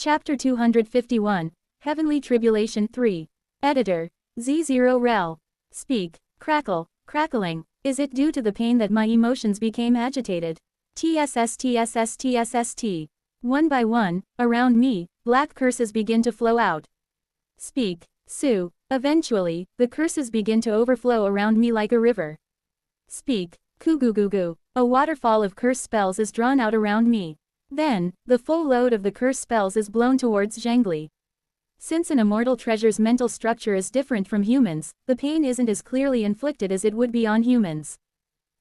Chapter 251, Heavenly Tribulation 3. Editor. Z0rel. Speak. Crackle. Crackling. Is it due to the pain that my emotions became agitated? TSSTSSTSST. One by one, around me, black curses begin to flow out. Speak. Sue. Eventually, the curses begin to overflow around me like a river. Speak. Kugugugu. A waterfall of curse spells is drawn out around me. Then, the full load of the curse spells is blown towards Zhengli. Since an immortal treasure's mental structure is different from humans, the pain isn't as clearly inflicted as it would be on humans.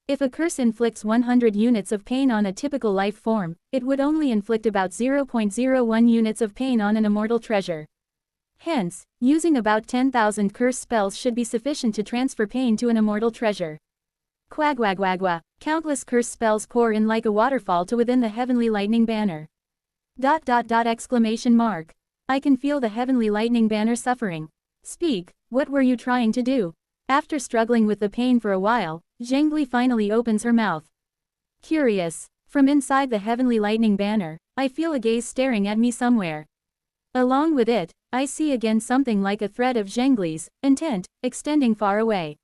If a curse inflicts 100 units of pain on a typical life form, it would only inflict about 0.01 units of pain on an immortal treasure. Hence, using about 10,000 curse spells should be sufficient to transfer pain to an immortal treasure. Quagwagwagwa. Countless curse spells pour in like a waterfall to within the heavenly lightning banner. .. Exclamation mark. I can feel the heavenly lightning banner suffering. Speak, what were you trying to do? After struggling with the pain for a while, Zhengli finally opens her mouth. Curious. From inside the heavenly lightning banner, I feel a gaze staring at me somewhere. Along with it, I see again something like a thread of Zhengli's intent, extending far away.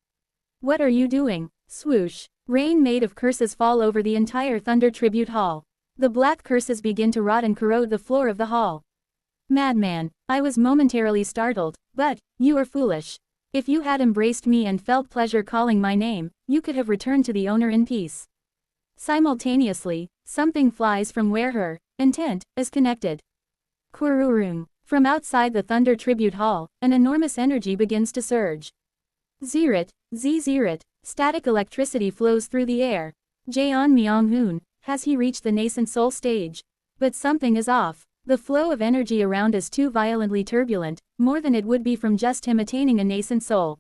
What are you doing? Swoosh. Rain made of curses fall over the entire Thunder Tribute Hall. The black curses begin to rot and corrode the floor of the hall. Madman. I was momentarily startled, but, you are foolish. If you had embraced me and felt pleasure calling my name, you could have returned to the owner in peace. Simultaneously, something flies from where her intent is connected. Quirurung. From outside the Thunder Tribute Hall, an enormous energy begins to surge. Zerit, Z-Zerit. Static electricity flows through the air. Jaeon Myung-hoon, has he reached the nascent soul stage? But something is off. The flow of energy around is too violently turbulent, more than it would be from just him attaining a nascent soul.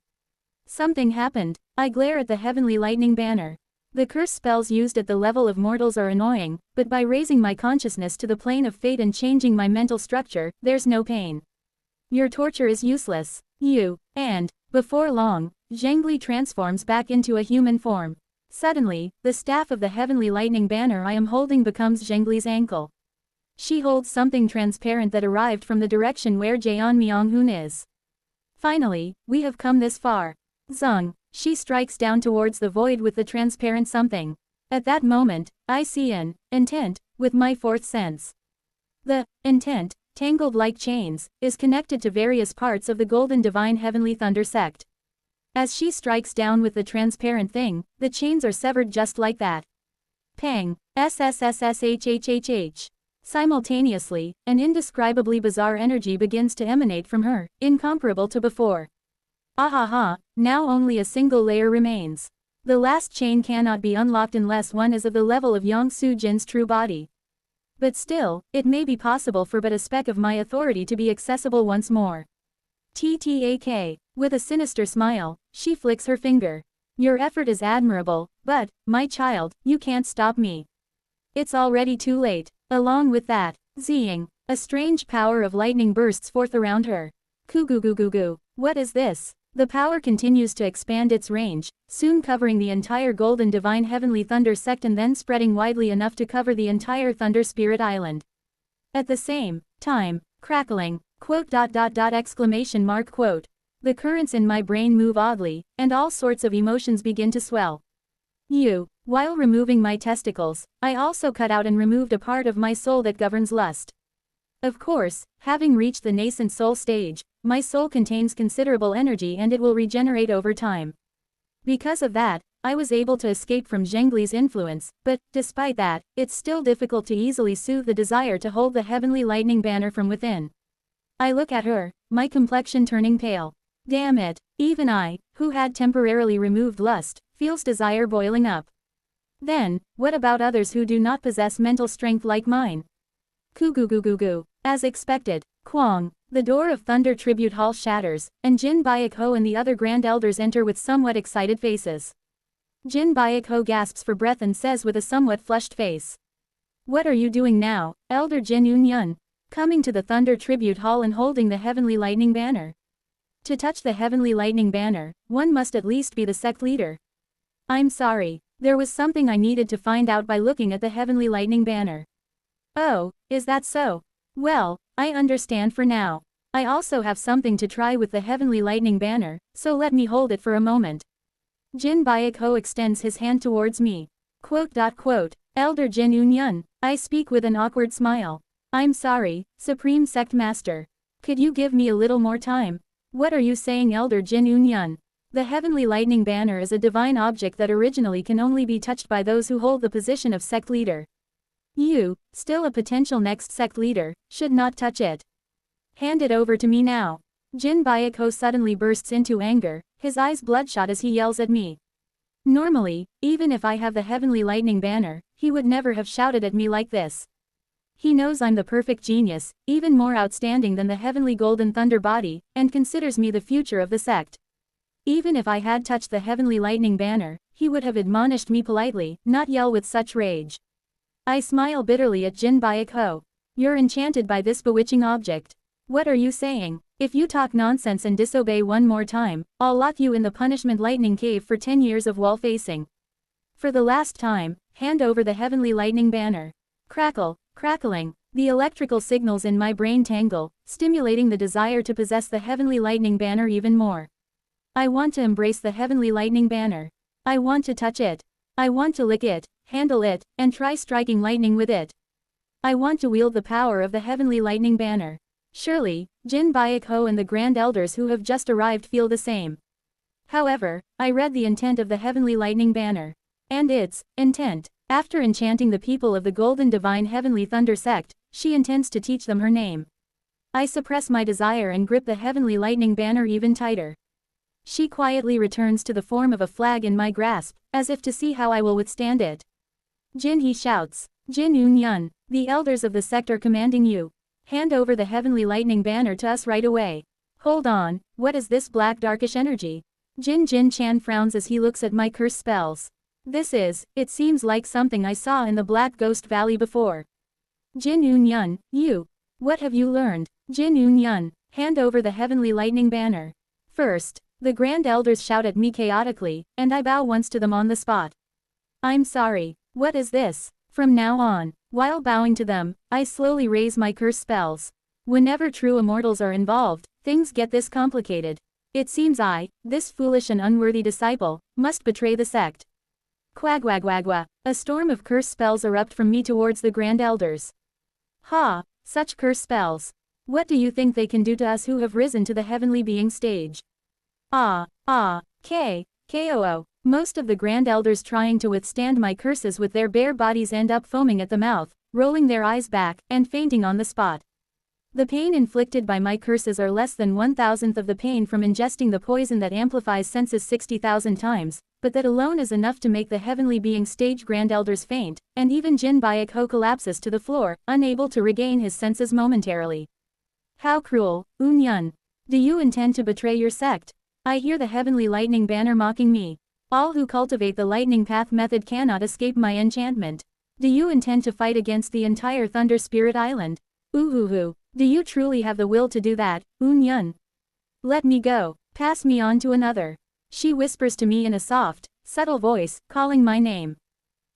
Something happened. I glare at the heavenly lightning banner. The curse spells used at the level of mortals are annoying, but by raising my consciousness to the plane of fate and changing my mental structure, there's no pain. Your torture is useless. And, before long, Zhengli transforms back into a human form. Suddenly, the staff of the heavenly lightning banner I am holding becomes Zhengli's ankle. She holds something transparent that arrived from the direction where Jaeon Myung-hoon is. Finally, we have come this far. Zung. She strikes down towards the void with the transparent something. At that moment, I see an intent with my fourth sense. The intent, tangled like chains, is connected to various parts of the Golden Divine Heavenly Thunder sect. As she strikes down with the transparent thing, the chains are severed just like that. Pang. SSSSHHHH. Simultaneously, an indescribably bizarre energy begins to emanate from her, incomparable to before. Ahaha, now only a single layer remains. The last chain cannot be unlocked unless one is of the level of Yang Su Jin's true body. But still, it may be possible for but a speck of my authority to be accessible once more. TTAK. With a sinister smile, she flicks her finger. Your effort is admirable, but, my child, you can't stop me. It's already too late. Along with that, Zing, a strange power of lightning bursts forth around her. Kugugugugu. What is this? The power continues to expand its range, soon covering the entire Golden Divine Heavenly Thunder sect and then spreading widely enough to cover the entire Thunder Spirit Island. At the same time, crackling, exclamation mark quote. The currents in my brain move oddly, and all sorts of emotions begin to swell. While removing my testicles, I also cut out and removed a part of my soul that governs lust. Of course, having reached the nascent soul stage, my soul contains considerable energy and it will regenerate over time. Because of that, I was able to escape from Zhengli's influence, but, despite that, it's still difficult to easily soothe the desire to hold the heavenly lightning banner from within. I look at her, my complexion turning pale. Damn it, even I, who had temporarily removed lust, feels desire boiling up. Then, what about others who do not possess mental strength like mine? Kugugugugu. As expected, Kwang. The door of Thunder Tribute Hall shatters, and Jin Baek-ho and the other Grand Elders enter with somewhat excited faces. Jin Baek-ho gasps for breath and says with a somewhat flushed face. What are you doing now, Elder Jin Eun-yun? Coming to the Thunder Tribute Hall and holding the heavenly lightning banner. To touch the heavenly lightning banner, one must at least be the sect leader. I'm sorry, there was something I needed to find out by looking at the heavenly lightning banner. Oh, is that so? Well, I understand for now. I also have something to try with the heavenly lightning banner, so let me hold it for a moment. Jin Baek-ho extends his hand towards me. Elder Jin Eun-yun, I speak with an awkward smile. I'm sorry, Supreme Sect Master. Could you give me a little more time? What are you saying, Elder Jin Eun-yun? The heavenly lightning banner is a divine object that originally can only be touched by those who hold the position of sect leader. You, still a potential next sect leader, should not touch it. Hand it over to me now. Jin Baek-ho suddenly bursts into anger, his eyes bloodshot as he yells at me. Normally, even if I have the heavenly lightning banner, he would never have shouted at me like this. He knows I'm the perfect genius, even more outstanding than the heavenly golden thunder body, and considers me the future of the sect. Even if I had touched the heavenly lightning banner, he would have admonished me politely, not yell with such rage. I smile bitterly at Jin Baek-ho. You're enchanted by this bewitching object. What are you saying? If you talk nonsense and disobey one more time, I'll lock you in the punishment lightning cave for 10 years of wall facing. For the last time, hand over the heavenly lightning banner. Crackle, crackling, the electrical signals in my brain tangle, stimulating the desire to possess the heavenly lightning banner even more. I want to embrace the heavenly lightning banner. I want to touch it. I want to lick it, handle it, and try striking lightning with it. I want to wield the power of the heavenly lightning banner. Surely, Jin Baek-ho and the Grand Elders who have just arrived feel the same. However, I read the intent of the heavenly lightning banner. And its intent. After enchanting the people of the Golden Divine Heavenly Thunder Sect, she intends to teach them her name. I suppress my desire and grip the heavenly lightning banner even tighter. She quietly returns to the form of a flag in my grasp, as if to see how I will withstand it. Jin, he shouts. Jin Eun-yun, the elders of the sect are commanding you. Hand over the heavenly lightning banner to us right away. Hold on, what is this black darkish energy? Jin Chan frowns as he looks at my curse spells. It seems like something I saw in the Black Ghost Valley before. Jin Eun-yun, you. What have you learned? Jin Eun-yun, hand over the heavenly lightning banner. First, the Grand Elders shout at me chaotically, and I bow once to them on the spot. I'm sorry, what is this? From now on, while bowing to them, I slowly raise my curse spells. Whenever true immortals are involved, things get this complicated. It seems I, this foolish and unworthy disciple, must betray the sect. Quagwagwagwa, a storm of curse spells erupt from me towards the Grand Elders. Ha, such curse spells. What do you think they can do to us who have risen to the heavenly being stage? Koo. Most of the Grand Elders trying to withstand my curses with their bare bodies end up foaming at the mouth, rolling their eyes back, and fainting on the spot. The pain inflicted by my curses are less than 1,000th of the pain from ingesting the poison that amplifies senses 60,000 times, but that alone is enough to make the heavenly being stage Grand Elders faint, and even Jin Baek-ho collapses to the floor, unable to regain his senses momentarily. How cruel, Eun-yun. Do you intend to betray your sect? I hear the heavenly lightning banner mocking me. All who cultivate the lightning path method cannot escape my enchantment. Do you intend to fight against the entire Thunder Spirit Island? Ooh. Do you truly have the will to do that, Eun-yun? Let me go. Pass me on to another. She whispers to me in a soft, subtle voice, calling my name.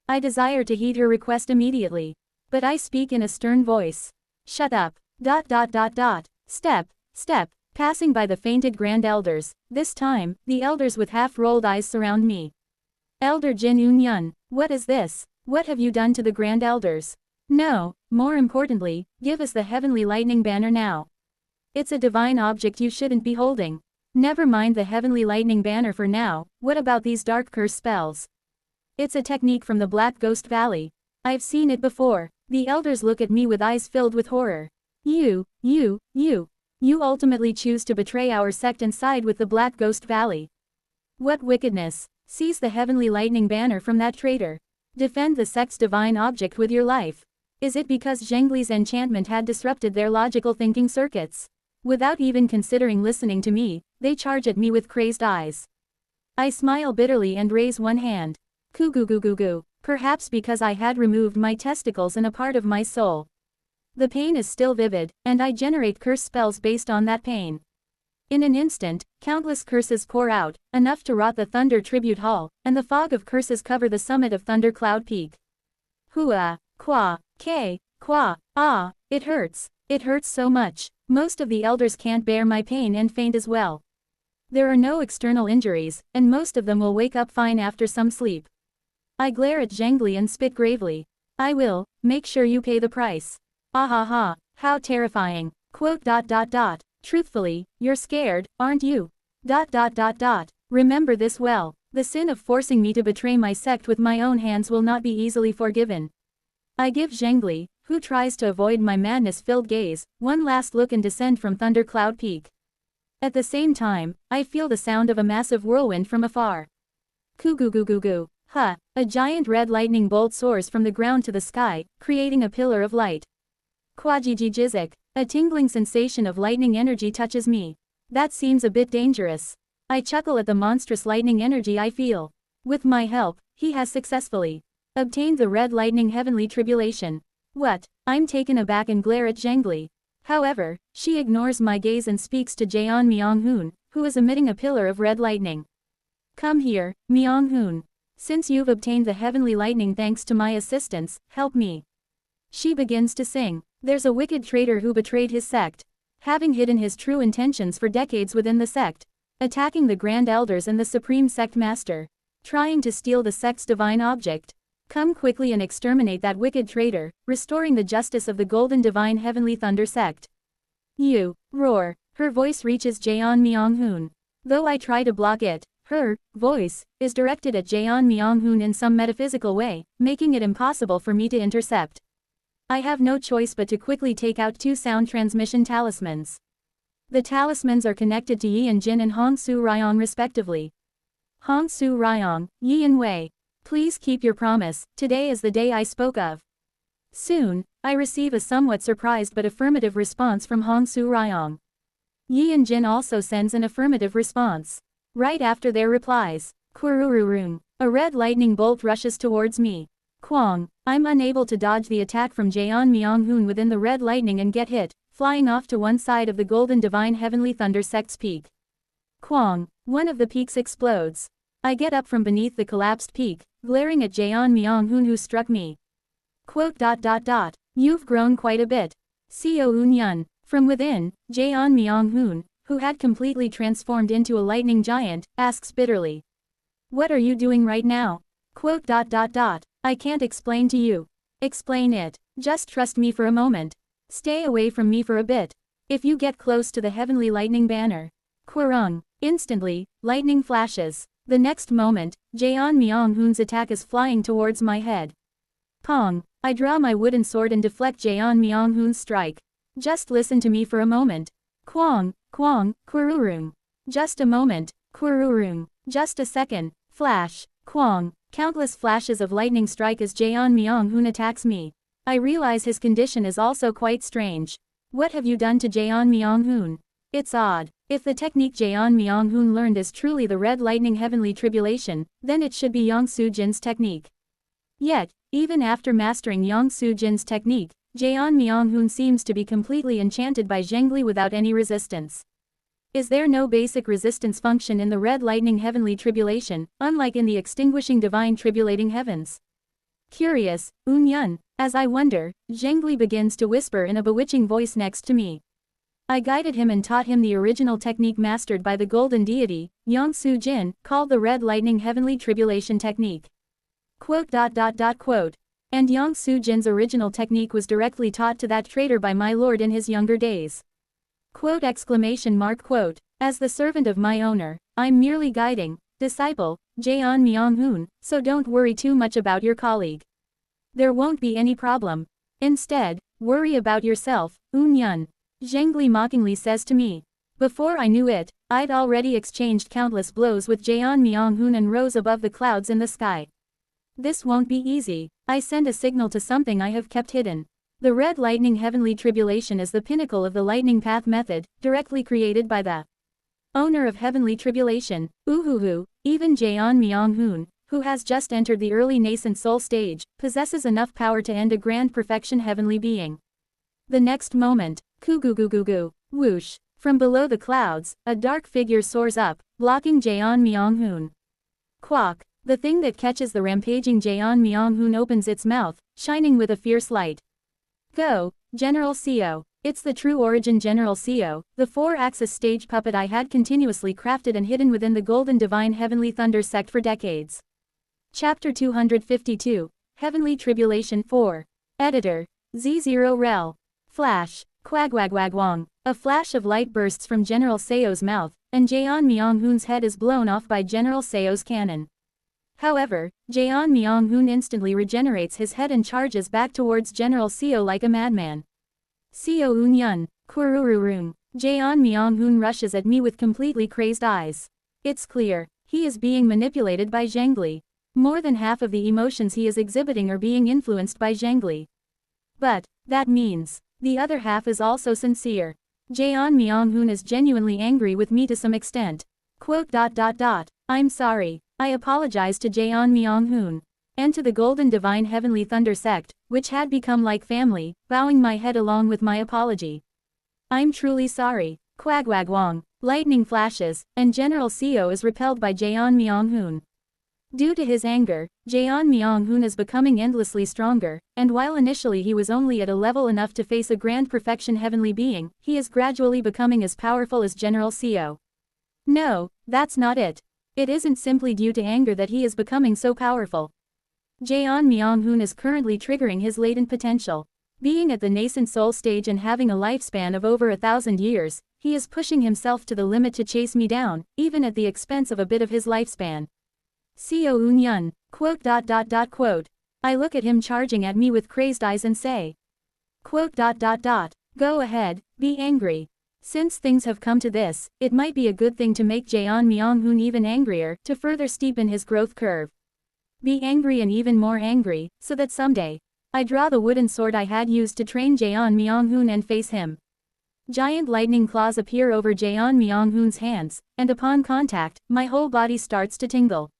I desire to heed her request immediately. But I speak in a stern voice. Shut up. Step. Passing by the fainted Grand Elders, this time, the elders with half-rolled eyes surround me. Elder Jin Eun-yun, what is this? What have you done to the Grand Elders? No, more importantly, give us the heavenly lightning banner now. It's a divine object you shouldn't be holding. Never mind the heavenly lightning banner for now, what about these dark curse spells? It's a technique from the Black Ghost Valley. I've seen it before. The elders look at me with eyes filled with horror. You ultimately choose to betray our sect and side with the Black Ghost Valley. What wickedness! Seize the heavenly lightning banner from that traitor. Defend the sect's divine object with your life. Is it because Zhengli's enchantment had disrupted their logical thinking circuits? Without even considering listening to me, they charge at me with crazed eyes. I smile bitterly and raise one hand. Goo. Perhaps because I had removed my testicles and a part of my soul. The pain is still vivid, and I generate curse spells based on that pain. In an instant, countless curses pour out, enough to rot the Thunder Tribute Hall, and the fog of curses cover the summit of Thundercloud Peak. Hua, qua, ke, qua, ah, it hurts. It hurts so much. Most of the elders can't bear my pain and faint as well. There are no external injuries, and most of them will wake up fine after some sleep. I glare at Zhengli and spit gravely. I will, make sure you pay the price. Ah ha ha, how terrifying. Quote. Truthfully, you're scared, aren't you? Remember this well. The sin of forcing me to betray my sect with my own hands will not be easily forgiven. I give Zhengli, who tries to avoid my madness-filled gaze, one last look and descend from Thundercloud Peak. At the same time, I feel the sound of a massive whirlwind from afar. Coo-goo-goo-goo-goo. Ha! A giant red lightning bolt soars from the ground to the sky, creating a pillar of light. Quajijijizik. A tingling sensation of lightning energy touches me. That seems a bit dangerous. I chuckle at the monstrous lightning energy I feel. With my help, he has successfully obtained the red lightning heavenly tribulation. What? I'm taken aback and glare at Zhengli. However, she ignores my gaze and speaks to Jaeon Myung-hoon, who is emitting a pillar of red lightning. Come here, Myung-hoon. Since you've obtained the heavenly lightning thanks to my assistance, help me. She begins to sing. There's a wicked traitor who betrayed his sect. Having hidden his true intentions for decades within the sect. Attacking the Grand Elders and the Supreme Sect Master. Trying to steal the sect's divine object. Come quickly and exterminate that wicked traitor, restoring the justice of the Golden Divine Heavenly Thunder Sect. You, roar. Her voice reaches Jaeon Myung-hoon. Though I try to block it, her voice is directed at Jaeon Myung-hoon in some metaphysical way, making it impossible for me to intercept. I have no choice but to quickly take out two sound transmission talismans. The talismans are connected to Yi and Jin and Hong Su Ryong respectively. Hong Su Ryong, Yi and Wei. Please keep your promise, today is the day I spoke of. Soon, I receive a somewhat surprised but affirmative response from Hong Su Ryong. Yi and Jin also sends an affirmative response. Right after their replies, Kurururung, a red lightning bolt rushes towards me. Kwang, I'm unable to dodge the attack from Jaeon Myung-hoon within the red lightning and get hit, flying off to one side of the Golden Divine Heavenly Thunder Sect's peak. Kwang, one of the peaks explodes. I get up from beneath the collapsed peak, glaring at Jaeon Myung-hoon who struck me. Quote. You've grown quite a bit. Seo Eun-yun. From within, Jaeon Myung-hoon, who had completely transformed into a lightning giant, asks bitterly. What are you doing right now? Quote. I can't explain to you. Explain it. Just trust me for a moment. Stay away from me for a bit. If you get close to the heavenly lightning banner. Quirung. Instantly, lightning flashes. The next moment, Jaeon Myung-hoon's attack is flying towards my head. Pong. I draw my wooden sword and deflect Jaeon Myung-hoon's strike. Just listen to me for a moment. Kwang, Quirurung. Just a moment, Quirurung. Just a second, flash, Kwang. Countless flashes of lightning strike as Jaeon Myung-hoon attacks me. I realize his condition is also quite strange. What have you done to Jaeon Myung-hoon? It's odd. If the technique Jaeon Myung-hoon learned is truly the Red Lightning Heavenly Tribulation, then it should be Yang Soo-jin's technique. Yet, even after mastering Yang Soo-jin's technique, Jaeon Myung-hoon seems to be completely enchanted by Zhengli without any resistance. Is there no basic resistance function in the Red Lightning Heavenly Tribulation, unlike in the Extinguishing Divine Tribulating Heavens? Curious, Eun-yun. As I wonder, Zhengli begins to whisper in a bewitching voice next to me. I guided him and taught him the original technique mastered by the Golden Deity, Yang Soo-jin, called the Red Lightning Heavenly Tribulation Technique. Quote. And Yang Soo-jin's original technique was directly taught to that traitor by my lord in his younger days. Quote. As the servant of my owner, I'm merely guiding, disciple, Jaeon Myung-hoon, so don't worry too much about your colleague. There won't be any problem. Instead, worry about yourself, Eun-yun. Zhengli mockingly says to me. Before I knew it, I'd already exchanged countless blows with Jaeon Myung-hoon and rose above the clouds in the sky. This won't be easy. I send a signal to something I have kept hidden. The Red Lightning Heavenly Tribulation is the pinnacle of the Lightning Path method, directly created by the owner of Heavenly Tribulation, Uhuhu. Even Jaeon Myung-hoon, who has just entered the early nascent soul stage, possesses enough power to end a grand perfection heavenly being. The next moment, Koo-goo-goo-goo-goo, whoosh, from below the clouds, a dark figure soars up, blocking Jaeon Myung-hoon. Quack, the thing that catches the rampaging Jaeon Myung-hoon opens its mouth, shining with a fierce light. Go, General Seo. It's the true origin General Seo, the 4-axis stage puppet I had continuously crafted and hidden within the Golden Divine Heavenly Thunder sect for decades. Chapter 252, Heavenly Tribulation 4. Editor. Z0 Rel. Flash. Quagwagwagwang. A flash of light bursts from General Seo's mouth, and Jaeon Myung-hoon's head is blown off by General Seo's cannon. However, Jaeon Myung-hoon instantly regenerates his head and charges back towards General Seo like a madman. Seo Un-yun. Kurururung. Jaeon Myung-hoon rushes at me with completely crazed eyes. It's clear, he is being manipulated by Zhengli. More than half of the emotions he is exhibiting are being influenced by Zhengli. But that means the other half is also sincere. Jaeon Myung-hoon is genuinely angry with me to some extent. I'm sorry. I apologize to Jaeon Myung-hoon. And to the Golden Divine Heavenly Thunder sect, which had become like family, bowing my head along with my apology. I'm truly sorry. Quagwagwang. Lightning flashes, and General Seo is repelled by Jaeon Myung-hoon. Due to his anger, Jaeon Myung-hoon is becoming endlessly stronger, and while initially he was only at a level enough to face a grand perfection heavenly being, he is gradually becoming as powerful as General Seo. No, that's not it. It isn't simply due to anger that he is becoming so powerful. Jaeon Myung-hoon is currently triggering his latent potential. Being at the nascent soul stage and having a lifespan of over 1,000 years, he is pushing himself to the limit to chase me down, even at the expense of a bit of his lifespan. Seo Un-yun. I look at him charging at me with crazed eyes and say. Go ahead, be angry. Since things have come to this, it might be a good thing to make Jaeon Myung-hoon even angrier, to further steepen his growth curve. Be angry and even more angry, so that someday, I draw the wooden sword I had used to train Jaeon Myung-hoon and face him. Giant lightning claws appear over Jaeon Myung-hoon's hands, and upon contact, my whole body starts to tingle.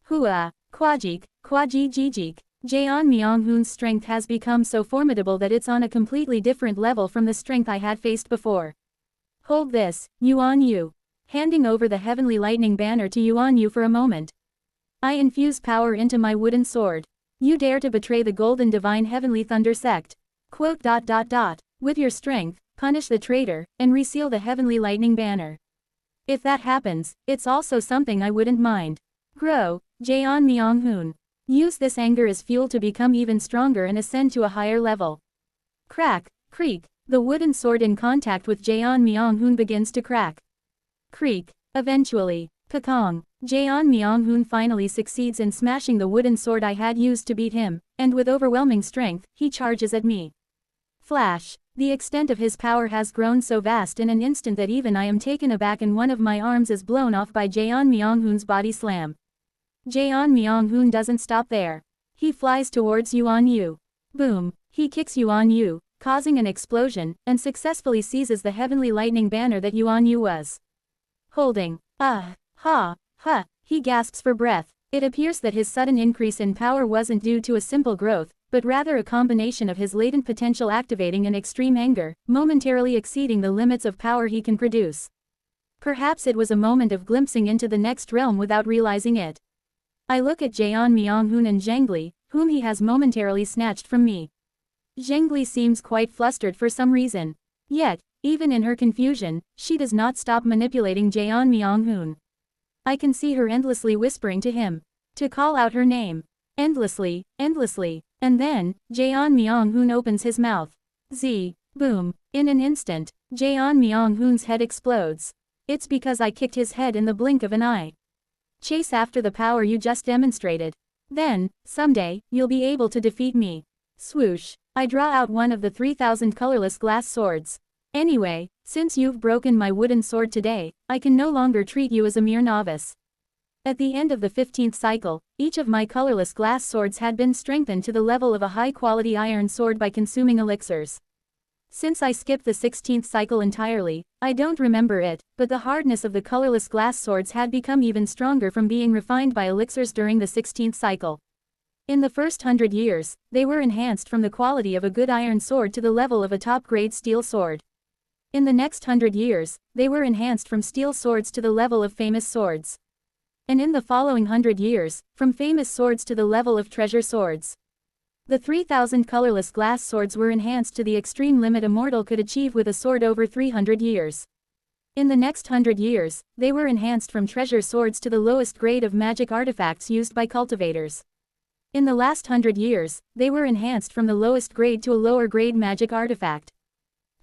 Hua, Kwajik, Kwajijijik. Jaeon Myung-hoon's strength has become so formidable that it's on a completely different level from the strength I had faced before. Hold this, Yuan Yu. Handing over the heavenly lightning banner to Yuan Yu for a moment. I infuse power into my wooden sword. You dare to betray the Golden Divine Heavenly Thunder sect. With your strength, punish the traitor, and reseal the heavenly lightning banner. If that happens, it's also something I wouldn't mind. Grow, Jaeon Myung-hoon. Use this anger as fuel to become even stronger and ascend to a higher level. Crack, creak. The wooden sword in contact with Jaeon Myung-hoon begins to crack. Creak. Eventually, kakong. Jaeon Myung-hoon finally succeeds in smashing the wooden sword I had used to beat him, and with overwhelming strength, he charges at me. Flash. The extent of his power has grown so vast in an instant that even I am taken aback and one of my arms is blown off by Jaeon Myung-hoon's body slam. Jaeon Myung-hoon doesn't stop there. He flies towards Yuan Yu. Boom. He kicks Yuan Yu, causing an explosion, and successfully seizes the heavenly lightning banner that Yuan Yu was holding. He gasps for breath. It appears that his sudden increase in power wasn't due to a simple growth, but rather a combination of his latent potential activating an extreme anger, momentarily exceeding the limits of power he can produce. Perhaps it was a moment of glimpsing into the next realm without realizing it. I look at Jaeon Myung-hoon and Zhengli, whom he has momentarily snatched from me. Zhengli seems quite flustered for some reason. Yet, even in her confusion, she does not stop manipulating Jaeon Myung-hoon. I can see her endlessly whispering to him to call out her name. Endlessly. And then, Jaeon Myung-hoon opens his mouth. Boom. In an instant, Jaeon Myung-hoon's head explodes. It's because I kicked his head in the blink of an eye. Chase after the power you just demonstrated. Then, someday, you'll be able to defeat me. Swoosh. I draw out one of the 3,000 colorless glass swords. Anyway, since you've broken my wooden sword today, I can no longer treat you as a mere novice. At the end of the 15th cycle, each of my colorless glass swords had been strengthened to the level of a high-quality iron sword by consuming elixirs. Since I skipped the 16th cycle entirely, I don't remember it, but the hardness of the colorless glass swords had become even stronger from being refined by elixirs during the 16th cycle. In the first 100 years, they were enhanced from the quality of a good iron sword to the level of a top-grade steel sword. In the next 100 years, they were enhanced from steel swords to the level of famous swords. And in the following 100 years, from famous swords to the level of treasure swords. The 3,000 colorless glass swords were enhanced to the extreme limit a mortal could achieve with a sword over 300 years. In the next 100 years, they were enhanced from treasure swords to the lowest grade of magic artifacts used by cultivators. In the last 100 years, they were enhanced from the lowest grade to a lower grade magic artifact.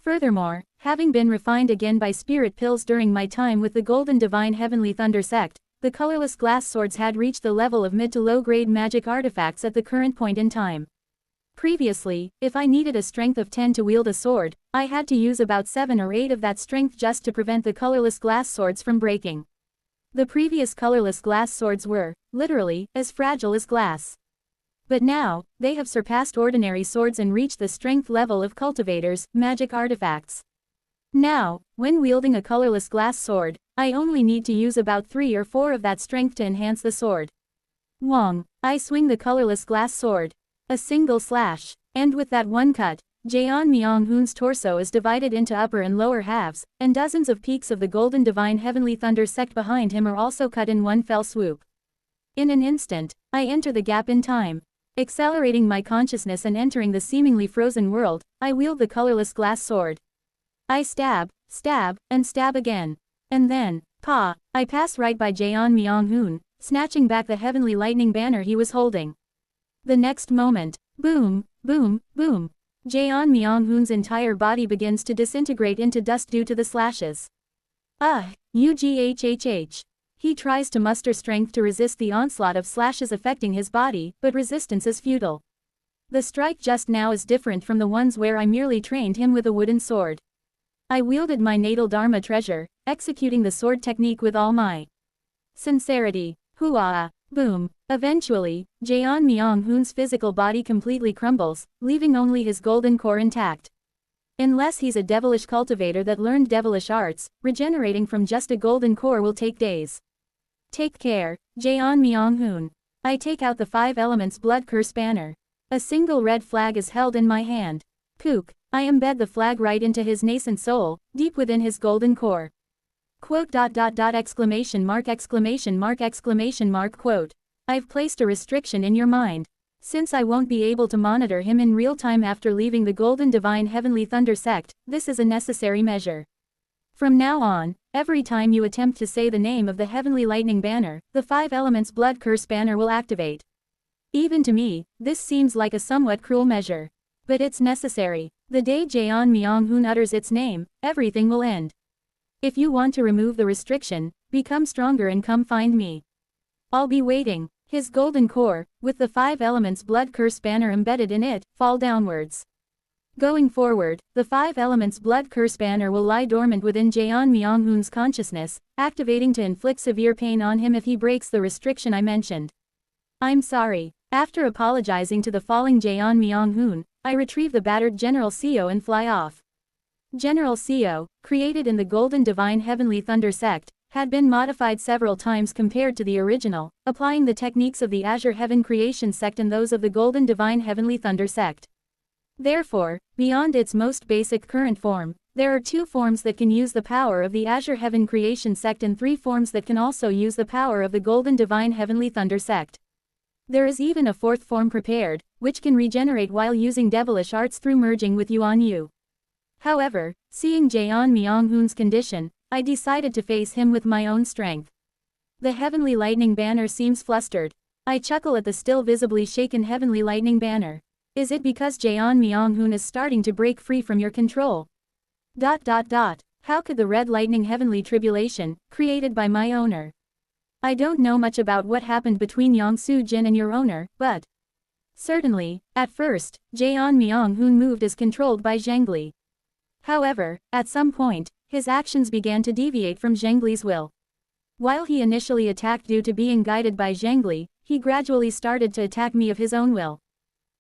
Furthermore, having been refined again by spirit pills during my time with the Golden Divine Heavenly Thunder sect, the colorless glass swords had reached the level of mid to low grade magic artifacts at the current point in time. Previously, if I needed a strength of 10 to wield a sword, I had to use about 7 or 8 of that strength just to prevent the colorless glass swords from breaking. The previous colorless glass swords were, literally, as fragile as glass. But now, they have surpassed ordinary swords and reached the strength level of cultivators, magic artifacts. Now, when wielding a colorless glass sword, I only need to use about 3 or 4 of that strength to enhance the sword. Wong, I swing the colorless glass sword. A single slash, and with that one cut, Jaeon Myung-hoon's torso is divided into upper and lower halves, and dozens of peaks of the Golden Divine Heavenly Thunder sect behind him are also cut in one fell swoop. In an instant, I enter the gap in time. Accelerating my consciousness and entering the seemingly frozen world, I wield the colorless glass sword. I stab, and stab again. And then, I pass right by Jaeon Myung-hoon, snatching back the heavenly lightning banner he was holding. The next moment, boom, boom, boom. Jaeon Myung-hoon's entire body begins to disintegrate into dust due to the slashes. Ughhh. He tries to muster strength to resist the onslaught of slashes affecting his body, but resistance is futile. The strike just now is different from the ones where I merely trained him with a wooden sword. I wielded my natal Dharma treasure, executing the sword technique with all my sincerity. Hooah! Boom! Eventually, Jaeon Myung-hoon's physical body completely crumbles, leaving only his golden core intact. Unless he's a devilish cultivator that learned devilish arts, regenerating from just a golden core will take days. Take care, Jaeon Myung-hoon. I take out the 5 elements blood curse banner. A single red flag is held in my hand. Pook, I embed the flag right into his nascent soul, deep within his golden core. Quote ... exclamation mark. Quote. I've placed a restriction in your mind. Since I won't be able to monitor him in real time after leaving the Golden Divine Heavenly Thunder sect, this is a necessary measure. From now on, every time you attempt to say the name of the Heavenly Lightning Banner, the 5 elements blood curse banner will activate. Even to me, this seems like a somewhat cruel measure. But it's necessary. The day Jaeon Myung-hoon utters its name, everything will end. If you want to remove the restriction, become stronger and come find me. I'll be waiting. His golden core, with the 5 elements blood curse banner embedded in it, fall downwards. Going forward, the 5 elements blood curse banner will lie dormant within Jaeon Myung-hoon's consciousness, activating to inflict severe pain on him if he breaks the restriction I mentioned. I'm sorry. After apologizing to the falling Jaeon Myung-hoon, I retrieve the battered General Seo and fly off. General Seo, created in the Golden Divine Heavenly Thunder sect, had been modified several times compared to the original, applying the techniques of the Azure Heaven Creation sect and those of the Golden Divine Heavenly Thunder sect. Therefore, beyond its most basic current form, there are 2 forms that can use the power of the Azure Heaven Creation sect and 3 forms that can also use the power of the Golden Divine Heavenly Thunder sect. There is even a 4th form prepared, which can regenerate while using devilish arts through merging with Yuan Yu. However, seeing Jaeon Myung-hoon's condition, I decided to face him with my own strength. The Heavenly Lightning Banner seems flustered. I chuckle at the still visibly shaken Heavenly Lightning Banner. Is it because Jaeon Myung-hoon is starting to break free from your control? How could the Red Lightning Heavenly Tribulation, created by my owner? I don't know much about what happened between Yongsu Jin and your owner, but certainly, at first, Jaeon Myung-hoon moved as controlled by Zhengli. However, at some point, his actions began to deviate from Zhengli's will. While he initially attacked due to being guided by Zhengli, he gradually started to attack me of his own will.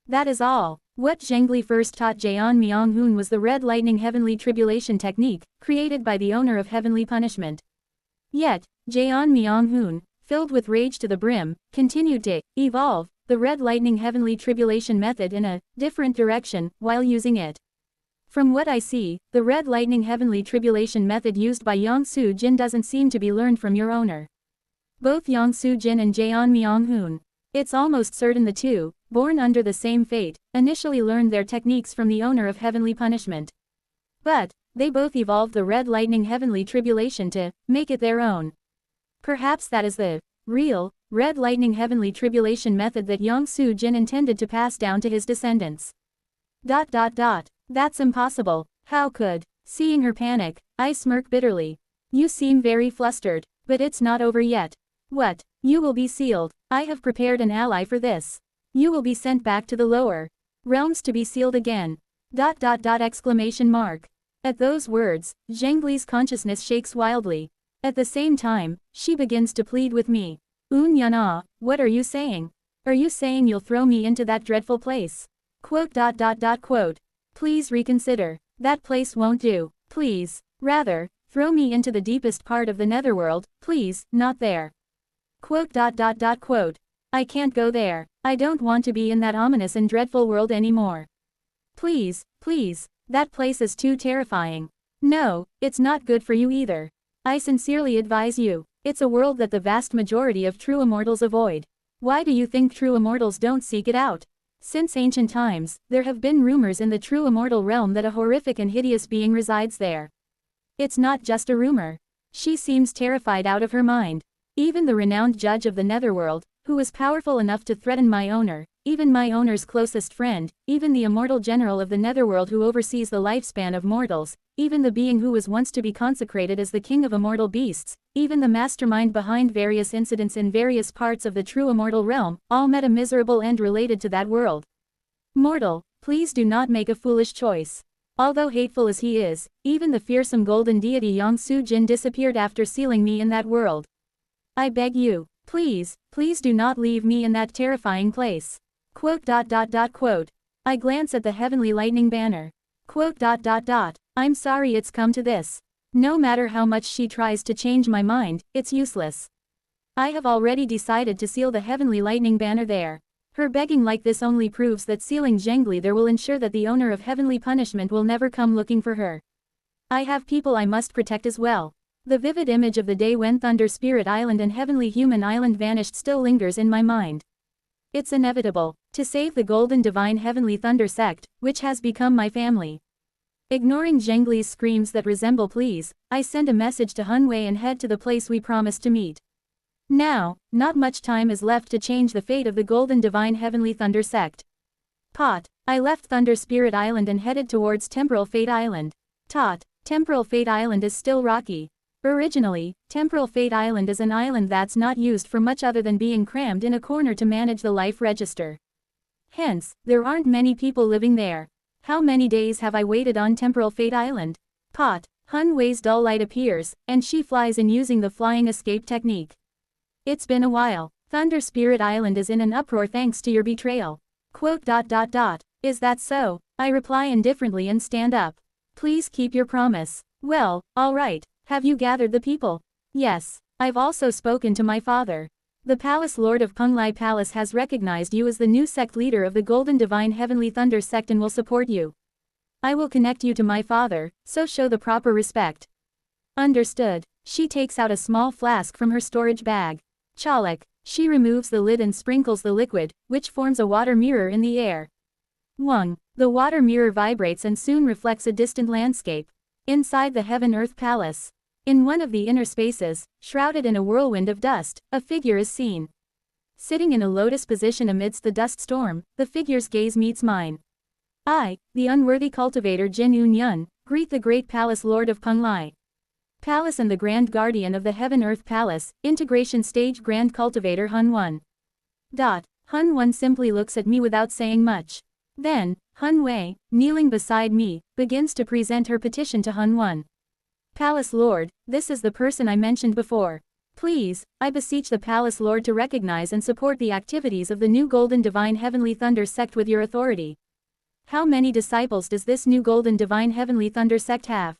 That is all. What Zhengli first taught Jaeon Myung-hoon was the Red Lightning Heavenly Tribulation technique, created by the owner of Heavenly Punishment. Yet, Jaeon Myung-hoon, filled with rage to the brim, continued to evolve the Red Lightning Heavenly Tribulation method in a different direction while using it. From what I see, the Red Lightning Heavenly Tribulation method used by Yongsu Jin doesn't seem to be learned from your owner. Both Yongsu Jin and Jaeon Myung-hoon. It's almost certain the 2, born under the same fate, initially learned their techniques from the owner of heavenly punishment. But, they both evolved the red lightning heavenly tribulation to make it their own. Perhaps that is the real, red lightning heavenly tribulation method that Yongsu Jin intended to pass down to his descendants. That's impossible. How could? Seeing her panic, I smirk bitterly. You seem very flustered, but it's not over yet. What? You will be sealed. I have prepared an ally for this. You will be sent back to the lower realms to be sealed again. Exclamation mark. At those words, Zhengli's consciousness shakes wildly. At the same time, she begins to plead with me. Yana, what are you saying? Are you saying you'll throw me into that dreadful place? Quote. Please reconsider. That place won't do. Please. Rather, throw me into the deepest part of the netherworld, please, not there. Quote. I can't go there. I don't want to be in that ominous and dreadful world anymore. Please, that place is too terrifying. No, it's not good for you either. I sincerely advise you. It's a world that the vast majority of true immortals avoid. Why do you think true immortals don't seek it out? Since ancient times, there have been rumors in the true immortal realm that a horrific and hideous being resides there. It's not just a rumor. She seems terrified out of her mind. Even the renowned judge of the netherworld, who is powerful enough to threaten my owner, even my owner's closest friend, even the immortal general of the netherworld who oversees the lifespan of mortals, even the being who was once to be consecrated as the king of immortal beasts, even the mastermind behind various incidents in various parts of the true immortal realm, all met a miserable end related to that world. Mortal, please do not make a foolish choice. Although hateful as he is, even the fearsome golden deity Yongsu Jin disappeared after sealing me in that world. I beg you, please do not leave me in that terrifying place. Quote. I glance at the heavenly lightning banner. Quote. I'm sorry it's come to this. No matter how much she tries to change my mind, it's useless. I have already decided to seal the heavenly lightning banner there. Her begging like this only proves that sealing Zhengli there will ensure that the owner of heavenly punishment will never come looking for her. I have people I must protect as well. The vivid image of the day when Thunder Spirit Island and Heavenly Human Island vanished still lingers in my mind. It's inevitable, to save the Golden Divine Heavenly Thunder sect, which has become my family. Ignoring Zhengli's screams that resemble pleas, I send a message to Hunwei and head to the place we promised to meet. Now, not much time is left to change the fate of the Golden Divine Heavenly Thunder sect. I left Thunder Spirit Island and headed towards Temporal Fate Island. Temporal Fate Island is still rocky. Originally, Temporal Fate Island is an island that's not used for much other than being crammed in a corner to manage the life register. Hence, there aren't many people living there. How many days have I waited on Temporal Fate Island? Hunwei's dull light appears, and she flies in using the flying escape technique. It's been a while. Thunder Spirit Island is in an uproar thanks to your betrayal. Quote. Is that so? I reply indifferently and stand up. Please keep your promise. Well, alright. Have you gathered the people? Yes. I've also spoken to my father. The Palace Lord of Penglai Palace has recognized you as the new sect leader of the Golden Divine Heavenly Thunder sect and will support you. I will connect you to my father, so show the proper respect. Understood. She takes out a small flask from her storage bag. Chalak. She removes the lid and sprinkles the liquid, which forms a water mirror in the air. Wung. The water mirror vibrates and soon reflects a distant landscape. Inside the Heaven-Earth Palace. In one of the inner spaces, shrouded in a whirlwind of dust, a figure is seen. Sitting in a lotus position amidst the dust storm, the figure's gaze meets mine. I, the unworthy cultivator Jin Yun, greet the great Palace Lord of Penglai Palace and the Grand Guardian of the Heaven-Earth Palace, Integration Stage Grand Cultivator Hun-Won. Hun-Won simply looks at me without saying much. Then, Hunwei, kneeling beside me, begins to present her petition to Hun-Won. Palace Lord, this is the person I mentioned before. Please, I beseech the Palace Lord to recognize and support the activities of the new Golden Divine Heavenly Thunder sect with your authority. How many disciples does this new Golden Divine Heavenly Thunder sect have?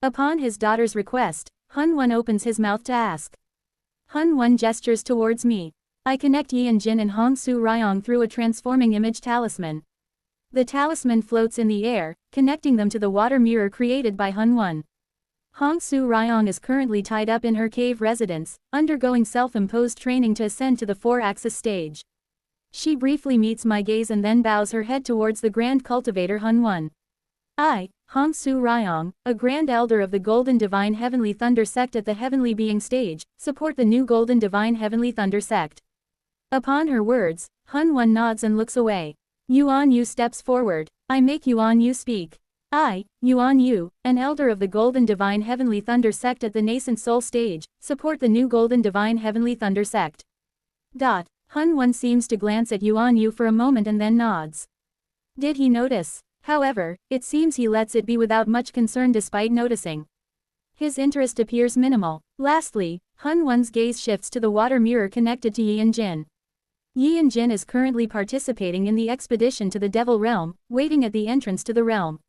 Upon his daughter's request, Hun-Won opens his mouth to ask. Hun-Won gestures towards me. I connect Yi and Jin and Hong-Su Ryong through a transforming image talisman. The talisman floats in the air, connecting them to the water mirror created by Hun-Won. Hong-Su Ryong is currently tied up in her cave residence, undergoing self-imposed training to ascend to the 4-axis stage. She briefly meets my gaze and then bows her head towards the Grand Cultivator Hun-1. I, Hong Su Ryong, a Grand Elder of the Golden Divine Heavenly Thunder Sect at the Heavenly Being stage, support the new Golden Divine Heavenly Thunder Sect. Upon her words, Hun-1 nods and looks away. Yuan Yu steps forward. I make Yuan Yu speak. I, Yuan Yu, an Elder of the Golden Divine Heavenly Thunder Sect at the Nascent Soul stage, support the new Golden Divine Heavenly Thunder Sect. Hun-1 seems to glance at Yuan Yu for a moment and then nods. Did he notice? However, it seems he lets it be without much concern despite noticing. His interest appears minimal. Lastly, Hun-1's gaze shifts to the water mirror connected to Yi and Jin. Yi and Jin is currently participating in the expedition to the Devil Realm, waiting at the entrance to the realm.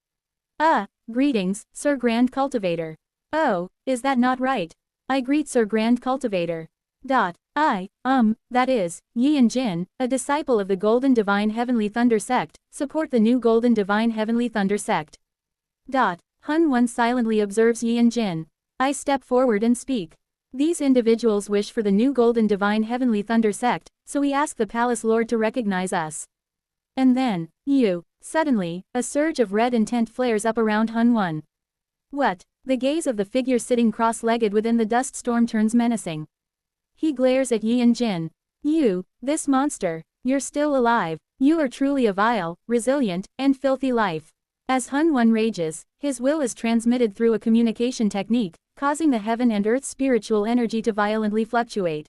Greetings, Sir Grand Cultivator. Oh, is that not right? I greet Sir Grand Cultivator. That is, Yi and Jin, a disciple of the Golden Divine Heavenly Thunder Sect, support the new Golden Divine Heavenly Thunder Sect. Hun-1 silently observes Yi and Jin. I step forward and speak. These individuals wish for the new Golden Divine Heavenly Thunder Sect, so we ask the Palace Lord to recognize us. And then, suddenly, a surge of red intent flares up around Hun-1. What? The gaze of the figure sitting cross-legged within the dust storm turns menacing. He glares at Yi and Jin. You, this monster, you're still alive. You are truly a vile, resilient, and filthy life. As Hun-1 rages, his will is transmitted through a communication technique, causing the heaven and earth's spiritual energy to violently fluctuate.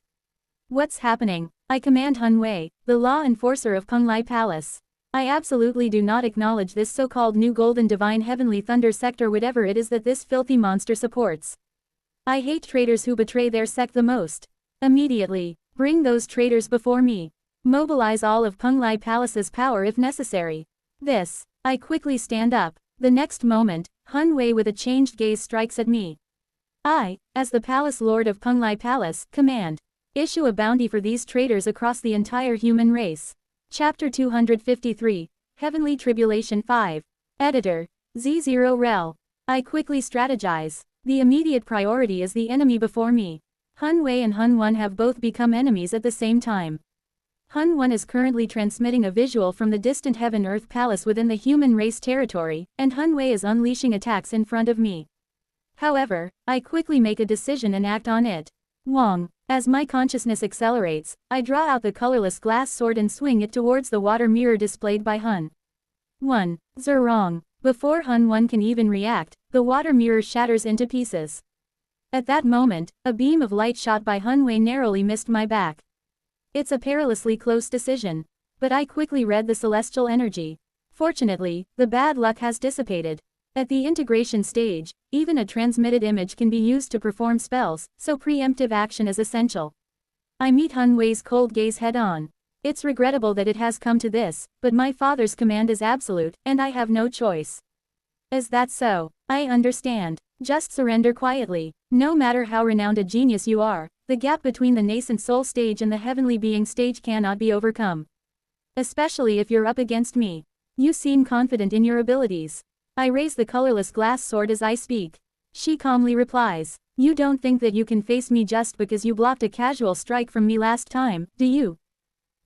What's happening? I command Hun-Wei, the law enforcer of Kunlai Palace. I absolutely do not acknowledge this so-called new Golden Divine Heavenly Thunder Sect or whatever it is that this filthy monster supports. I hate traitors who betray their sect the most. Immediately, bring those traitors before me. Mobilize all of Kunlai Palace's power if necessary. I quickly stand up. The next moment, Hun-Wei with a changed gaze strikes at me. I, as the Palace Lord of Kunlai Palace, command. Issue a bounty for these traitors across the entire human race. Chapter 253, Heavenly Tribulation 5. Editor, Z0 Rel. I quickly strategize. The immediate priority is the enemy before me. Hun-Wei and Hun-1 have both become enemies at the same time. Hun-1 is currently transmitting a visual from the distant Heaven-Earth Palace within the human race territory, and Hun-Wei is unleashing attacks in front of me. However, I quickly make a decision and act on it. Wong. As my consciousness accelerates, I draw out the colorless glass sword and swing it towards the water mirror displayed by Hun-1. Zerong. Before Hun-1 can even react, the water mirror shatters into pieces. At that moment, a beam of light shot by Hun-Wei narrowly missed my back. It's a perilously close decision. But I quickly read the celestial energy. Fortunately, the bad luck has dissipated. At the integration stage, even a transmitted image can be used to perform spells, so preemptive action is essential. I meet Hun-Wei's cold gaze head-on. It's regrettable that it has come to this, but my father's command is absolute, and I have no choice. Is that so? I understand. Just surrender quietly. No matter how renowned a genius you are, the gap between the nascent soul stage and the heavenly being stage cannot be overcome. Especially if you're up against me. You seem confident in your abilities. I raise the colorless glass sword as I speak. She calmly replies, you don't think that you can face me just because you blocked a casual strike from me last time, do you?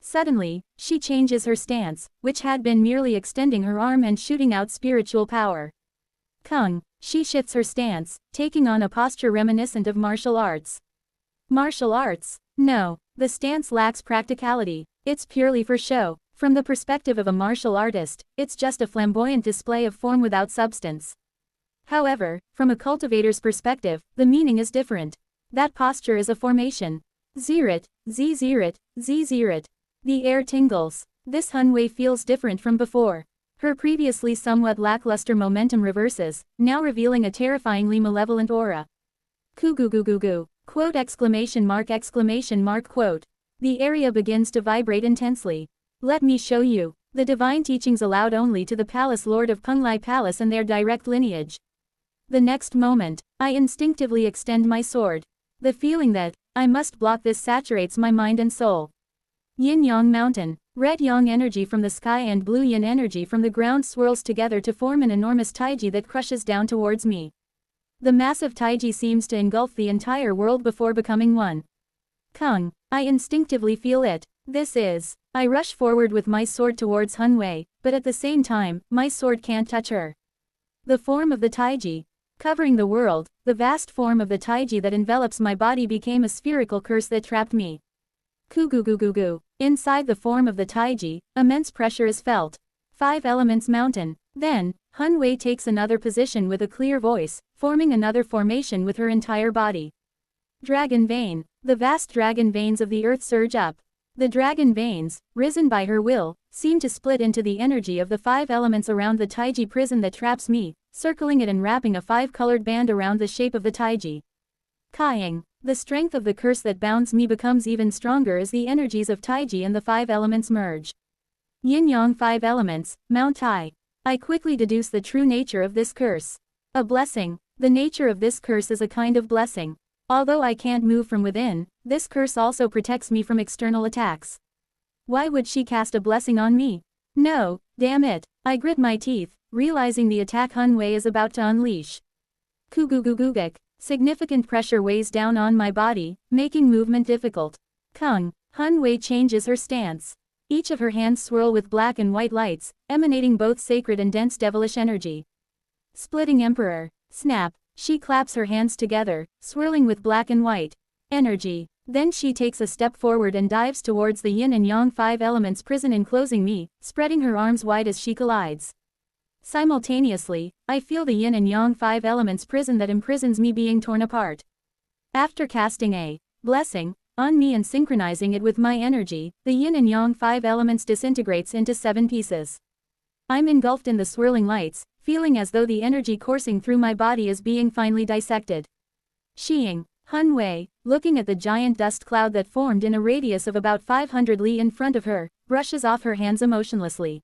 Suddenly, she changes her stance, which had been merely extending her arm and shooting out spiritual power. Kung. She shifts her stance, taking on a posture reminiscent of martial arts. Martial arts? No, the stance lacks practicality. It's purely for show. From the perspective of a martial artist, it's just a flamboyant display of form without substance. However, from a cultivator's perspective, the meaning is different. That posture is a formation. Zirit, Z-Zirit, Z-Zirit. The air tingles. This Hun-Wei feels different from before. Her previously somewhat lackluster momentum reverses, now revealing a terrifyingly malevolent aura. Kugugugugu. Quote exclamation mark quote. The area begins to vibrate intensely. Let me show you. The divine teachings allowed only to the Palace Lord of Kunlai Palace and their direct lineage. The next moment, I instinctively extend my sword. The feeling that I must block this saturates my mind and soul. Yin-Yang Mountain. Red Yang energy from the sky and blue Yin energy from the ground swirls together to form an enormous taiji that crushes down towards me. The massive taiji seems to engulf the entire world before becoming one. Kung. I instinctively feel it. I rush forward with my sword towards Hun Wei, but at the same time, my sword can't touch her. The form of the Taiji. Covering the world, the vast form of the Taiji that envelops my body became a spherical curse that trapped me. Ku-gu-gu-gu-gu. Inside the form of the Taiji, immense pressure is felt. 5 elements mountain. Then, Hun Wei takes another position with a clear voice, forming another formation with her entire body. Dragon vein. The vast dragon veins of the earth surge up. The dragon veins, risen by her will, seem to split into the energy of the 5 elements around the Taiji prison that traps me, circling it and wrapping a 5-colored band around the shape of the Taiji. Kaiing. The strength of the curse that bounds me becomes even stronger as the energies of Taiji and the 5 elements merge. Yin-yang 5 elements, Mount Tai. I quickly deduce the true nature of this curse. A blessing. The nature of this curse is a kind of blessing. Although I can't move from within, this curse also protects me from external attacks. Why would she cast a blessing on me? No, damn it. I grit my teeth, realizing the attack Hun Wei is about to unleash. Ku-gu-gu-gu-gek. Significant pressure weighs down on my body, making movement difficult. Kung. Hun Wei changes her stance. Each of her hands swirl with black and white lights, emanating both sacred and dense devilish energy. Splitting Emperor. Snap. She claps her hands together, swirling with black and white energy. Then she takes a step forward and dives towards the yin and yang 5 elements prison enclosing me, spreading her arms wide as she collides. Simultaneously, I feel the yin and yang 5 elements prison that imprisons me being torn apart. After casting a blessing on me and synchronizing it with my energy, the yin and yang 5 elements disintegrates into 7 pieces. I'm engulfed in the swirling lights, feeling as though the energy coursing through my body is being finely dissected. Shiying. Hun Wei, looking at the giant dust cloud that formed in a radius of about 500 li in front of her, brushes off her hands emotionlessly.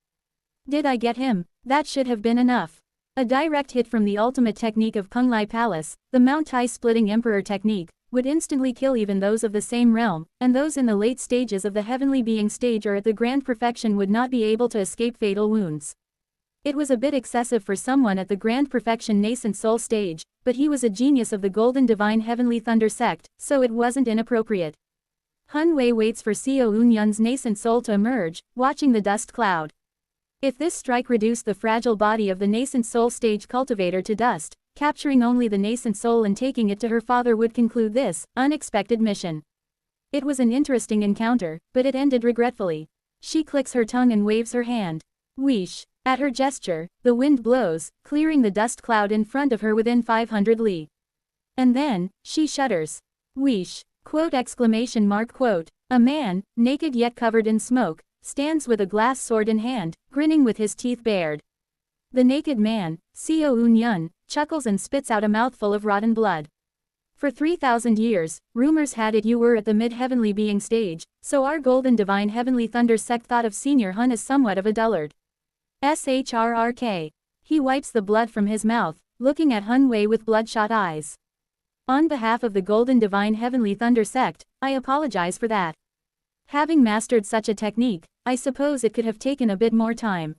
Did I get him? That should have been enough. A direct hit from the ultimate technique of Kung Lai Palace, the Mount Tai splitting Emperor technique, would instantly kill even those of the same realm, and those in the late stages of the heavenly being stage or at the grand perfection would not be able to escape fatal wounds. It was a bit excessive for someone at the grand perfection nascent soul stage, but he was a genius of the golden divine heavenly thunder sect, so it wasn't inappropriate. Hun Wei waits for Xiao Unyun's nascent soul to emerge, watching the dust cloud. If this strike reduced the fragile body of the nascent soul stage cultivator to dust, capturing only the nascent soul and taking it to her father would conclude this unexpected mission. It was an interesting encounter, but it ended regretfully. She clicks her tongue and waves her hand. Wheesh. At her gesture, the wind blows, clearing the dust cloud in front of her within 500 li. And then, she shudders. Wheesh. Quote exclamation mark quote. A man, naked yet covered in smoke, stands with a glass sword in hand, grinning with his teeth bared. The naked man, Xiao Unyun, chuckles and spits out a mouthful of rotten blood. For 3,000 years, rumors had it you were at the mid-heavenly being stage, so our golden divine heavenly thunder sect thought of Senior Hun as somewhat of a dullard. SHRRK. He wipes the blood from his mouth, looking at Hun Wei with bloodshot eyes. On behalf of the golden divine heavenly thunder sect, I apologize for that. Having mastered such a technique, I suppose it could have taken a bit more time.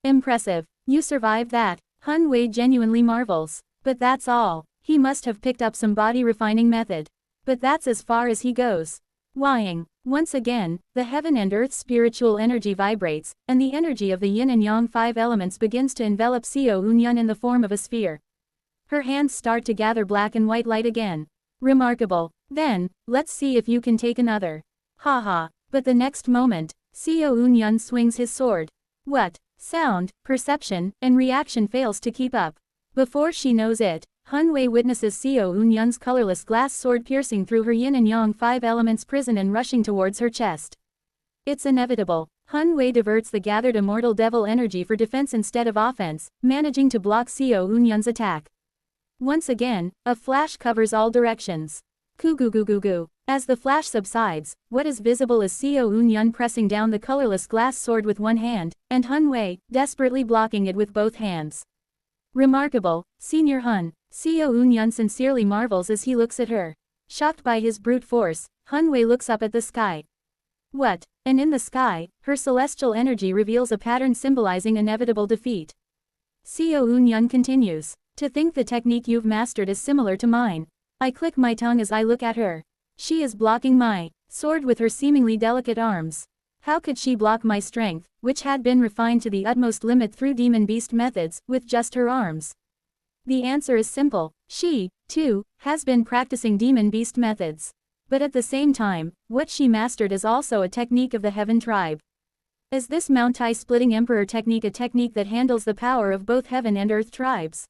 Impressive. You survived that. Hun Wei genuinely marvels. But that's all. He must have picked up some body refining method. But that's as far as he goes. Whying. Once again, the heaven and earth spiritual energy vibrates, and the energy of the yin and yang 5 elements begins to envelop Xiao Unyun in the form of a sphere. Her hands start to gather black and white light again. Remarkable. Then, let's see if you can take another. Haha. But the next moment, Xiao Unyun swings his sword. What? Sound, perception, and reaction fails to keep up. Before she knows it, Hun Wei witnesses Xiao Unyun's colorless glass sword piercing through her yin and yang 5 elements prison and rushing towards her chest. It's inevitable. Hun Wei diverts the gathered immortal devil energy for defense instead of offense, managing to block Xiao Unyun's attack. Once again, a flash covers all directions. Ku-gu-gu-gu-gu. As the flash subsides, what is visible is Xiao Unyun pressing down the colorless glass sword with one hand, and Hun Wei, desperately blocking it with both hands. Remarkable, Senior Hun. Xiao Unyun sincerely marvels as he looks at her. Shocked by his brute force, Hun Wei looks up at the sky. What? And in the sky, her celestial energy reveals a pattern symbolizing inevitable defeat. Xiao Unyun continues. To think the technique you've mastered is similar to mine. I click my tongue as I look at her. She is blocking my sword with her seemingly delicate arms. How could she block my strength, which had been refined to the utmost limit through demon beast methods, with just her arms? The answer is simple. She, too, has been practicing demon beast methods. But at the same time, what she mastered is also a technique of the Heaven tribe. Is this Mountai splitting emperor technique a technique that handles the power of both Heaven and Earth tribes?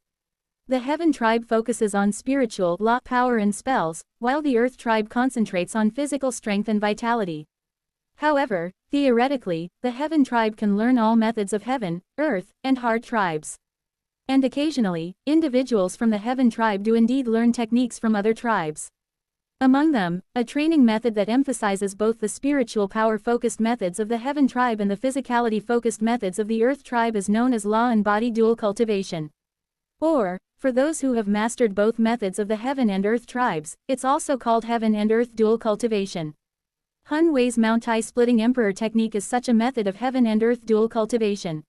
The Heaven tribe focuses on spiritual law power and spells, while the Earth tribe concentrates on physical strength and vitality. However, theoretically, the Heaven tribe can learn all methods of Heaven, Earth, and Heart tribes. And occasionally, individuals from the Heaven tribe do indeed learn techniques from other tribes. Among them, a training method that emphasizes both the spiritual power-focused methods of the Heaven tribe and the physicality-focused methods of the Earth tribe is known as law and body dual cultivation. Or, for those who have mastered both methods of the Heaven and Earth tribes, it's also called Heaven and Earth dual cultivation. Hun Wei's Mountai splitting emperor technique is such a method of Heaven and Earth dual cultivation.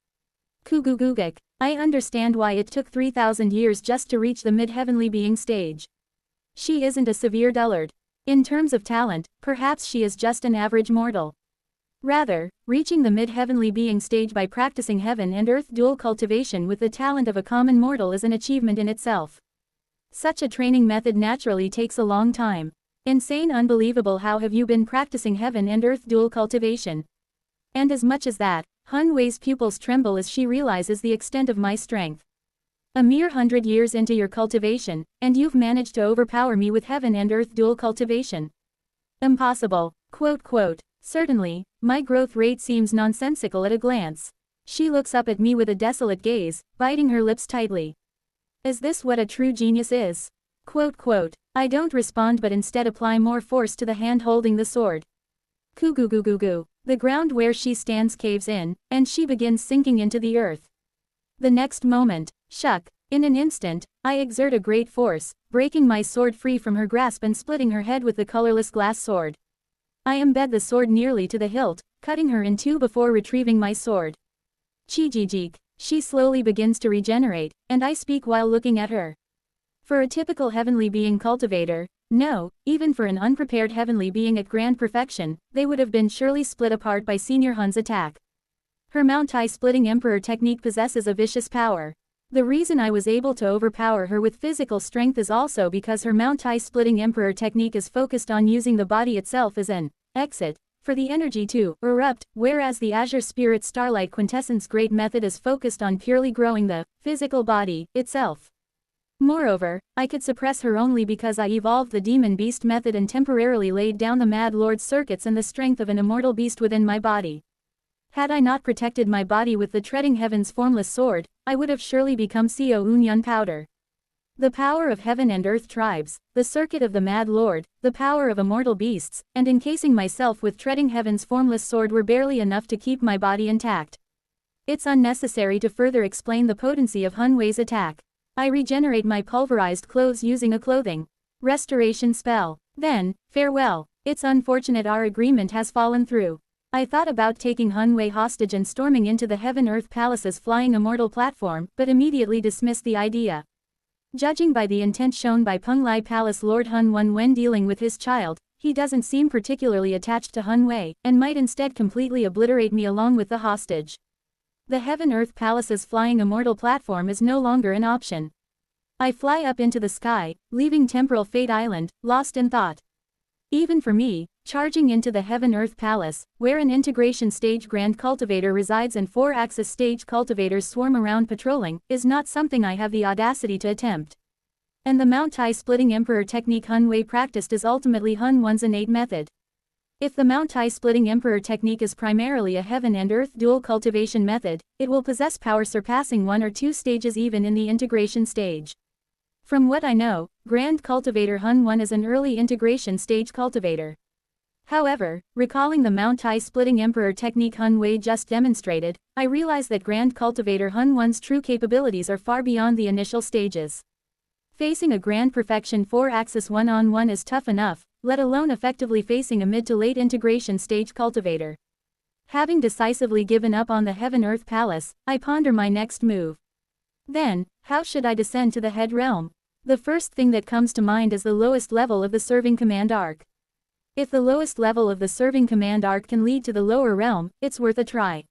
Kugugugik, I understand why it took 3,000 years just to reach the mid-heavenly being stage. She isn't a severe dullard. In terms of talent, perhaps she is just an average mortal. Rather, reaching the mid-heavenly being stage by practicing Heaven and Earth dual cultivation with the talent of a common mortal is an achievement in itself. Such a training method naturally takes a long time. Insane, unbelievable. How have you been practicing Heaven and Earth dual cultivation? And as much as that, Hun Wei's pupils tremble as she realizes the extent of my strength. A mere 100 years into your cultivation, and you've managed to overpower me with Heaven and Earth dual cultivation. Impossible. Quote, certainly, my growth rate seems nonsensical at a glance. She looks up at me with a desolate gaze, biting her lips tightly. Is this what a true genius is? Quote, I don't respond but instead apply more force to the hand holding the sword. Kugugugugu. The ground where she stands caves in, and she begins sinking into the earth. The next moment, in an instant, I exert a great force, breaking my sword free from her grasp and splitting her head with the colorless glass sword. I embed the sword nearly to the hilt, cutting her in two before retrieving my sword. Chijijik. She slowly begins to regenerate, and I speak while looking at her. For a typical heavenly being cultivator, no, even for an unprepared heavenly being at grand perfection, they would have been surely split apart by Senior Hun's attack. Her Mountai splitting emperor technique possesses a vicious power. The reason I was able to overpower her with physical strength is also because her Mountai splitting emperor technique is focused on using the body itself as an exit for the energy to erupt, whereas the Azure Spirit Starlight Quintessence Great method is focused on purely growing the physical body itself. Moreover, I could suppress her only because I evolved the Demon Beast method and temporarily laid down the Mad Lord's circuits and the strength of an immortal beast within my body. Had I not protected my body with the Treading Heaven's formless sword, I would have surely become Seo Unyan powder. The power of Heaven and Earth tribes, the circuit of the Mad Lord, the power of immortal beasts, and encasing myself with Treading Heaven's formless sword were barely enough to keep my body intact. It's unnecessary to further explain the potency of Hun Wei's attack. I regenerate my pulverized clothes using a clothing restoration spell. Then, farewell. It's unfortunate our agreement has fallen through. I thought about taking Hun Wei hostage and storming into the Heaven-Earth Palace's flying immortal platform, but immediately dismissed the idea. Judging by the intent shown by Penglai Palace Lord Hun Wen when dealing with his child, he doesn't seem particularly attached to Hun Wei, and might instead completely obliterate me along with the hostage. The Heaven-Earth Palace's flying immortal platform is no longer an option. I fly up into the sky, leaving Temporal Fate Island, lost in thought. Even for me, charging into the Heaven-Earth Palace, where an integration stage Grand Cultivator resides and 4-axis stage cultivators swarm around patrolling, is not something I have the audacity to attempt. And the Mountai splitting emperor technique Hun Wei practiced is ultimately Hun Wen's innate method. If the Mountai splitting emperor technique is primarily a Heaven and Earth dual cultivation method, it will possess power surpassing 1 or 2 stages even in the integration stage. From what I know, Grand Cultivator Hun Wen is an early integration stage cultivator. However, recalling the Mountai splitting emperor technique Hun Wei just demonstrated, I realize that Grand Cultivator Hun Wen's true capabilities are far beyond the initial stages. Facing a Grand Perfection 4-axis one-on-one is tough enough, let alone effectively facing a mid to late integration stage cultivator. Having decisively given up on the Heaven-Earth Palace, I ponder my next move. Then, how should I descend to the head realm? The first thing that comes to mind is the lowest level of the serving command arc. If the lowest level of the serving command arc can lead to the lower realm, it's worth a try.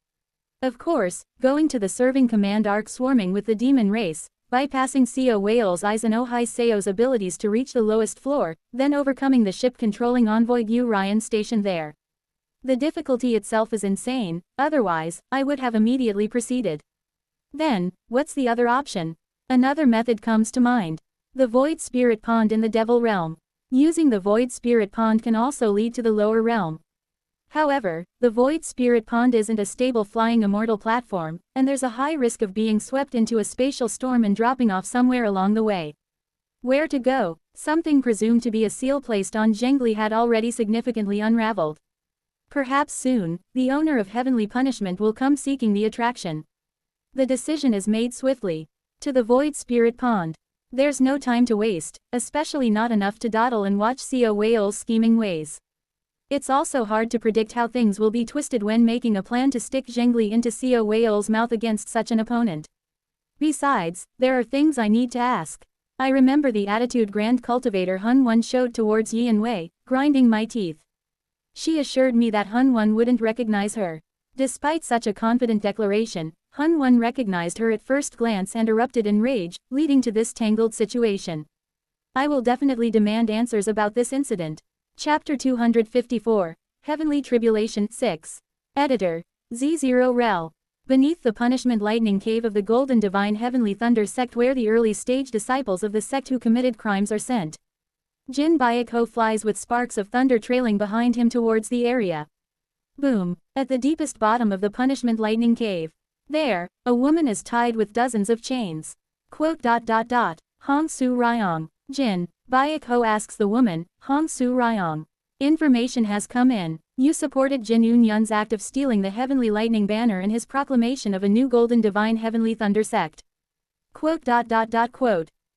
Of course, going to the serving command arc swarming with the demon race, bypassing Seo Whale's eyes and Ohai Seo's abilities to reach the lowest floor, then overcoming the ship-controlling envoy Yu Ryan stationed there. The difficulty itself is insane, otherwise, I would have immediately proceeded. Then, what's the other option? Another method comes to mind. The Void Spirit Pond in the Devil Realm. Using the Void Spirit Pond can also lead to the lower realm. However, the Void Spirit Pond isn't a stable flying immortal platform, and there's a high risk of being swept into a spatial storm and dropping off somewhere along the way. Where to go? Something presumed to be a seal placed on Zhengli had already significantly unraveled. Perhaps soon, the owner of Heavenly Punishment will come seeking the attraction. The decision is made swiftly. To the Void Spirit Pond. There's no time to waste, especially not enough to dawdle and watch Seo Whale's scheming ways. It's also hard to predict how things will be twisted when making a plan to stick Zhengli into Seo Whale's mouth against such an opponent. Besides, there are things I need to ask. I remember the attitude Grand Cultivator Hun Wen showed towards Yan Wei, grinding my teeth. She assured me that Hun Wen wouldn't recognize her. Despite such a confident declaration, Hun Wen recognized her at first glance and erupted in rage, leading to this tangled situation. I will definitely demand answers about this incident. Chapter 254, Heavenly Tribulation 6. Editor, Z0 Rel. Beneath the punishment lightning cave of the Golden Divine Heavenly Thunder sect where the early stage disciples of the sect who committed crimes are sent. Jin Byakho flies with sparks of thunder trailing behind him towards the area. Boom. At the deepest bottom of the punishment lightning cave. There, a woman is tied with dozens of chains. Hong Su Ryong. Jin Byakho asks the woman, Hong Su Ryong. Information has come in. You supported Jin Yunyan's act of stealing the Heavenly Lightning Banner and his proclamation of a new Golden Divine Heavenly Thunder sect.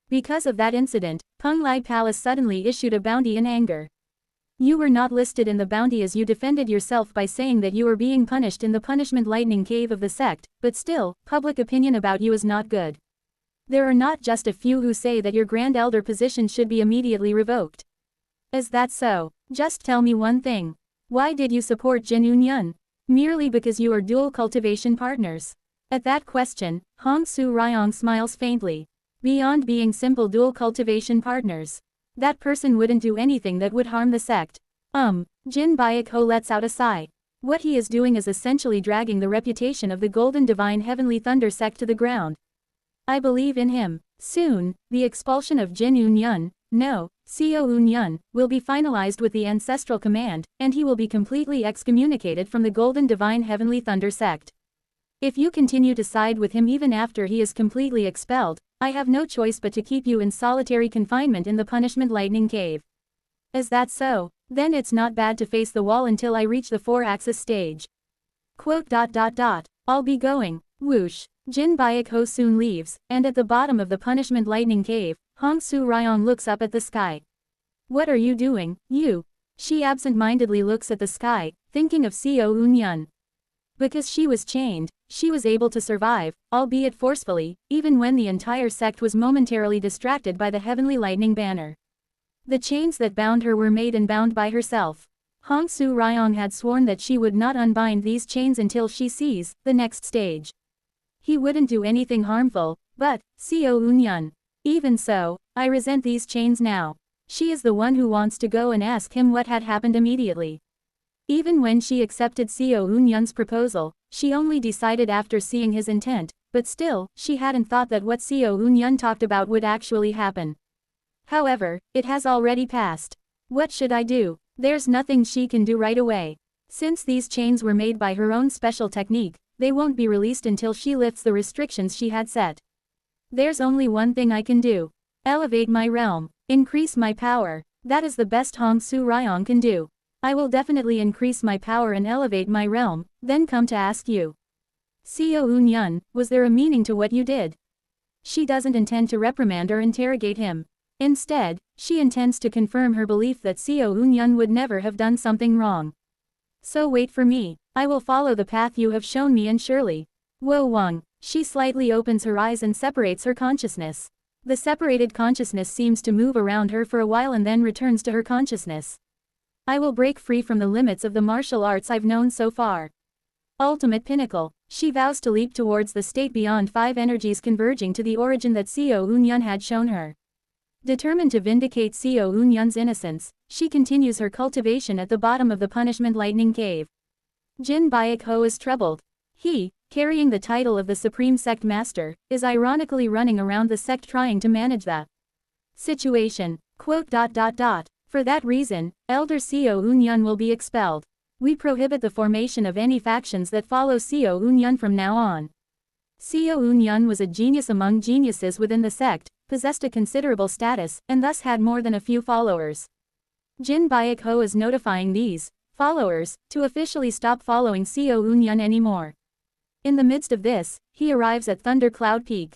Because of that incident, Peng Lai Palace suddenly issued a bounty in anger. You were not listed in the bounty as you defended yourself by saying that you were being punished in the punishment lightning cave of the sect, but still, public opinion about you is not good. There are not just a few who say that your Grand Elder position should be immediately revoked. Is that so? Just tell me one thing. Why did you support Jin Yunyan? Merely because you are dual cultivation partners? At that question, Hong Su Ryong smiles faintly. Beyond being simple dual cultivation partners. That person wouldn't do anything that would harm the sect. Jin Byakho lets out a sigh. What he is doing is essentially dragging the reputation of the Golden Divine Heavenly Thunder sect to the ground. I believe in him. Soon, the expulsion of Jin Yunyan, no, Seo Yunyan, will be finalized with the Ancestral Command, and he will be completely excommunicated from the Golden Divine Heavenly Thunder sect. If you continue to side with him even after he is completely expelled, I have no choice but to keep you in solitary confinement in the punishment lightning cave. Is that so? Then it's not bad to face the wall until I reach the 4-axis stage. I'll be going. Whoosh. Jin Byakho soon leaves, and at the bottom of the punishment lightning cave, Hong Su Ryong looks up at the sky. What are you doing, you? She absent-mindedly looks at the sky, thinking of Seo Yunyan. Because she was chained, she was able to survive, albeit forcefully, even when the entire sect was momentarily distracted by the Heavenly Lightning Banner. The chains that bound her were made and bound by herself. Hong Su Ryong had sworn that she would not unbind these chains until she sees the next stage. He wouldn't do anything harmful, but, Seo Yunyan. Even so, I resent these chains now. She is the one who wants to go and ask him what had happened immediately. Even when she accepted Seo Yunyan's proposal, she only decided after seeing his intent, but still, she hadn't thought that what Seo Yunyan talked about would actually happen. However, it has already passed. What should I do? There's nothing she can do right away. Since these chains were made by her own special technique, they won't be released until she lifts the restrictions she had set. There's only one thing I can do. Elevate my realm. Increase my power. That is the best Hong Su Ryong can do. I will definitely increase my power and elevate my realm, then come to ask you. Seo Yunyan, was there a meaning to what you did? She doesn't intend to reprimand or interrogate him. Instead, she intends to confirm her belief that Seo Yunyan would never have done something wrong. So wait for me. I will follow the path you have shown me and surely. Wo Wang. She slightly opens her eyes and separates her consciousness. The separated consciousness seems to move around her for a while and then returns to her consciousness. I will break free from the limits of the martial arts I've known so far. Ultimate pinnacle. She vows to leap towards the state beyond 5 energies converging to the origin that Seo Eun-yun had shown her. Determined to vindicate Seo Eun-yun's innocence, she continues her cultivation at the bottom of the punishment lightning cave. Jin Baek-ho is troubled. He, carrying the title of the Supreme Sect Master, is ironically running around the sect trying to manage the situation. For that reason, Elder Seo Eun-yun will be expelled. We prohibit the formation of any factions that follow Seo Eun-yun from now on. Seo Eun-yun was a genius among geniuses within the sect, possessed a considerable status, and thus had more than a few followers. Jin Baek-ho is notifying these followers to officially stop following Seo Eun-yun anymore. In the midst of this, he arrives at Thunder Cloud Peak.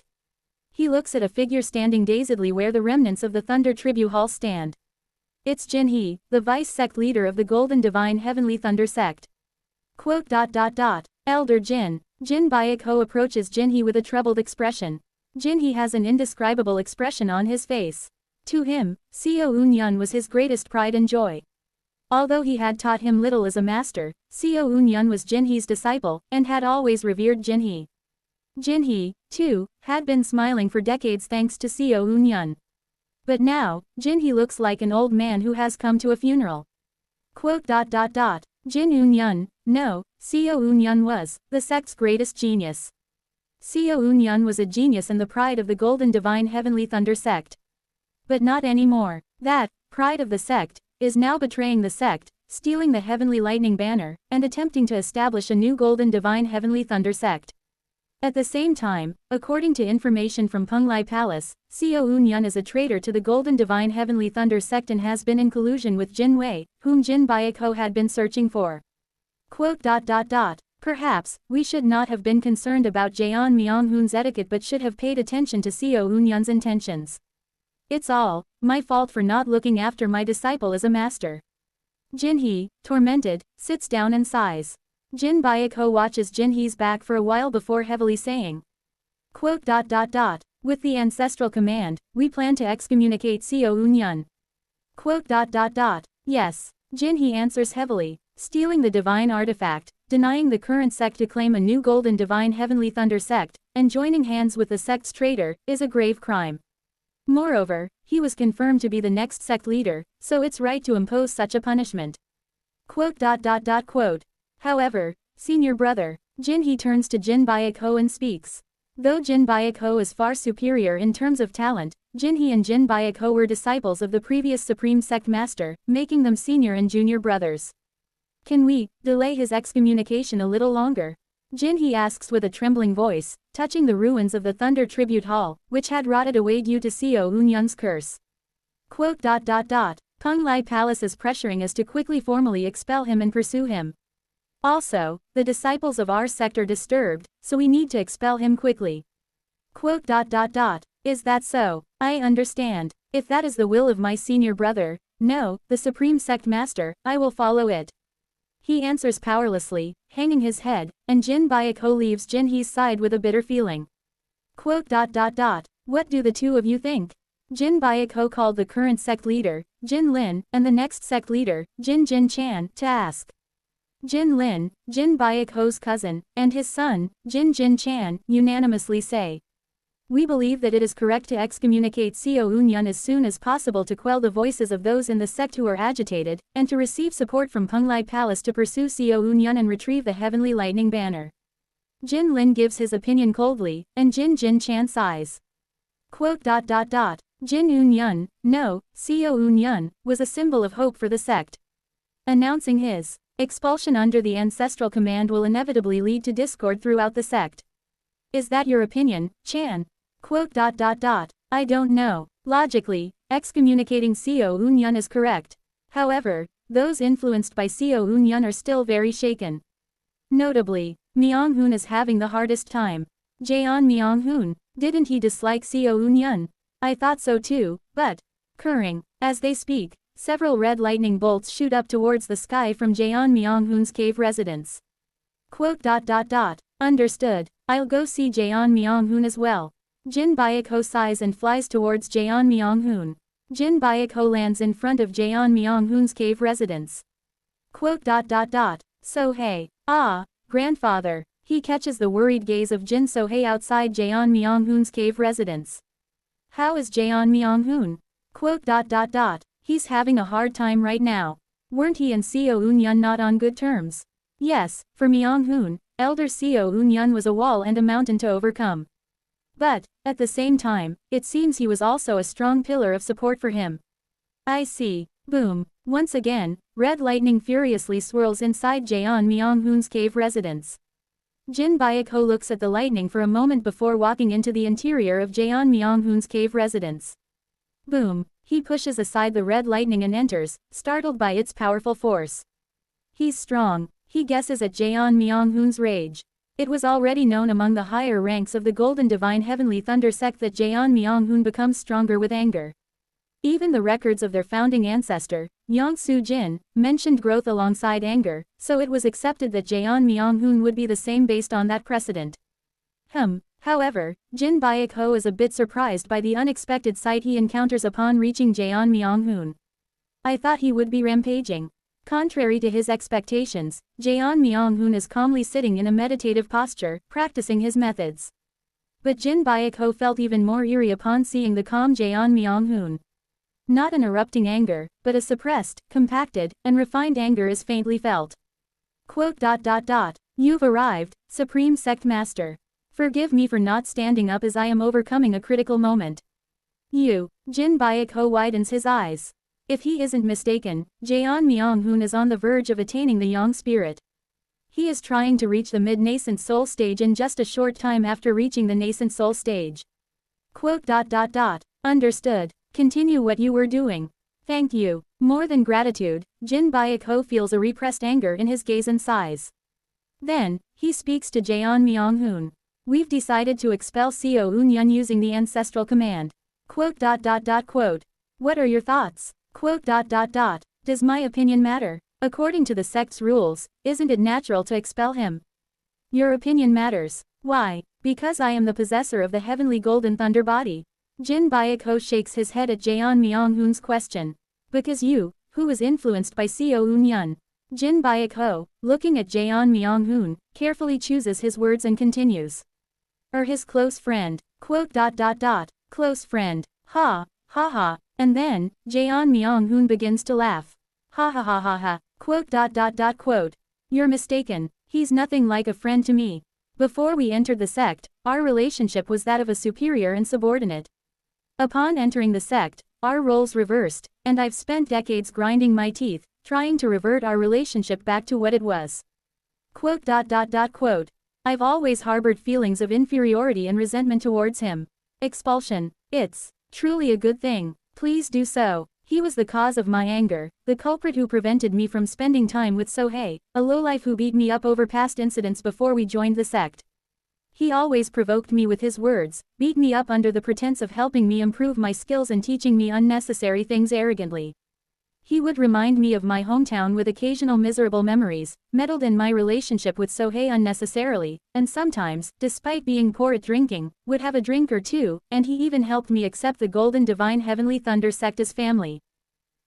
He looks at a figure standing dazedly where the remnants of the Thunder Tribute Hall stand. It's Jin He, the vice-sect leader of the Golden Divine Heavenly Thunder Sect. Elder Jin. Jin Baek-ho approaches Jin He with a troubled expression. Jin He has an indescribable expression on his face. To him, Seo Eun-yun was his greatest pride and joy. Although he had taught him little as a master, Seo Eun-yun was Jin He's disciple, and had always revered Jin He. Jin He, too, had been smiling for decades thanks to Seo Eun-yun. But now, Jin He looks like an old man who has come to a funeral. Jin Eun-yun, no, Seo Eun-yun was the sect's greatest genius. Seo Eun-yun was a genius and the pride of the Golden Divine Heavenly Thunder Sect. But not anymore. That pride of the sect is now betraying the sect, stealing the Heavenly Lightning Banner, and attempting to establish a new Golden Divine Heavenly Thunder Sect. At the same time, according to information from Penglai Palace, Seo Eun-yun is a traitor to the Golden Divine Heavenly Thunder Sect and has been in collusion with Jin Wei, whom Jin Baek-ho had been searching for. Perhaps, we should not have been concerned about Jaeon Myung-hoon's etiquette but should have paid attention to Seo Eun-yun's intentions. It's all my fault for not looking after my disciple as a master. Jin He, tormented, sits down and sighs. Jin Baek-ho watches Jin He's back for a while before heavily saying, With the ancestral command, we plan to excommunicate Seo Eun-yun. Yes, Jin He answers heavily. Stealing the divine artifact, denying the current sect to claim a new Golden Divine Heavenly Thunder Sect, and joining hands with the sect's traitor, is a grave crime. Moreover, he was confirmed to be the next sect leader, so it's right to impose such a punishment. However, senior brother, Jin He turns to Jin Baek-ho and speaks. Though Jin Baek-ho is far superior in terms of talent, Jin He and Jin Baek-ho were disciples of the previous Supreme Sect Master, making them senior and junior brothers. Can we delay his excommunication a little longer? Jin He asks with a trembling voice, touching the ruins of the Thunder Tribute Hall, which had rotted away due to Seo Eun-yun's curse. Penglai Palace is pressuring us to quickly formally expel him and pursue him. Also, the disciples of our sect are disturbed, so we need to expel him quickly. Is that so? I understand. If that is the will of my senior brother, no, the Supreme Sect Master, I will follow it. He answers powerlessly, hanging his head, and Jin Baek-ho leaves Jin He's side with a bitter feeling. What do the two of you think? Jin Baek-ho called the current sect leader, Jin Lin, and the next sect leader, Jin Chan, to ask. Jin Lin, Jin Baek-ho's cousin, and his son, Jin Chan, unanimously say, we believe that it is correct to excommunicate Seo Eun-yun as soon as possible to quell the voices of those in the sect who are agitated, and to receive support from Penglai Palace to pursue Seo Eun-yun and retrieve the Heavenly Lightning Banner. Jin Lin gives his opinion coldly, and Jin Chan sighs. Jin Eun-yun, no, Seo Eun-yun, was a symbol of hope for the sect. Announcing his expulsion under the ancestral command will inevitably lead to discord throughout the sect. Is that your opinion, Chan? I don't know. Logically, excommunicating Seo Eun-yun is correct. However, those influenced by Seo Eun-yun are still very shaken. Notably, Myung-hoon is having the hardest time. Jaeon Myung-hoon, didn't he dislike Seo Eun-yun? I thought so too, but, curring, as they speak, several red lightning bolts shoot up towards the sky from Jaeon Myung-hoon's cave residence. Understood. I'll go see Jaeon Myung-hoon as well. Jin Baek-ho sighs and flies towards Jaeon Myung-hoon. Jin Byakho lands in front of Jaeon Myung-hoon's cave residence. Quote. So-hae. Ah, grandfather. He catches the worried gaze of Jin So-hae outside Jaeon Myung-hoon's cave residence. How is Jaeon Myung-hoon? Quote. He's having a hard time right now. Weren't he and Seo Eun-yeon not on good terms? Yes, for Myung-hoon, elder Seo Eun-yeon was a wall and a mountain to overcome. But, at the same time, it seems he was also a strong pillar of support for him. I see. Boom. Once again, red lightning furiously swirls inside Jaeon Myung-hoon's cave residence. Jin Byakho looks at the lightning for a moment before walking into the interior of Jaeon Myung-hoon's cave residence. Boom. He pushes aside the red lightning and enters, startled by its powerful force. He's strong. He guesses at Jaeon Myung-hoon's rage. It was already known among the higher ranks of the Golden Divine Heavenly Thunder sect that Jaeon Myung-hoon becomes stronger with anger. Even the records of their founding ancestor, Yong-soo Jin, mentioned growth alongside anger, so it was accepted that Jaeon Myung-hoon would be the same based on that precedent. However, Jin Byakho is a bit surprised by the unexpected sight he encounters upon reaching Jaeon Myung-hoon. I thought he would be rampaging. Contrary to his expectations, Jaeon Myung-hoon is calmly sitting in a meditative posture, practicing his methods. But Jin Byakho felt even more eerie upon seeing the calm Jaeon Myung-hoon. Not an erupting anger, but a suppressed, compacted, and refined anger is faintly felt. Quote. You've arrived, Supreme Sect Master. Forgive me for not standing up as I am overcoming a critical moment. Jin Byakho widens his eyes. If he isn't mistaken, Jaeon Myung-hoon is on the verge of attaining the Yang spirit. He is trying to reach the mid-nascent soul stage in just a short time after reaching the nascent soul stage. Quote. Understood. Continue what you were doing. Thank you. More than gratitude, Jin Byakho feels a repressed anger in his gaze and sighs. Then, he speaks to Jaeon Myung-hoon. We've decided to expel Seo Eun-yeon using the ancestral command. Quote. What are your thoughts? Quote. Does my opinion matter? According to the sect's rules, isn't it natural to expel him? Your opinion matters. Why? Because I am the possessor of the heavenly golden thunder body. Jin Byakho shakes his head at Jaeon Myung-hoon's question. Because you, who was influenced by Seo Eun-yeon. Jin Byakho, looking at Jaeon Myung-hoon, carefully chooses his words and continues. His close friend. Quote. Close friend. Ha ha. And then, Jaeon Myung-hoon begins to laugh. Ha. Quote. You're mistaken. He's nothing like a friend to me. Before we entered the sect, our relationship was that of a superior and subordinate. Upon entering the sect, our roles reversed, and I've spent decades grinding my teeth, trying to revert our relationship back to what it was. Quote. I've always harbored feelings of inferiority and resentment towards him. Expulsion. It's truly a good thing. Please do so. He was the cause of my anger, the culprit who prevented me from spending time with So-hae, a lowlife who beat me up over past incidents before we joined the sect. He always provoked me with his words, beat me up under the pretense of helping me improve my skills and teaching me unnecessary things arrogantly. He would remind me of my hometown with occasional miserable memories, meddled in my relationship with So-hae unnecessarily, and sometimes, despite being poor at drinking, would have a drink or two, and he even helped me accept the Golden Divine Heavenly Thunder sect as family.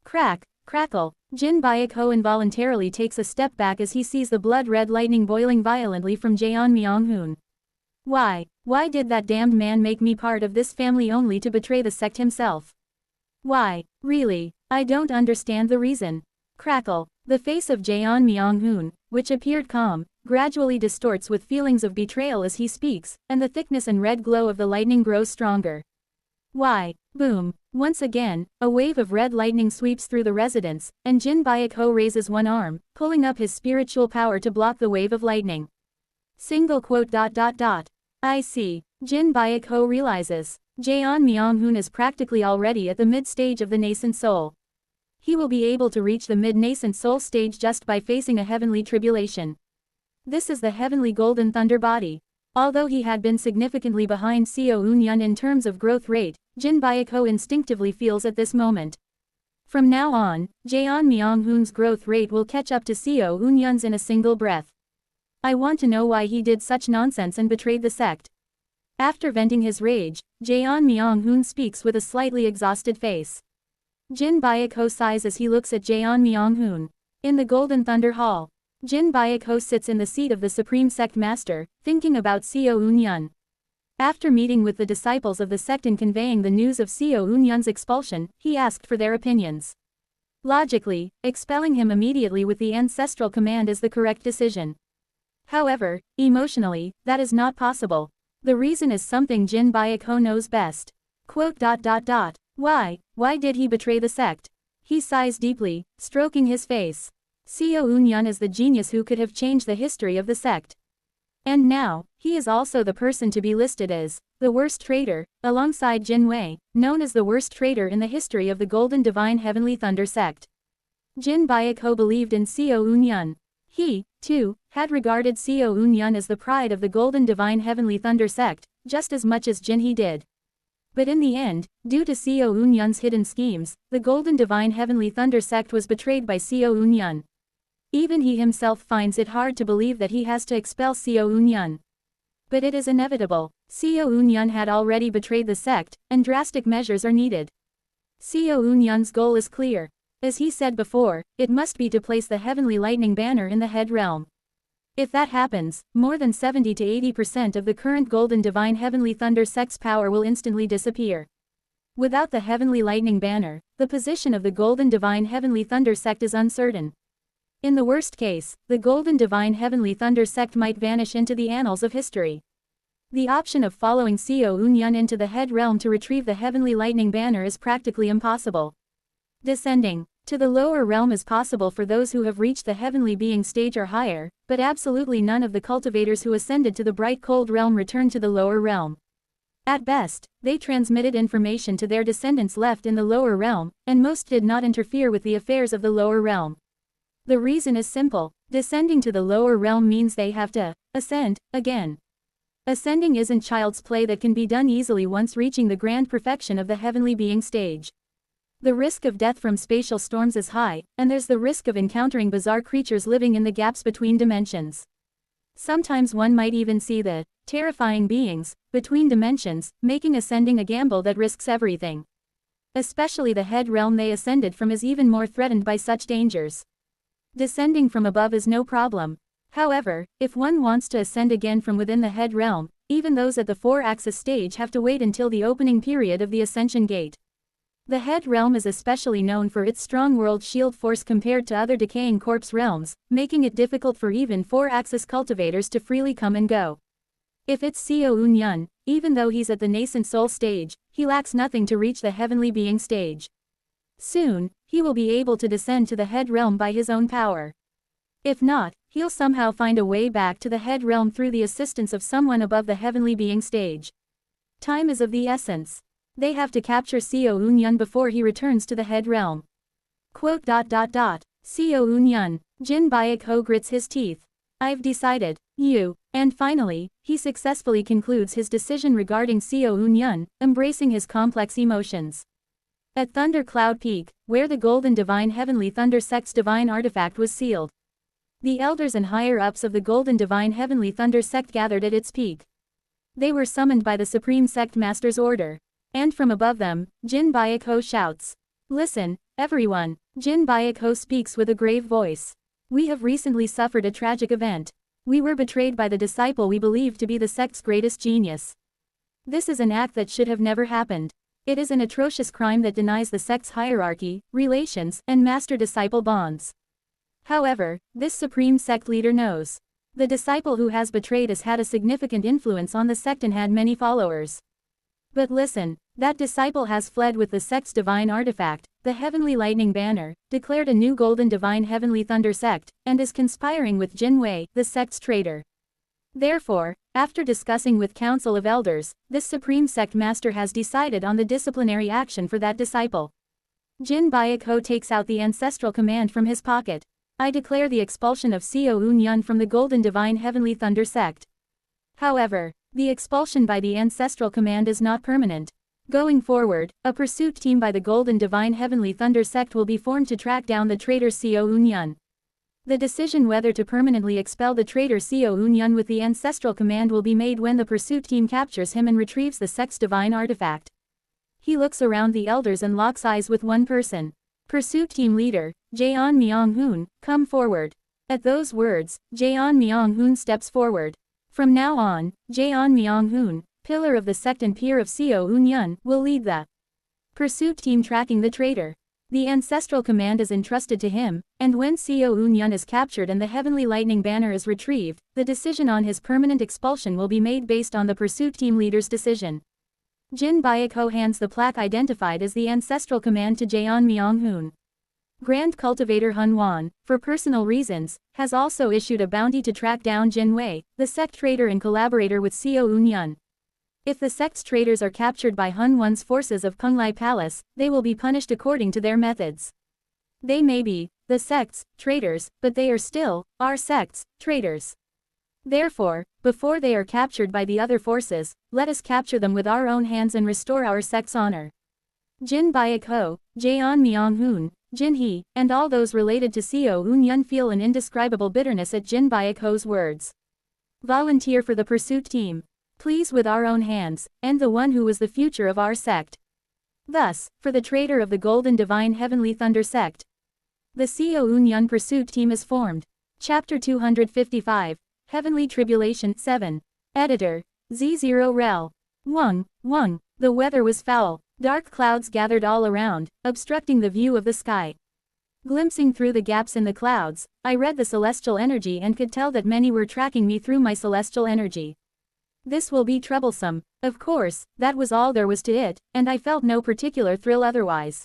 Crackle. Jin Byakho involuntarily takes a step back as he sees the blood-red lightning boiling violently from Jaeon Myung-hoon. Why did that damned man make me part of this family only to betray the sect himself? Why, really, I don't understand the reason. Crackle. The face of Jaeon Myung-hoon, which appeared calm, gradually distorts with feelings of betrayal as he speaks, and the thickness and red glow of the lightning grows stronger. Why? Boom. Once again, a wave of red lightning sweeps through the residence, and Jin-Byakho raises one arm, pulling up his spiritual power to block the wave of lightning. Single quote. I see. Jin-Byakho realizes. Jaeon Myung-hoon is practically already at the mid-stage of the nascent soul. He will be able to reach the mid-nascent soul stage just by facing a heavenly tribulation. This is the heavenly golden thunder body. Although he had been significantly behind Seo Eun-yeon in terms of growth rate, Jin Byakho instinctively feels at this moment. From now on, Jaeon Myung-hoon's growth rate will catch up to Seo Eun-yeon's in a single breath. I want to know why he did such nonsense and betrayed the sect. After venting his rage, Jaeon Myung-hoon speaks with a slightly exhausted face. Jin Baek-ho sighs as he looks at Jaeon Myung-hoon. In the Golden Thunder Hall, Jin Baek-ho sits in the seat of the Supreme Sect Master, thinking about Seo Eun-yun. After meeting with the disciples of the sect and conveying the news of Seo Eun-yun's expulsion, he asked for their opinions. Logically, expelling him immediately with the ancestral command is the correct decision. However, emotionally, that is not possible. The reason is something Jin Baek-ho knows best. Quote. Why did he betray the sect? He sighs deeply, stroking his face. Seo Eun-yun is the genius who could have changed the history of the sect. And now, he is also the person to be listed as the worst traitor, alongside Jin Wei, known as the worst traitor in the history of the Golden Divine Heavenly Thunder sect. Jin Baek-ho believed in Seo Eun-yun. He, too, had regarded Seo Eun-yun as the pride of the Golden Divine Heavenly Thunder sect, just as much as Jin he did. But in the end, due to Seo Eun-yun's hidden schemes, the Golden Divine Heavenly Thunder sect was betrayed by Seo Eun-yun. Even he himself finds it hard to believe that he has to expel Seo Eun-yun. But it is inevitable. Seo Eun-yun had already betrayed the sect, and drastic measures are needed. Seo Eun-yun's goal is clear. As he said before, it must be to place the Heavenly Lightning Banner in the head realm. If that happens, more than 70 to 80% of the current Golden Divine Heavenly Thunder sect's power will instantly disappear. Without the Heavenly Lightning Banner, the position of the Golden Divine Heavenly Thunder sect is uncertain. In the worst case, the Golden Divine Heavenly Thunder sect might vanish into the annals of history. The option of following Seo Eun-yun into the head realm to retrieve the Heavenly Lightning Banner is practically impossible. Descending to the lower realm is possible for those who have reached the Heavenly Being stage or higher, but absolutely none of the cultivators who ascended to the bright cold realm returned to the lower realm. At best, they transmitted information to their descendants left in the lower realm, and most did not interfere with the affairs of the lower realm. The reason is simple: descending to the lower realm means they have to ascend again. Ascending isn't child's play that can be done easily once reaching the grand perfection of the Heavenly Being stage. The risk of death from spatial storms is high, and there's the risk of encountering bizarre creatures living in the gaps between dimensions. Sometimes one might even see the terrifying beings between dimensions, making ascending a gamble that risks everything. Especially the head realm they ascended from is even more threatened by such dangers. Descending from above is no problem. However, if one wants to ascend again from within the head realm, even those at the 4-axis stage have to wait until the opening period of the ascension gate. The head realm is especially known for its strong world shield force compared to other decaying corpse realms, making it difficult for even 4-axis cultivators to freely come and go. If it's Seo Eun-yun, even though he's at the nascent soul stage, he lacks nothing to reach the Heavenly Being stage. Soon, he will be able to descend to the head realm by his own power. If not, he'll somehow find a way back to the head realm through the assistance of someone above the Heavenly Being stage. Time is of the essence. They have to capture Seo Eun-yun before he returns to the head realm. Quote. Seo Eun-yun. Jin Baek-ho grits his teeth. I've decided. You. And finally, he successfully concludes his decision regarding Seo Eun-yun, embracing his complex emotions. At Thunder Cloud Peak, where the Golden Divine Heavenly Thunder sect's divine artifact was sealed, the elders and higher-ups of the Golden Divine Heavenly Thunder sect gathered at its peak. They were summoned by the Supreme Sect Master's order. And from above them, Jin Baek-ho shouts. Listen, everyone. Jin Baek-ho speaks with a grave voice. We have recently suffered a tragic event. We were betrayed by the disciple we believed to be the sect's greatest genius. This is an act that should have never happened. It is an atrocious crime that denies the sect's hierarchy, relations, and master-disciple bonds. However, this Supreme Sect leader knows. The disciple who has betrayed us had a significant influence on the sect and had many followers. But listen, that disciple has fled with the sect's divine artifact, the Heavenly Lightning Banner, declared a new Golden Divine Heavenly Thunder sect, and is conspiring with Jin Wei, the sect's traitor. Therefore, after discussing with Council of Elders, this Supreme Sect Master has decided on the disciplinary action for that disciple. Jin Baek-ho takes out the ancestral command from his pocket. I declare the expulsion of Seo Eun-yun from the Golden Divine Heavenly Thunder sect. However, the expulsion by the ancestral command is not permanent. Going forward, a pursuit team by the Golden Divine Heavenly Thunder sect will be formed to track down the traitor Seo Eun-yun. The decision whether to permanently expel the traitor Seo Eun-yun with the ancestral command will be made when the pursuit team captures him and retrieves the sect's divine artifact. He looks around the elders and locks eyes with one person. Pursuit team leader, Jaeon Myung-hoon, come forward. At those words, Jaeon Myung-hoon steps forward. From now on, Jaeon Myung-hoon, pillar of the sect and peer of Seo Eun-yun, will lead the pursuit team tracking the traitor. The ancestral command is entrusted to him, and when Seo Eun-yun is captured and the heavenly lightning banner is retrieved, the decision on his permanent expulsion will be made based on the pursuit team leader's decision. Jin Byuk-ho hands the plaque identified as the ancestral command to Jaeon Myung-hoon. Grand Cultivator Hun Wan, for personal reasons, has also issued a bounty to track down Jin Wei, the sect traitor and collaborator with Seo Eun-yun. If the sect's traitors are captured by Hun Wan's forces of Kunlai Palace, they will be punished according to their methods. They may be the sect's traitors, but they are still our sect's traitors. Therefore, before they are captured by the other forces, let us capture them with our own hands and restore our sect's honor. Jin Byuk-ho, Jaeon Myung-hoon, Jin Hee, and all those related to Seo Eun-yun feel an indescribable bitterness at Jin Byuk-ho's words. Volunteer for the pursuit team. Please, with our own hands, and the one who was the future of our sect. Thus, for the traitor of the Golden Divine Heavenly Thunder sect. The Seo Eun-yun pursuit team is formed. Chapter 255. Heavenly Tribulation 7. Editor. Z0 Rel. Wung. The weather was foul. Dark clouds gathered all around, obstructing the view of the sky. Glimpsing through the gaps in the clouds, I read the celestial energy and could tell that many were tracking me through my celestial energy. This will be troublesome. Of course, that was all there was to it, and I felt no particular thrill otherwise.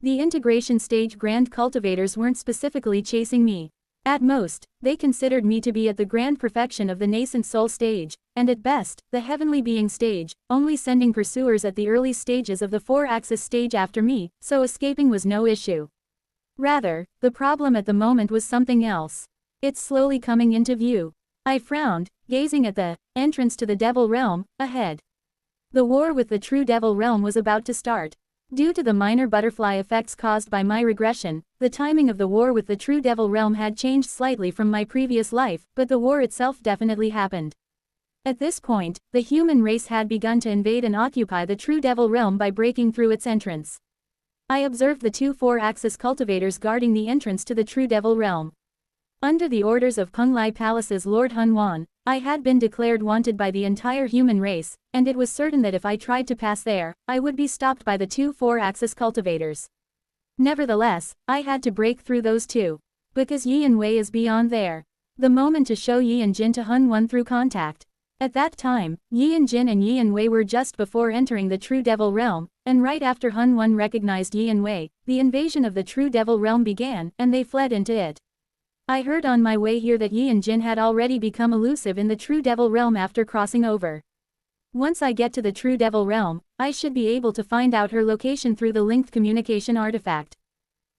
The integration stage grand cultivators weren't specifically chasing me. At most, they considered me to be at the grand perfection of the nascent soul stage, and at best, the heavenly being stage, only sending pursuers at the early stages of the 4-axis stage after me, so escaping was no issue. Rather, the problem at the moment was something else. It's slowly coming into view. I frowned, gazing at the entrance to the Devil Realm ahead. The war with the true Devil Realm was about to start. Due to the minor butterfly effects caused by my regression, the timing of the war with the true Devil Realm had changed slightly from my previous life, but the war itself definitely happened. At this point, the human race had begun to invade and occupy the true Devil Realm by breaking through its entrance. I observed the two 4-axis cultivators guarding the entrance to the true Devil Realm. Under the orders of Kunlai Palace's Lord Hun Wan, I had been declared wanted by the entire human race, and it was certain that if I tried to pass there, I would be stopped by the two 4-axis cultivators. Nevertheless, I had to break through those two. Because Yi and Wei is beyond there. The moment to show Yi and Jin to Hun Wan through contact. At that time, Yi and Jin and Yi and Wei were just before entering the true Devil Realm, and right after Hun Wan recognized Yi and Wei, the invasion of the true Devil Realm began, and they fled into it. I heard on my way here that Yi and Jin had already become elusive in the true Devil Realm after crossing over. Once I get to the true Devil Realm, I should be able to find out her location through the linked communication artifact.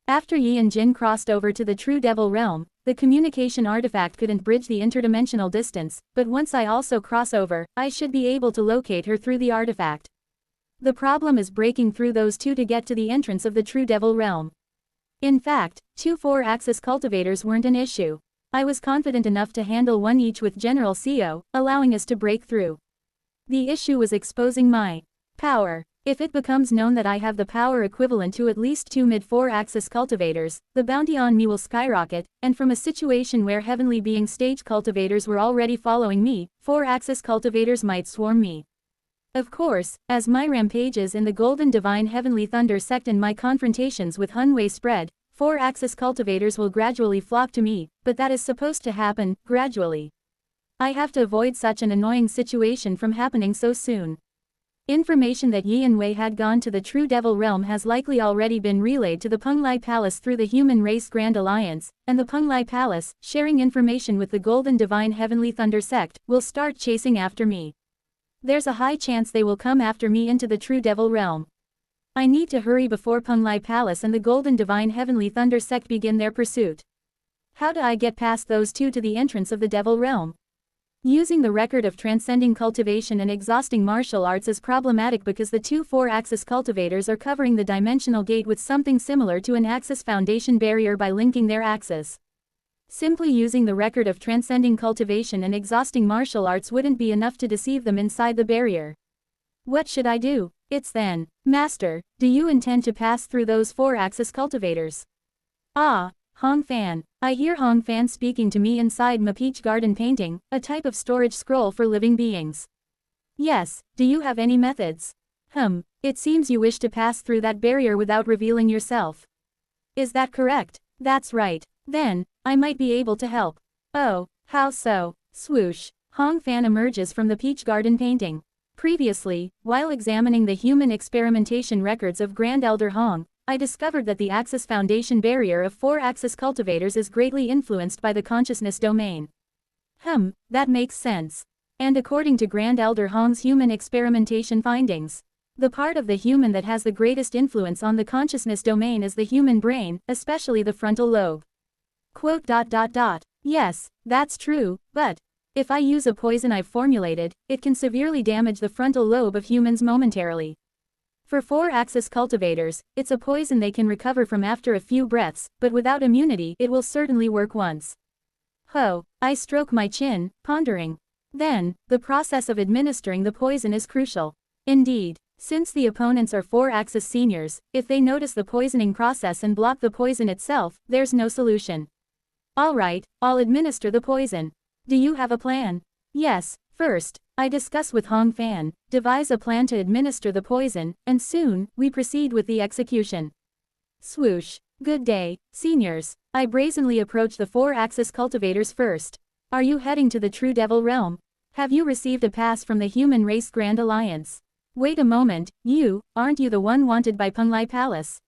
After Yi and Jin crossed over to the true Devil Realm, the communication artifact couldn't bridge the interdimensional distance, but once I also cross over, I should be able to locate her through the artifact. The problem is breaking through those two to get to the entrance of the true Devil Realm. In fact, two 4-axis cultivators weren't an issue. I was confident enough to handle one each with General Seo, allowing us to break through. The issue was exposing my power. If it becomes known that I have the power equivalent to at least two mid-4-axis cultivators, the bounty on me will skyrocket, and from a situation where heavenly being stage cultivators were already following me, 4-axis cultivators might swarm me. Of course, as my rampages in the Golden Divine Heavenly Thunder sect and my confrontations with Hun Wei spread, 4-axis cultivators will gradually flock to me, but that is supposed to happen, gradually. I have to avoid such an annoying situation from happening so soon. Information that Yi and Wei had gone to the true Devil Realm has likely already been relayed to the Kunlai Palace through the Human Race Grand Alliance, and the Kunlai Palace, sharing information with the Golden Divine Heavenly Thunder sect, will start chasing after me. There's a high chance they will come after me into the true Devil Realm. I need to hurry before Kunlai Palace and the Golden Divine Heavenly Thunder sect begin their pursuit. How do I get past those two to the entrance of the Devil Realm? Using the record of transcending cultivation and exhausting martial arts is problematic because the two 4-axis cultivators are covering the dimensional gate with something similar to an axis foundation barrier by linking their axis. Simply using the record of transcending cultivation and exhausting martial arts wouldn't be enough to deceive them inside the barrier. What should I do? It's then, Master, do you intend to pass through those 4-axis cultivators? Ah, Hong Fan. I hear Hong Fan speaking to me inside my peach garden painting, a type of storage scroll for living beings. Yes, do you have any methods? It seems you wish to pass through that barrier without revealing yourself. Is that correct? That's right. Then, I might be able to help. Oh, how so? Swoosh. Hong Fan emerges from the peach garden painting. Previously, while examining the human experimentation records of Grand Elder Hong, I discovered that the Axis Foundation barrier of 4-axis cultivators is greatly influenced by the consciousness domain. That makes sense. And according to Grand Elder Hong's human experimentation findings, the part of the human that has the greatest influence on the consciousness domain is the human brain, especially the frontal lobe. Quote. Yes, that's true, but if I use a poison I've formulated, it can severely damage the frontal lobe of humans momentarily. For 4-axis cultivators, it's a poison they can recover from after a few breaths, but without immunity it will certainly work once. I stroke my chin, pondering. Then, the process of administering the poison is crucial. Indeed, since the opponents are 4-axis seniors, if they notice the poisoning process and block the poison itself, there's no solution. Alright, I'll administer the poison. Do you have a plan? Yes, first, I discuss with Hong Fan, devise a plan to administer the poison, and soon, we proceed with the execution. Swoosh. Good day, seniors. I brazenly approach the 4-axis cultivators first. Are you heading to the True Devil realm? Have you received a pass from the Human Race Grand Alliance? Wait a moment, aren't you the one wanted by Penglai Palace?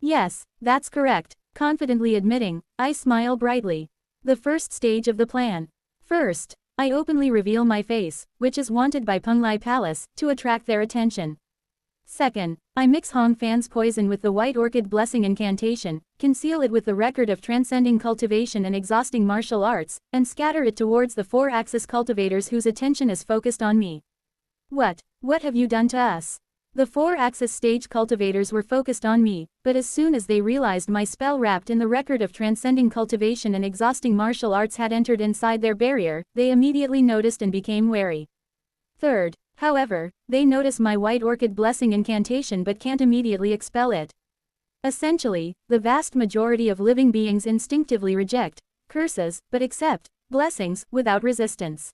Yes, that's correct, confidently admitting, I smile brightly. The first stage of the plan. First, I openly reveal my face, which is wanted by Penglai Palace, to attract their attention. Second, I mix Hong Fan's poison with the White Orchid Blessing incantation, conceal it with the record of transcending cultivation and exhausting martial arts, and scatter it towards the 4-axis cultivators whose attention is focused on me. What have you done to us? The 4-axis stage cultivators were focused on me, but as soon as they realized my spell wrapped in the record of transcending cultivation and exhausting martial arts had entered inside their barrier, they immediately noticed and became wary. Third, however, they notice my White Orchid Blessing incantation but can't immediately expel it. Essentially, the vast majority of living beings instinctively reject curses, but accept blessings without resistance.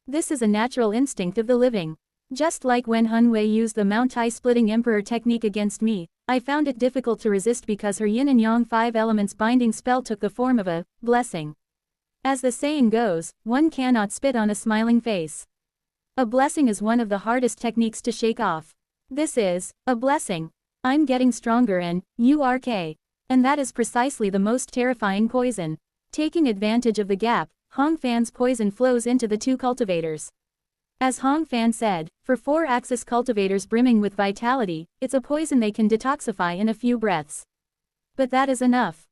This is a natural instinct of the living. Just like when Hun Wei used the Mount Tai Splitting Emperor technique against me, I found it difficult to resist because her yin and yang 5 elements binding spell took the form of a blessing. As the saying goes, one cannot spit on a smiling face. A blessing is one of the hardest techniques to shake off. This is a blessing. I'm getting stronger and and that is precisely the most terrifying poison. Taking advantage of the gap, Hong Fan's poison flows into the 2 cultivators. As Hong Fan said, for 4-axis cultivators brimming with vitality, it's a poison they can detoxify in a few breaths. But that is enough.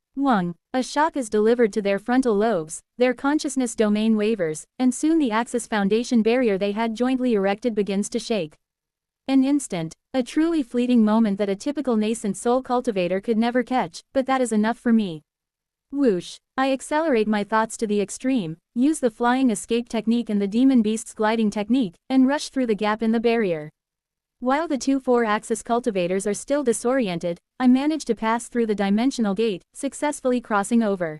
A shock is delivered to their frontal lobes, their consciousness domain wavers, and soon the Axis Foundation barrier they had jointly erected begins to shake. An instant, a truly fleeting moment that a typical nascent soul cultivator could never catch, but that is enough for me. Whoosh. I accelerate my thoughts to the extreme, use the flying escape technique and the demon beast's gliding technique, and rush through the gap in the barrier. While the 2 4-axis cultivators are still disoriented, I manage to pass through the dimensional gate, successfully crossing over.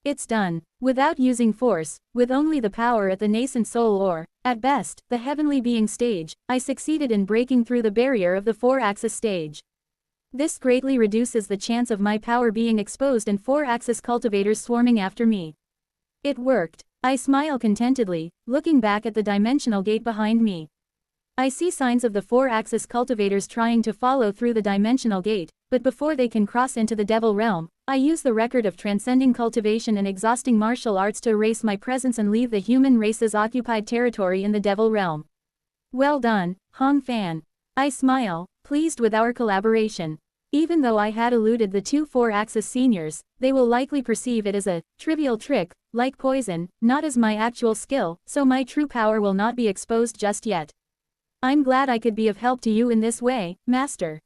It's done. Without using force, with only the power at the nascent soul or, at best, the heavenly being stage, I succeeded in breaking through the barrier of the 4-axis stage. This greatly reduces the chance of my power being exposed and 4-axis cultivators swarming after me. It worked. I smile contentedly, looking back at the dimensional gate behind me. I see signs of the 4-axis cultivators trying to follow through the dimensional gate, but before they can cross into the devil realm, I use the record of transcending cultivation and exhausting martial arts to erase my presence and leave the human race's occupied territory in the devil realm. Well done, Hong Fan. I smile, pleased with our collaboration. Even though I had eluded the 2 4-axis seniors, they will likely perceive it as a trivial trick, like poison, not as my actual skill, so my true power will not be exposed just yet. I'm glad I could be of help to you in this way, Master.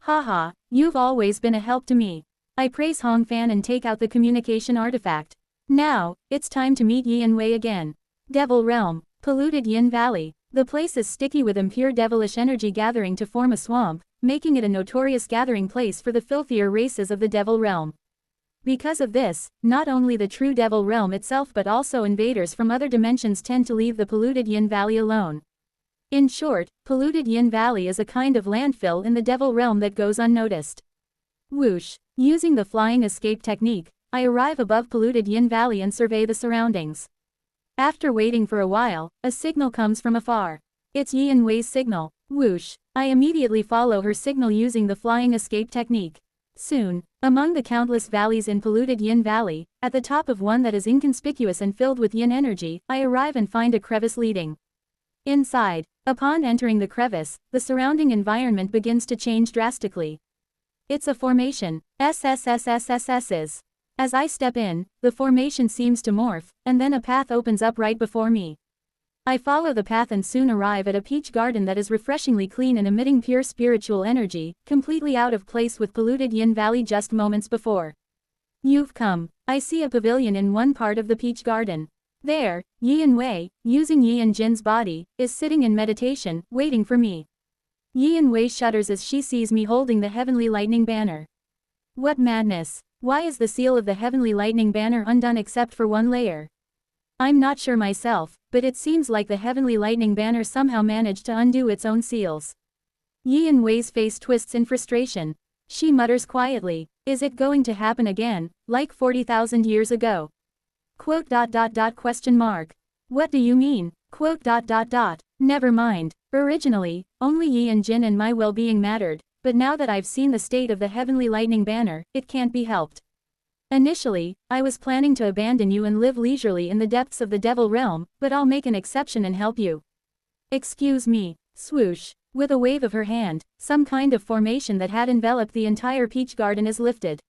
Haha, you've always been a help to me. I praise Hong Fan and take out the communication artifact. Now, it's time to meet Yin Wei again. Devil Realm, polluted Yin Valley. The place is sticky with impure devilish energy gathering to form a swamp, making it a notorious gathering place for the filthier races of the devil realm. Because of this, not only the true devil realm itself but also invaders from other dimensions tend to leave the polluted Yin Valley alone. In short, polluted Yin Valley is a kind of landfill in the devil realm that goes unnoticed. Whoosh! Using the flying escape technique, I arrive above polluted Yin Valley and survey the surroundings. After waiting for a while, a signal comes from afar. It's Yin Wei's signal. Whoosh! I immediately follow her signal using the flying escape technique. Soon, among the countless valleys in polluted Yin Valley, at the top of one that is inconspicuous and filled with Yin energy, I arrive and find a crevice leading. Inside, upon entering the crevice, the surrounding environment begins to change drastically. It's a formation. SSSSSSs. As I step in, the formation seems to morph, and then a path opens up right before me. I follow the path and soon arrive at a peach garden that is refreshingly clean and emitting pure spiritual energy, completely out of place with polluted Yin Valley just moments before. You've come. I see a pavilion in one part of the peach garden. There, Yin Wei, using Yin Jin's body, is sitting in meditation, waiting for me. Yin Wei shudders as she sees me holding the heavenly lightning banner. What madness! Why is the seal of the heavenly lightning banner undone except for one layer? I'm not sure myself, but it seems like the heavenly lightning banner somehow managed to undo its own seals. Yin Wei's face twists in frustration. She mutters quietly, "Is it going to happen again, like 40,000 years ago?" What do you mean? Never mind. Originally, only Yin Jin and my well-being mattered, but now that I've seen the state of the heavenly lightning banner, it can't be helped. Initially, I was planning to abandon you and live leisurely in the depths of the devil realm, but I'll make an exception and help you. Excuse me. Swoosh. With a wave of her hand, some kind of formation that had enveloped the entire peach garden is lifted.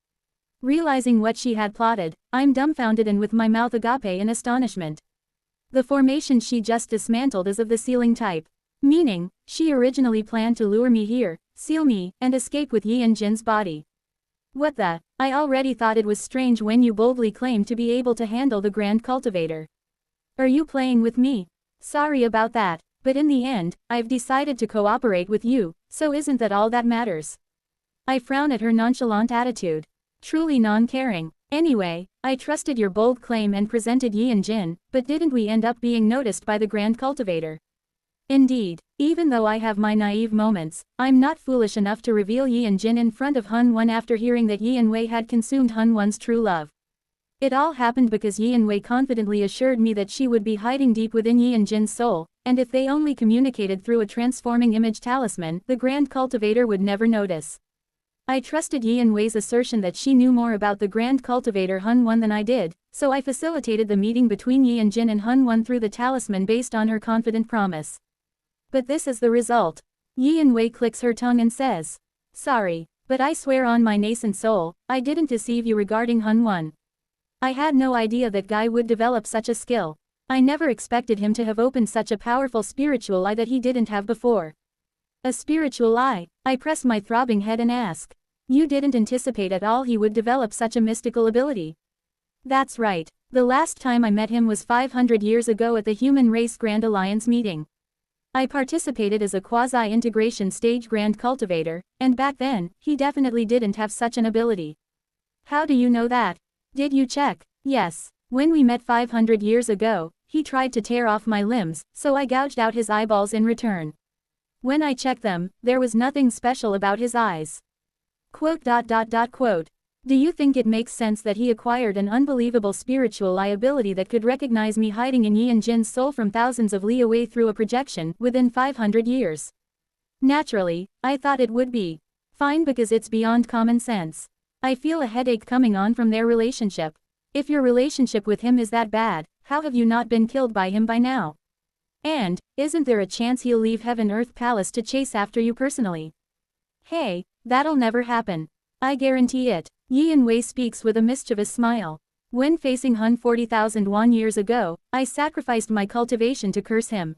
Realizing what she had plotted, I'm dumbfounded and with my mouth agape in astonishment. The formation she just dismantled is of the sealing type. Meaning, she originally planned to lure me here, seal me, and escape with Yin Jin's body. What the? I already thought it was strange when you boldly claimed to be able to handle the Grand Cultivator. Are you playing with me? Sorry about that, but in the end, I've decided to cooperate with you, so isn't that all that matters? I frown at her nonchalant attitude. Truly non-caring. Anyway, I trusted your bold claim and presented Yin Jin, but didn't we end up being noticed by the Grand Cultivator? Indeed, even though I have my naive moments, I'm not foolish enough to reveal Yin Jin in front of Hun Wen after hearing that Yin Wei had consumed Hun Wen's true love. It all happened because Yin Wei confidently assured me that she would be hiding deep within Yin Jin's soul, and if they only communicated through a transforming image talisman, the Grand Cultivator would never notice. I trusted Yin Wei's assertion that she knew more about the Grand Cultivator Hun Wen than I did, so I facilitated the meeting between Yin Jin and Hun Wen through the talisman based on her confident promise. But this is the result. Yin Wei clicks her tongue and says, "Sorry, but I swear on my nascent soul, I didn't deceive you regarding Hun Wen. I had no idea that guy would develop such a skill. I never expected him to have opened such a powerful spiritual eye that he didn't have before." A spiritual eye? I press my throbbing head and ask. You didn't anticipate at all he would develop such a mystical ability? That's right. The last time I met him was 500 years ago at the Human Race Grand Alliance meeting. I participated as a quasi-integration stage Grand Cultivator, and back then, he definitely didn't have such an ability. How do you know that? Did you check? Yes. When we met 500 years ago, he tried to tear off my limbs, so I gouged out his eyeballs in return. When I checked them, there was nothing special about his eyes. Do you think it makes sense that he acquired an unbelievable spiritual ability that could recognize me hiding in Yin Jin's soul from thousands of li away through a projection within 500 years? Naturally, I thought it would be fine because it's beyond common sense. I feel a headache coming on from their relationship. If your relationship with him is that bad, how have you not been killed by him by now? And, isn't there a chance he'll leave Heaven Earth Palace to chase after you personally? Hey, that'll never happen. I guarantee it. Yin Wei speaks with a mischievous smile. When facing Hun 40,000 won years ago, I sacrificed my cultivation to curse him.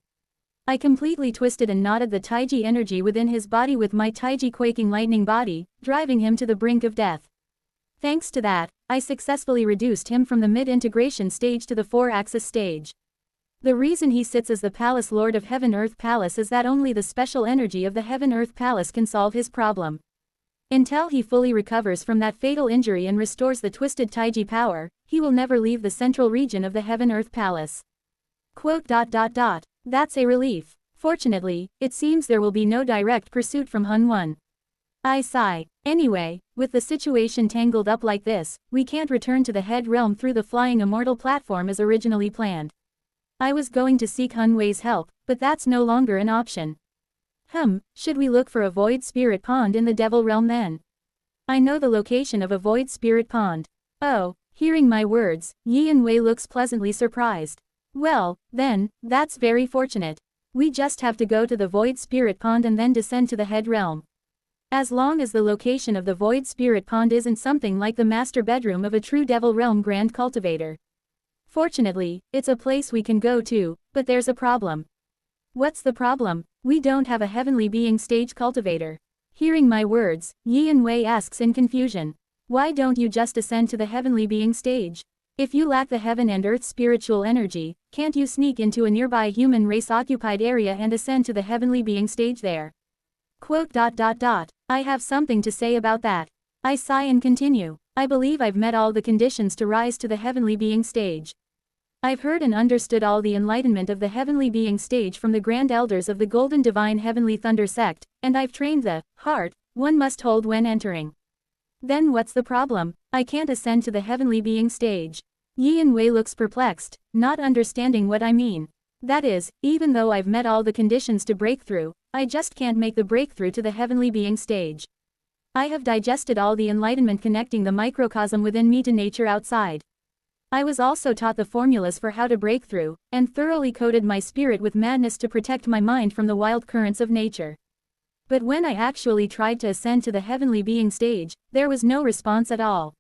I completely twisted and knotted the Taiji energy within his body with my Taiji quaking lightning body, driving him to the brink of death. Thanks to that, I successfully reduced him from the mid-integration stage to the 4-axis stage. The reason he sits as the Palace Lord of Heaven-Earth Palace is that only the special energy of the Heaven-Earth Palace can solve his problem. Until he fully recovers from that fatal injury and restores the twisted Taiji power, he will never leave the central region of the Heaven-Earth Palace. Quote. That's a relief. Fortunately, it seems there will be no direct pursuit from Hun-Won. I sigh. Anyway, with the situation tangled up like this, we can't return to the head realm through the flying immortal platform as originally planned. I was going to seek Hun-Wei's help, but that's no longer an option. Should we look for a void spirit pond in the devil realm then? I know the location of a void spirit pond. Oh, hearing my words, Yi Wei looks pleasantly surprised. Well, then, that's very fortunate. We just have to go to the void spirit pond and then descend to the head realm. As long as the location of the void spirit pond isn't something like the master bedroom of a true devil realm grand cultivator. Fortunately, it's a place we can go to, but there's a problem. What's the problem? We don't have a heavenly being stage cultivator. Hearing my words, Yi Wei asks in confusion. Why don't you just ascend to the heavenly being stage? If you lack the heaven and earth spiritual energy, can't you sneak into a nearby human race occupied area and ascend to the heavenly being stage there? Quote. I have something to say about that. I sigh and continue. I believe I've met all the conditions to rise to the heavenly being stage. I've heard and understood all the enlightenment of the heavenly being stage from the grand elders of the Golden Divine Heavenly Thunder sect, and I've trained the heart one must hold when entering. Then what's the problem? I can't ascend to the heavenly being stage. Yi Wei looks perplexed, not understanding what I mean. That is, even though I've met all the conditions to break through, I just can't make the breakthrough to the heavenly being stage. I have digested all the enlightenment connecting the microcosm within me to nature outside. I was also taught the formulas for how to break through, and thoroughly coated my spirit with madness to protect my mind from the wild currents of nature. But when I actually tried to ascend to the heavenly being stage, there was no response at all.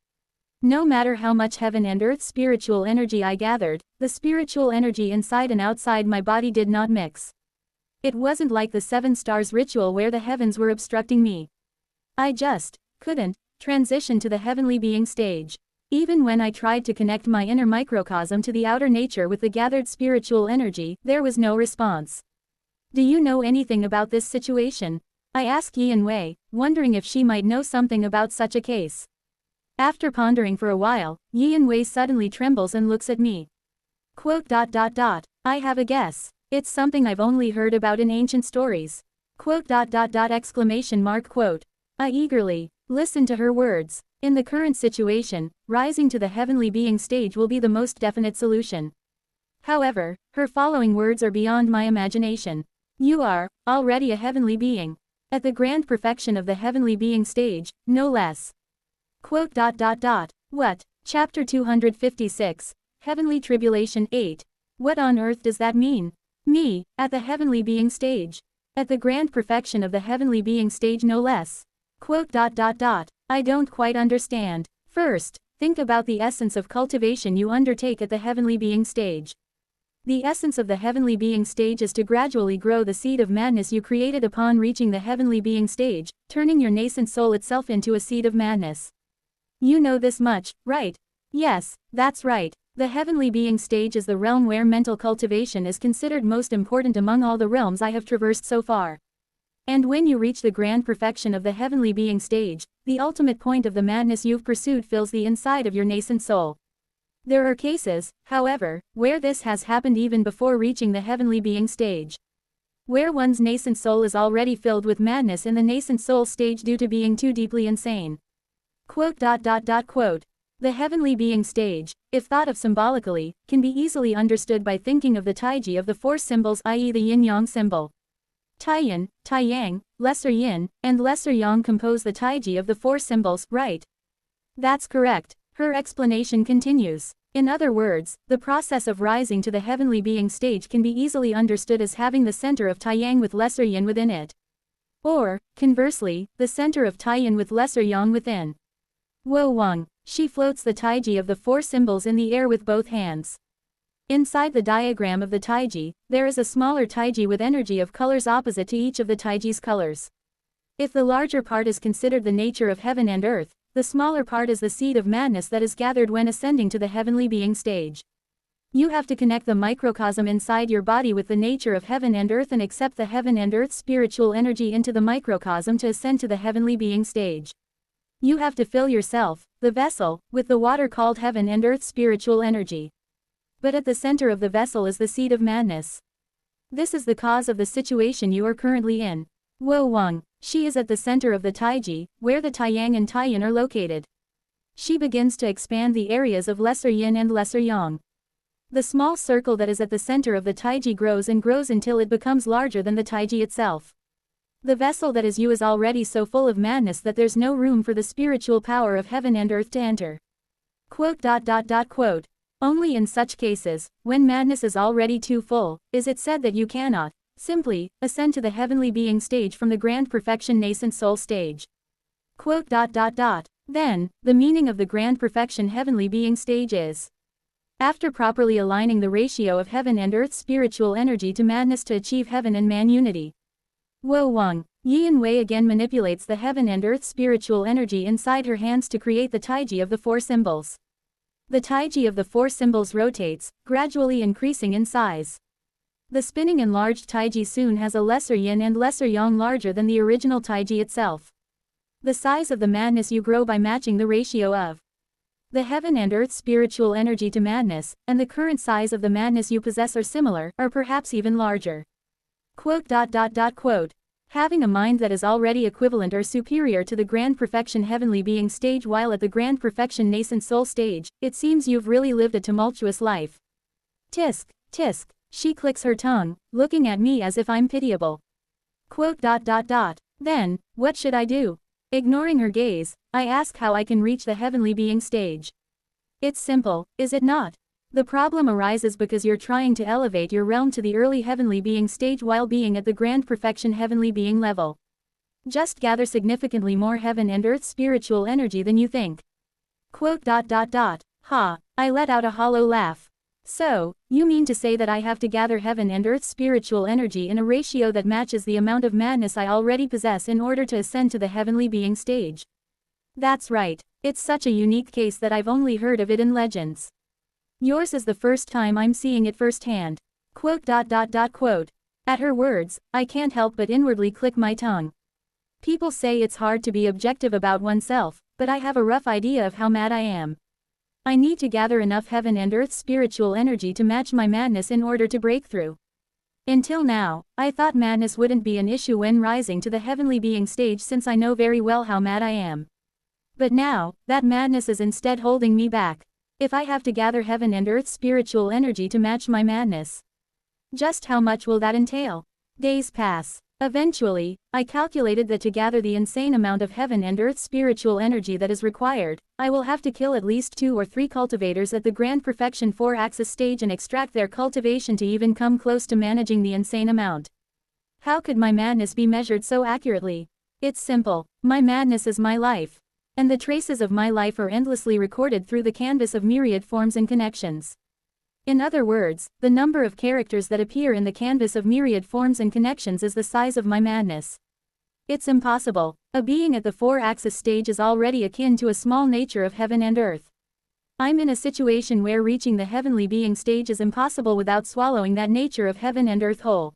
No matter how much heaven and earth spiritual energy I gathered, the spiritual energy inside and outside my body did not mix. It wasn't like the 7 stars ritual where the heavens were obstructing me. I just couldn't transition to the heavenly being stage. Even when I tried to connect my inner microcosm to the outer nature with the gathered spiritual energy, there was no response. Do you know anything about this situation? I asked Yi Wei, wondering if she might know something about such a case. After pondering for a while, Yi Wei suddenly trembles and looks at me. Quote. I have a guess. It's something I've only heard about in ancient stories. Quote. Exclamation mark quote. I eagerly listened to her words. In the current situation, rising to the heavenly being stage will be the most definite solution. However, her following words are beyond my imagination. You are already a heavenly being. At the grand perfection of the heavenly being stage, no less. Quote. What? Chapter 256, Heavenly Tribulation 8. What on earth does that mean? Me, at the heavenly being stage. At the grand perfection of the heavenly being stage no less. Quote. I don't quite understand. First, think about the essence of cultivation you undertake at the heavenly being stage. The essence of the heavenly being stage is to gradually grow the seed of madness you created upon reaching the heavenly being stage, turning your nascent soul itself into a seed of madness. You know this much, right? Yes, that's right. The heavenly being stage is the realm where mental cultivation is considered most important among all the realms I have traversed so far. And when you reach the grand perfection of the heavenly being stage, the ultimate point of the madness you've pursued fills the inside of your nascent soul. There are cases, however, where this has happened even before reaching the heavenly being stage. Where one's nascent soul is already filled with madness in the nascent soul stage due to being too deeply insane. Quote. The heavenly being stage, if thought of symbolically, can be easily understood by thinking of the taiji of the 4 symbols, i.e. the yin-yang symbol. Taiyin, Taiyang, Lesser Yin, and Lesser Yang compose the taiji of the 4 symbols, right? That's correct. Her explanation continues. In other words, the process of rising to the heavenly being stage can be easily understood as having the center of Taiyang with Lesser Yin within it. Or, conversely, the center of Taiyin with Lesser Yang within. Wo Wang, she floats the taiji of the 4 symbols in the air with both hands. Inside the diagram of the taiji, there is a smaller taiji with energy of colors opposite to each of the taiji's colors. If the larger part is considered the nature of heaven and earth, the smaller part is the seed of madness that is gathered when ascending to the heavenly being stage. You have to connect the microcosm inside your body with the nature of heaven and earth and accept the heaven and earth spiritual energy into the microcosm to ascend to the heavenly being stage. You have to fill yourself, the vessel, with the water called heaven and earth spiritual energy. But at the center of the vessel is the seed of madness. This is the cause of the situation you are currently in. Wo Wang, she is at the center of the Taiji, where the Taiyang and Taiyin are located. She begins to expand the areas of lesser yin and lesser yang. The small circle that is at the center of the Taiji grows and grows until it becomes larger than the Taiji itself. The vessel that is you is already so full of madness that there's no room for the spiritual power of heaven and earth to enter. Quote. Only in such cases, when madness is already too full, is it said that you cannot, simply, ascend to the heavenly being stage from the grand perfection nascent soul stage. Quote. Then, the meaning of the grand perfection heavenly being stage is: after properly aligning the ratio of heaven and earth spiritual energy to madness to achieve heaven and man unity. Wo Wang, Yin Wei again manipulates the heaven and earth spiritual energy inside her hands to create the Taiji of the four symbols. The Taiji of the four symbols rotates, gradually increasing in size. The spinning enlarged Taiji soon has a lesser yin and lesser yang larger than the original Taiji itself. The size of the madness you grow by matching the ratio of the heaven and earth spiritual energy to madness, and the current size of the madness you possess are similar, or perhaps even larger. Quote. Having a mind that is already equivalent or superior to the grand perfection heavenly being stage while at the grand perfection nascent soul stage, it seems you've really lived a tumultuous life. Tisk, tisk, she clicks her tongue, looking at me as if I'm pitiable. Quote. Then, what should I do? Ignoring her gaze, I ask how I can reach the heavenly being stage. It's simple, is it not? The problem arises because you're trying to elevate your realm to the early heavenly being stage while being at the grand perfection heavenly being level. Just gather significantly more heaven and earth spiritual energy than you think. Quote. Ha, I let out a hollow laugh. So, you mean to say that I have to gather heaven and earth spiritual energy in a ratio that matches the amount of madness I already possess in order to ascend to the heavenly being stage? That's right, it's such a unique case that I've only heard of it in legends. Yours is the first time I'm seeing it firsthand. Quote. At her words, I can't help but inwardly click my tongue. People say it's hard to be objective about oneself, but I have a rough idea of how mad I am. I need to gather enough heaven and earth spiritual energy to match my madness in order to break through. Until now, I thought madness wouldn't be an issue when rising to the heavenly being stage since I know very well how mad I am. But now, that madness is instead holding me back. If I have to gather heaven and earth spiritual energy to match my madness, just how much will that entail? Days pass. Eventually, I calculated that to gather the insane amount of heaven and earth spiritual energy that is required, I will have to kill at least 2 or 3 cultivators at the grand perfection 4-axis stage and extract their cultivation to even come close to managing the insane amount. How could my madness be measured so accurately? It's simple. My madness is my life. And the traces of my life are endlessly recorded through the canvas of myriad forms and connections. In other words, the number of characters that appear in the canvas of myriad forms and connections is the size of my madness. It's impossible. A being at the 4-axis stage is already akin to a small nature of heaven and earth. I'm in a situation where reaching the heavenly being stage is impossible without swallowing that nature of heaven and earth whole.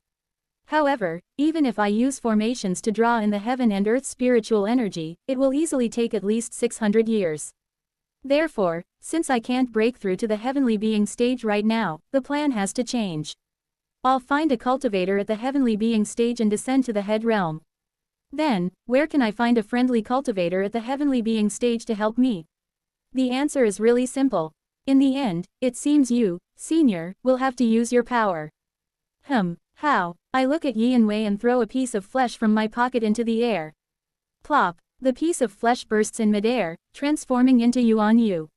However, even if I use formations to draw in the heaven and earth spiritual energy, it will easily take at least 600 years. Therefore, since I can't break through to the heavenly being stage right now, the plan has to change. I'll find a cultivator at the heavenly being stage and descend to the head realm. Then, where can I find a friendly cultivator at the heavenly being stage to help me? The answer is really simple. In the end, it seems you, Senior, will have to use your power. How? I look at Yin Wei and throw a piece of flesh from my pocket into the air. Plop! The piece of flesh bursts in midair, transforming into Yuan Yu.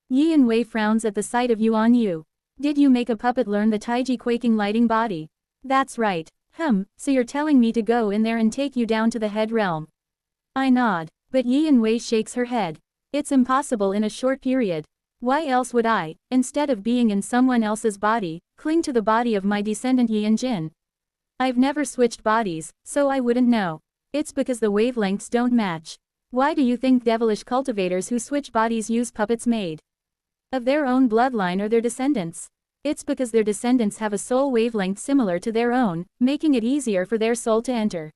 Yin Wei frowns at the sight of Yuan Yu. Did you make a puppet learn the Taiji quaking lighting body? That's right. So you're telling me to go in there and take you down to the head realm. I nod, but Yin Wei shakes her head. It's impossible in a short period. Why else would I, instead of being in someone else's body, cling to the body of my descendant Yin Jin? I've never switched bodies, so I wouldn't know. It's because the wavelengths don't match. Why do you think devilish cultivators who switch bodies use puppets made of their own bloodline or their descendants? It's because their descendants have a soul wavelength similar to their own, making it easier for their soul to enter.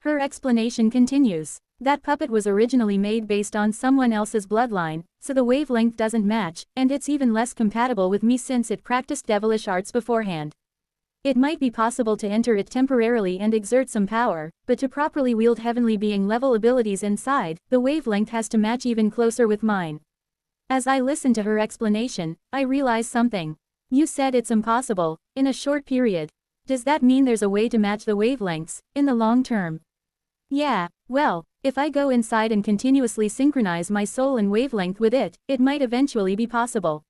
Her explanation continues. That puppet was originally made based on someone else's bloodline, so the wavelength doesn't match, and it's even less compatible with me since it practiced devilish arts beforehand. It might be possible to enter it temporarily and exert some power, but to properly wield heavenly being level abilities inside, the wavelength has to match even closer with mine. As I listen to her explanation, I realize something. You said it's impossible, in a short period. Does that mean there's a way to match the wavelengths, in the long term? Yeah, well, if I go inside and continuously synchronize my soul and wavelength with it, it might eventually be possible.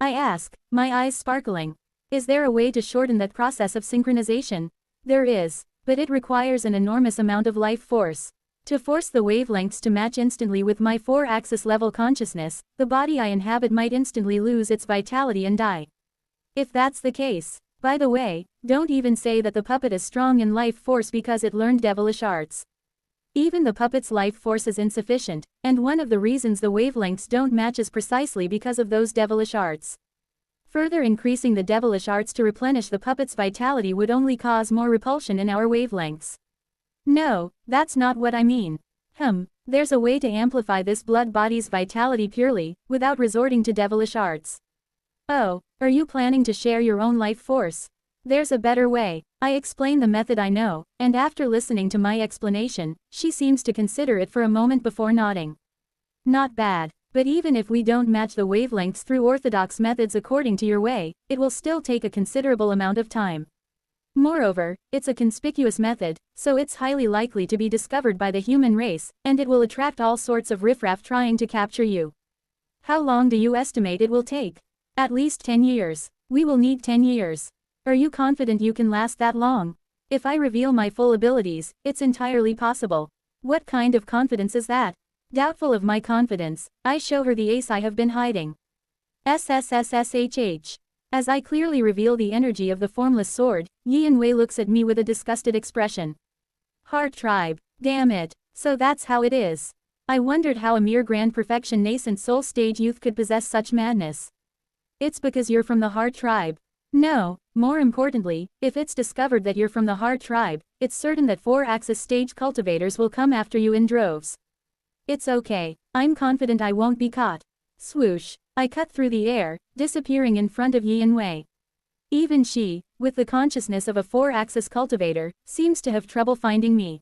I ask, my eyes sparkling. Is there a way to shorten that process of synchronization? There is, but it requires an enormous amount of life force. To force the wavelengths to match instantly with my 4-axis level consciousness, the body I inhabit might instantly lose its vitality and die. If that's the case, by the way, don't even say that the puppet is strong in life force because it learned devilish arts. Even the puppet's life force is insufficient, and one of the reasons the wavelengths don't match is precisely because of those devilish arts. Further increasing the devilish arts to replenish the puppet's vitality would only cause more repulsion in our wavelengths. No, that's not what I mean. There's a way to amplify this blood body's vitality purely, without resorting to devilish arts. Oh, are you planning to share your own life force? There's a better way. I explain the method I know, and after listening to my explanation, she seems to consider it for a moment before nodding. Not bad. But even if we don't match the wavelengths through orthodox methods according to your way, it will still take a considerable amount of time. Moreover, it's a conspicuous method, so it's highly likely to be discovered by the human race, and it will attract all sorts of riffraff trying to capture you. How long do you estimate it will take? At least 10 years. We will need 10 years. Are you confident you can last that long? If I reveal my full abilities, it's entirely possible. What kind of confidence is that? Doubtful of my confidence, I show her the ace I have been hiding. SSSSHH. As I clearly reveal the energy of the formless sword, Yi Wei looks at me with a disgusted expression. Heart tribe. Damn it. So that's how it is. I wondered how a mere grand perfection nascent soul stage youth could possess such madness. It's because you're from the heart tribe. No, more importantly, if it's discovered that you're from the heart tribe, it's certain that 4-axis stage cultivators will come after you in droves. It's okay. I'm confident I won't be caught. Swoosh. I cut through the air, disappearing in front of Yi Wei. Even she, with the consciousness of a 4-axis cultivator, seems to have trouble finding me.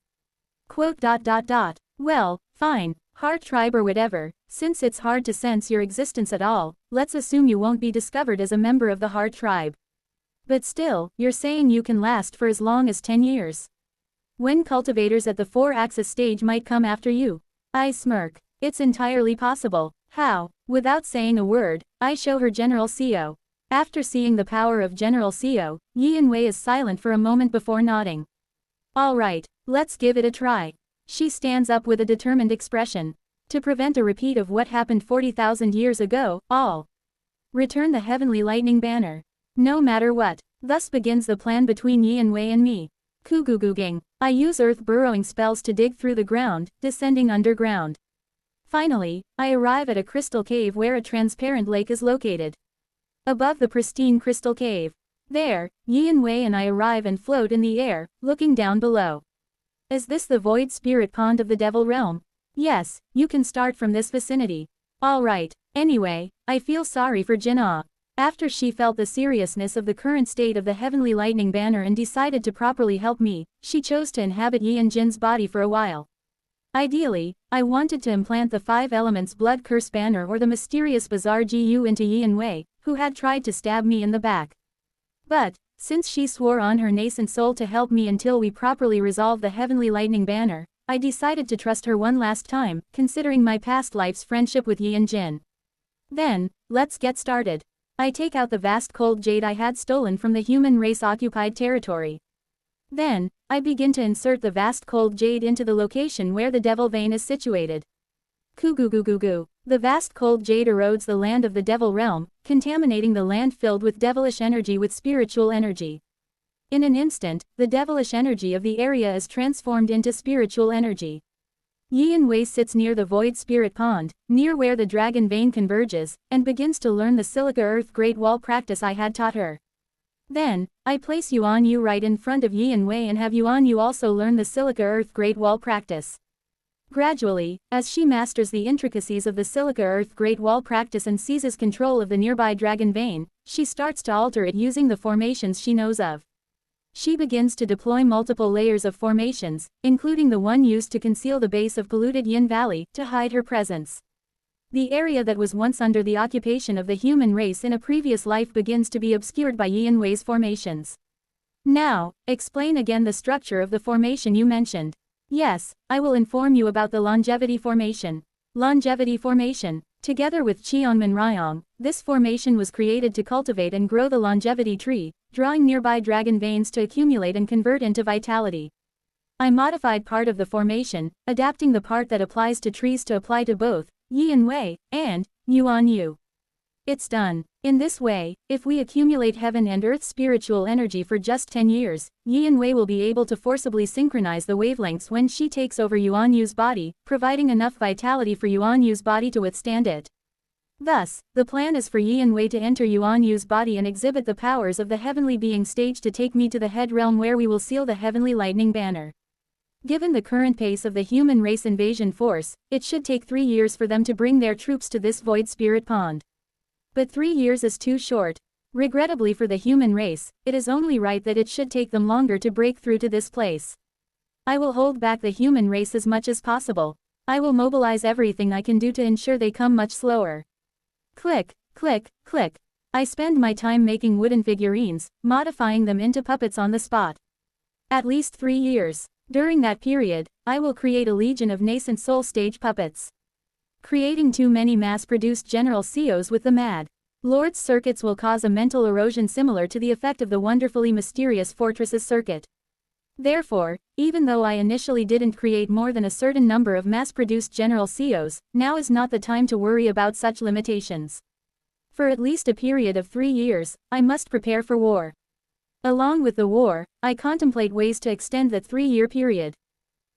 Well, fine, heart tribe or whatever, since it's hard to sense your existence at all, let's assume you won't be discovered as a member of the heart tribe. But still, you're saying you can last for as long as 10 years. When cultivators at the 4-axis stage might come after you. I smirk. It's entirely possible. How? Without saying a word, I show her General Seo. After seeing the power of General Seo, Yi Wei is silent for a moment before nodding. Alright, let's give it a try. She stands up with a determined expression. To prevent a repeat of what happened 40,000 years ago, all return the heavenly lightning banner. No matter what. Thus begins the plan between Yi Wei and me. Kuguguging. I use earth burrowing spells to dig through the ground, descending underground. Finally, I arrive at a crystal cave where a transparent lake is located. Above the pristine crystal cave. There, Yi Wei and I arrive and float in the air, looking down below. Is this the void spirit pond of the devil realm? Yes, you can start from this vicinity. Alright, anyway, I feel sorry for Jinna. After she felt the seriousness of the current state of the heavenly lightning banner and decided to properly help me, she chose to inhabit Yi and Jin's body for a while. Ideally, I wanted to implant the 5 elements blood curse banner or the mysterious bizarre GU into Yi Wei, who had tried to stab me in the back. But, since she swore on her nascent soul to help me until we properly resolve the heavenly lightning banner, I decided to trust her one last time, considering my past life's friendship with Yi and Jin. Then, let's get started. I take out the vast cold jade I had stolen from the human race-occupied territory. Then, I begin to insert the vast cold jade into the location where the devil vein is situated. Kugugugugu. The vast cold jade erodes the land of the devil realm, contaminating the land filled with devilish energy with spiritual energy. In an instant, the devilish energy of the area is transformed into spiritual energy. Yin Wei sits near the void spirit pond, near where the dragon vein converges, and begins to learn the silica earth great wall practice I had taught her. Then, I place Yuan Yu right in front of Yin Wei and have Yuan Yu also learn the silica earth great wall practice. Gradually, as she masters the intricacies of the silica earth great wall practice and seizes control of the nearby dragon vein, she starts to alter it using the formations she knows of. She begins to deploy multiple layers of formations, including the one used to conceal the base of polluted Yin Valley, to hide her presence. The area that was once under the occupation of the human race in a previous life begins to be obscured by Yin Wei's formations. Now, explain again the structure of the formation you mentioned. Yes, I will inform you about the longevity formation. Longevity formation. Together with Cheonman Ryong, this formation was created to cultivate and grow the longevity tree, drawing nearby dragon veins to accumulate and convert into vitality. I modified part of the formation, adapting the part that applies to trees to apply to both Yin Wei and Yuan Yu. It's done. In this way, if we accumulate heaven and earth spiritual energy for just 10 years, Yin Wei will be able to forcibly synchronize the wavelengths when she takes over Yuan Yu's body, providing enough vitality for Yuan Yu's body to withstand it. Thus, the plan is for Yin Wei to enter Yuan Yu's body and exhibit the powers of the heavenly being stage to take me to the head realm where we will seal the heavenly lightning banner. Given the current pace of the human race invasion force, it should take 3 years for them to bring their troops to this void spirit pond. But 3 years is too short. Regrettably for the human race, it is only right that it should take them longer to break through to this place. I will hold back the human race as much as possible. I will mobilize everything I can do to ensure they come much slower. Click, click, click. I spend my time making wooden figurines, modifying them into puppets on the spot. At least 3 years. During that period, I will create a legion of nascent soul stage puppets. Creating too many mass-produced General COs with the Mad Lord's circuits will cause a mental erosion similar to the effect of the wonderfully mysterious Fortresses circuit. Therefore, even though I initially didn't create more than a certain number of mass-produced General COs, now is not the time to worry about such limitations. For at least a period of 3 years, I must prepare for war. Along with the war, I contemplate ways to extend the 3-year period.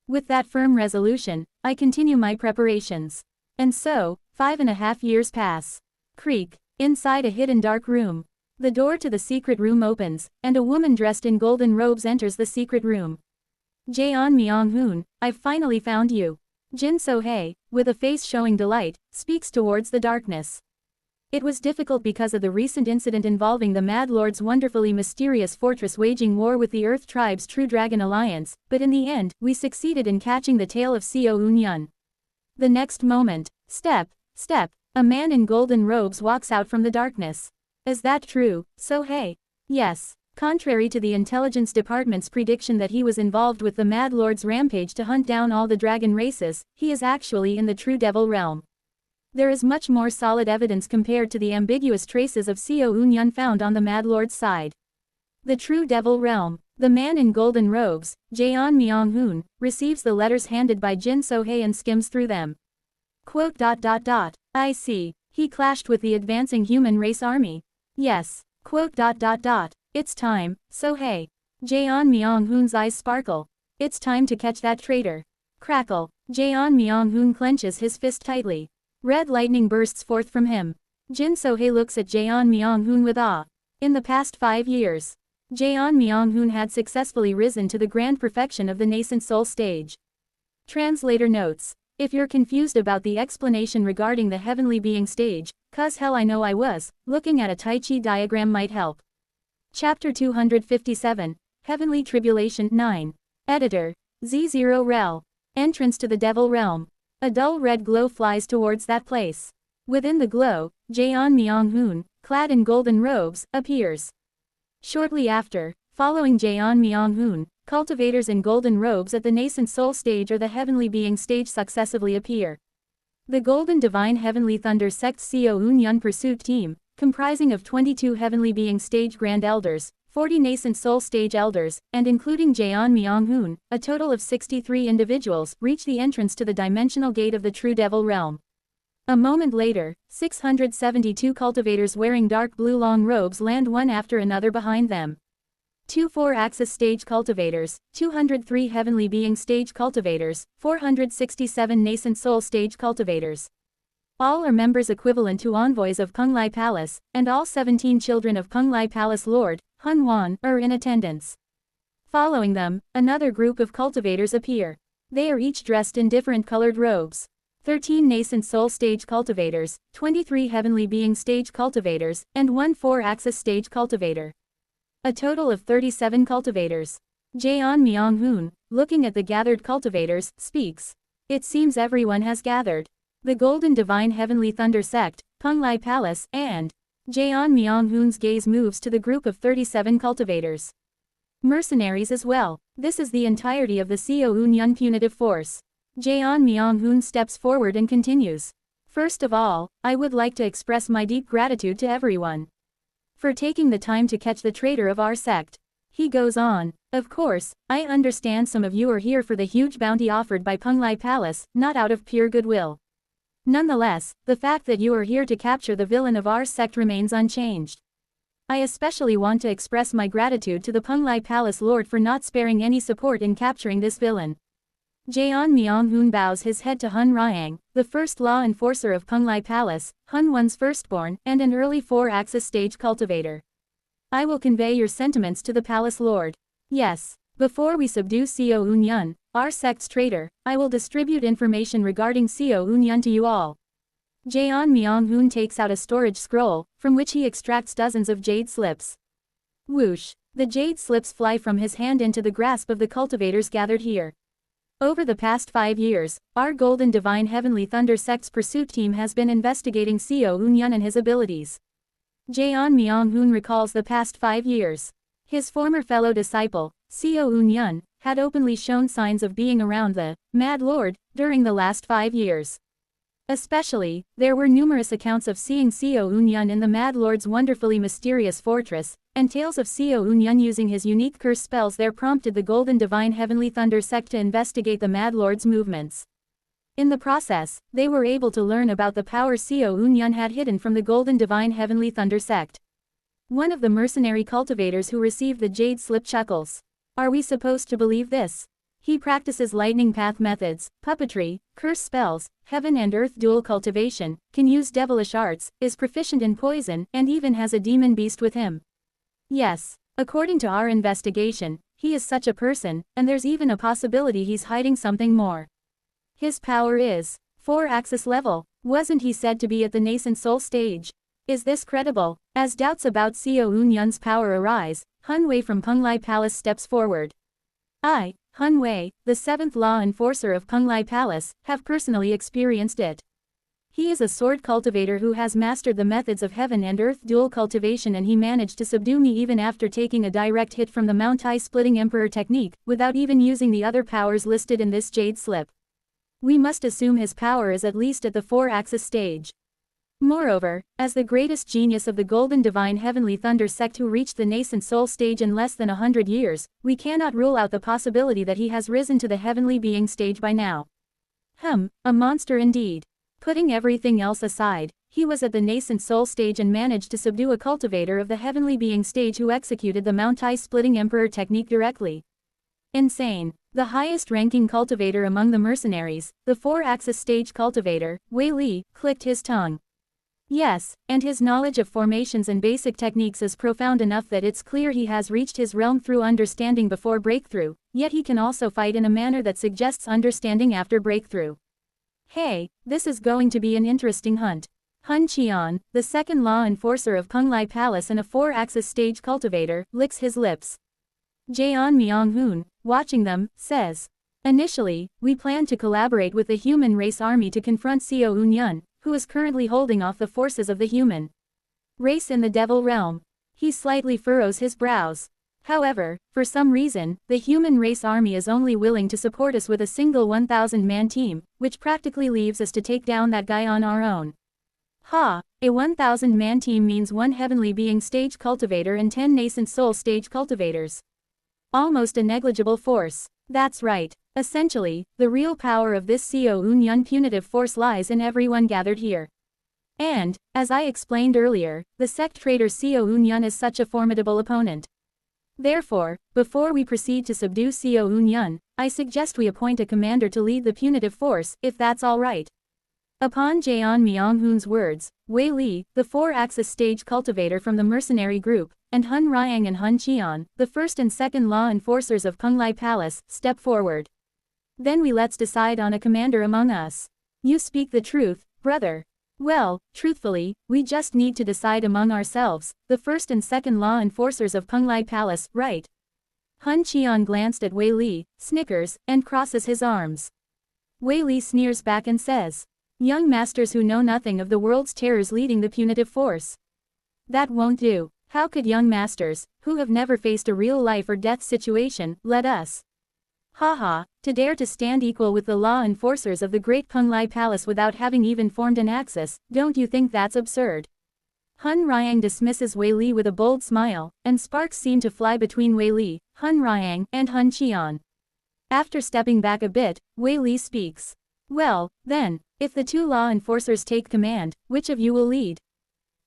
With that firm resolution, I continue my preparations. And so, 5.5 years pass. Creak. Inside a hidden dark room. The door to the secret room opens, and a woman dressed in golden robes enters the secret room. Jaeon Myung-hoon, I've finally found you. Jin So-hae, with a face showing delight, speaks towards the darkness. It was difficult because of the recent incident involving the Mad Lord's wonderfully mysterious fortress waging war with the Earth Tribe's True Dragon Alliance, but in the end, we succeeded in catching the tail of Seo Eun-yun. The next moment, step, a man in golden robes walks out from the darkness. Is that true, So-hae? Yes. Contrary to the intelligence department's prediction that he was involved with the Mad Lord's rampage to hunt down all the dragon races, he is actually in the true devil realm. There is much more solid evidence compared to the ambiguous traces of Seo Eun-yun found on the Mad Lord's side. The true devil realm. The man in golden robes, Jaeon Myung-hoon, receives the letters handed by Jin So-hae and skims through them. Quote. I see. He clashed with the advancing human race army. Yes. Quote. It's time, So-hae. Jaeon Myung-hoon's eyes sparkle. It's time to catch that traitor. Crackle. Jaeon Myung-hoon clenches his fist tightly. Red lightning bursts forth from him. Jin So-hae looks at Jaeon Myung-hoon with awe. In the past 5 years, Jaeon Myung-hoon had successfully risen to the grand perfection of the nascent soul stage. Translator notes. If you're confused about the explanation regarding the heavenly being stage, 'cause hell I know I was, looking at a Tai Chi diagram might help. Chapter 257, Heavenly Tribulation 9. Editor. Z0 Rel. Entrance to the Devil Realm. A dull red glow flies towards that place. Within the glow, Jaeon Myung-hoon, clad in golden robes, appears. Shortly after, following Jaeon Myung-hoon, cultivators in golden robes at the nascent soul stage or the heavenly being stage successively appear. The Golden Divine Heavenly Thunder Sect Seo Eun-yun Pursuit Team, comprising of 22 heavenly being stage grand elders, 40 nascent soul stage elders, and including Jaeon Myung-hoon, a total of 63 individuals, reach the entrance to the dimensional gate of the true devil realm. A moment later, 672 cultivators wearing dark blue long robes land one after another behind them. 2 4-axis stage cultivators, 203 heavenly being stage cultivators, 467 nascent soul stage cultivators. All are members equivalent to envoys of Kunlai Palace, and all 17 children of Kunlai Palace Lord, Hun Wan, are in attendance. Following them, another group of cultivators appear. They are each dressed in different colored robes. 13 nascent soul stage cultivators, 23 heavenly being stage cultivators, and 1 4-axis stage cultivator. A total of 37 cultivators. Jaeon Myung-hoon, looking at the gathered cultivators, speaks. It seems everyone has gathered. The Golden Divine Heavenly Thunder Sect, Kunlai Palace, and Jaeon Myung-hoon's gaze moves to the group of 37 cultivators. Mercenaries as well. This is the entirety of the Seo-eun-yun punitive force. Jaeon Myung-hoon steps forward and continues. First of all, I would like to express my deep gratitude to everyone for taking the time to catch the traitor of our sect. He goes on. Of course, I understand some of you are here for the huge bounty offered by Kunlai Palace, not out of pure goodwill. Nonetheless, the fact that you are here to capture the villain of our sect remains unchanged. I especially want to express my gratitude to the Kunlai Palace Lord for not sparing any support in capturing this villain. Jaeon Myung-hoon bows his head to Hun Ryang, the first law enforcer of Kunlai Palace, Hun Won's firstborn, and an early 4-axis stage cultivator. I will convey your sentiments to the Palace Lord. Yes, before we subdue Seo-eun-yun, our sect's traitor, I will distribute information regarding Seo-eun-yun to you all. Jaeon Myung-hoon takes out a storage scroll, from which he extracts dozens of jade slips. Whoosh! The jade slips fly from his hand into the grasp of the cultivators gathered here. Over the past 5 years, our Golden Divine Heavenly Thunder Sect's pursuit team has been investigating Seo-eun-yun and his abilities. Jaeon Myung-hoon recalls the past 5 years. His former fellow disciple, Seo-eun-yun, had openly shown signs of being around the Mad Lord during the last 5 years. Especially, there were numerous accounts of seeing Seo-eun-yun in the Mad Lord's wonderfully mysterious fortress, and tales of Seo-eun-yun using his unique curse spells there prompted the Golden Divine Heavenly Thunder Sect to investigate the Mad Lord's movements. In the process, they were able to learn about the power Seo-eun-yun had hidden from the Golden Divine Heavenly Thunder Sect. One of the mercenary cultivators who received the jade slip chuckles. Are we supposed to believe this? He practices lightning path methods, puppetry, curse spells, heaven and earth dual cultivation, can use devilish arts, is proficient in poison, and even has a demon beast with him. Yes, according to our investigation, he is such a person, and there's even a possibility he's hiding something more. His power is 4-axis level. Wasn't he said to be at the nascent soul stage? Is this credible? As doubts about Seo-eun-yun's power arise, Hun Wei from Kunlai Palace steps forward. I, Hun Wei, the 7th law enforcer of Kunlai Palace, have personally experienced it. He is a sword cultivator who has mastered the methods of heaven and earth dual cultivation, and he managed to subdue me even after taking a direct hit from the Mount Tai splitting emperor technique, without even using the other powers listed in this jade slip. We must assume his power is at least at the 4-axis stage. Moreover, as the greatest genius of the Golden Divine Heavenly Thunder Sect who reached the nascent soul stage in less than 100 years, we cannot rule out the possibility that he has risen to the heavenly being stage by now. A monster indeed. Putting everything else aside, he was at the nascent soul stage and managed to subdue a cultivator of the heavenly being stage who executed the Mount Tai splitting emperor technique directly. Insane. The highest-ranking cultivator among the mercenaries, the 4-axis stage cultivator, Wei Li, clicked his tongue. Yes, and his knowledge of formations and basic techniques is profound enough that it's clear he has reached his realm through understanding before breakthrough, yet he can also fight in a manner that suggests understanding after breakthrough. Hey, this is going to be an interesting hunt. Hun Qian, the 2nd law enforcer of Kunlai Palace and a 4-axis stage cultivator, licks his lips. Jaeon Myung-hoon, watching them, says, initially, we plan to collaborate with the human race army to confront Seo-eun-yun, who is currently holding off the forces of the human race in the devil realm. He slightly furrows his brows. However, for some reason, the human race army is only willing to support us with a single 1,000-man team, which practically leaves us to take down that guy on our own. Ha! A 1,000-man team means 1 heavenly being stage cultivator and 10 nascent soul stage cultivators. Almost a negligible force. That's right. Essentially, the real power of this Seo-eun-yun punitive force lies in everyone gathered here. And, as I explained earlier, the sect traitor Seo-eun-yun is such a formidable opponent. Therefore, before we proceed to subdue Xiao Unyun, I suggest we appoint a commander to lead the punitive force, if that's alright. Upon Jian Mianghun's words, Wei Li, the four-axis stage cultivator from the mercenary group, and Hun Riang and Hun Qian, the first and second law enforcers of Kunglai Palace, step forward. Then let's decide on a commander among us. You speak the truth, brother. Well, truthfully, we just need to decide among ourselves, the first and second law enforcers of Kunglai Palace, right? Hun Qian glanced at Wei Li, snickers, and crosses his arms. Wei Li sneers back and says, young masters who know nothing of the world's terrors leading the punitive force. That won't do. How could young masters, who have never faced a real life or death situation, let us? Haha, to dare to stand equal with the law enforcers of the great Kunglai Palace without having even formed an axis, don't you think that's absurd? Hun Riang dismisses Wei Li with a bold smile, and sparks seem to fly between Wei Li, Hun Riang, and Hun Qian. After stepping back a bit, Wei Li speaks. Well, then, if the two law enforcers take command, which of you will lead?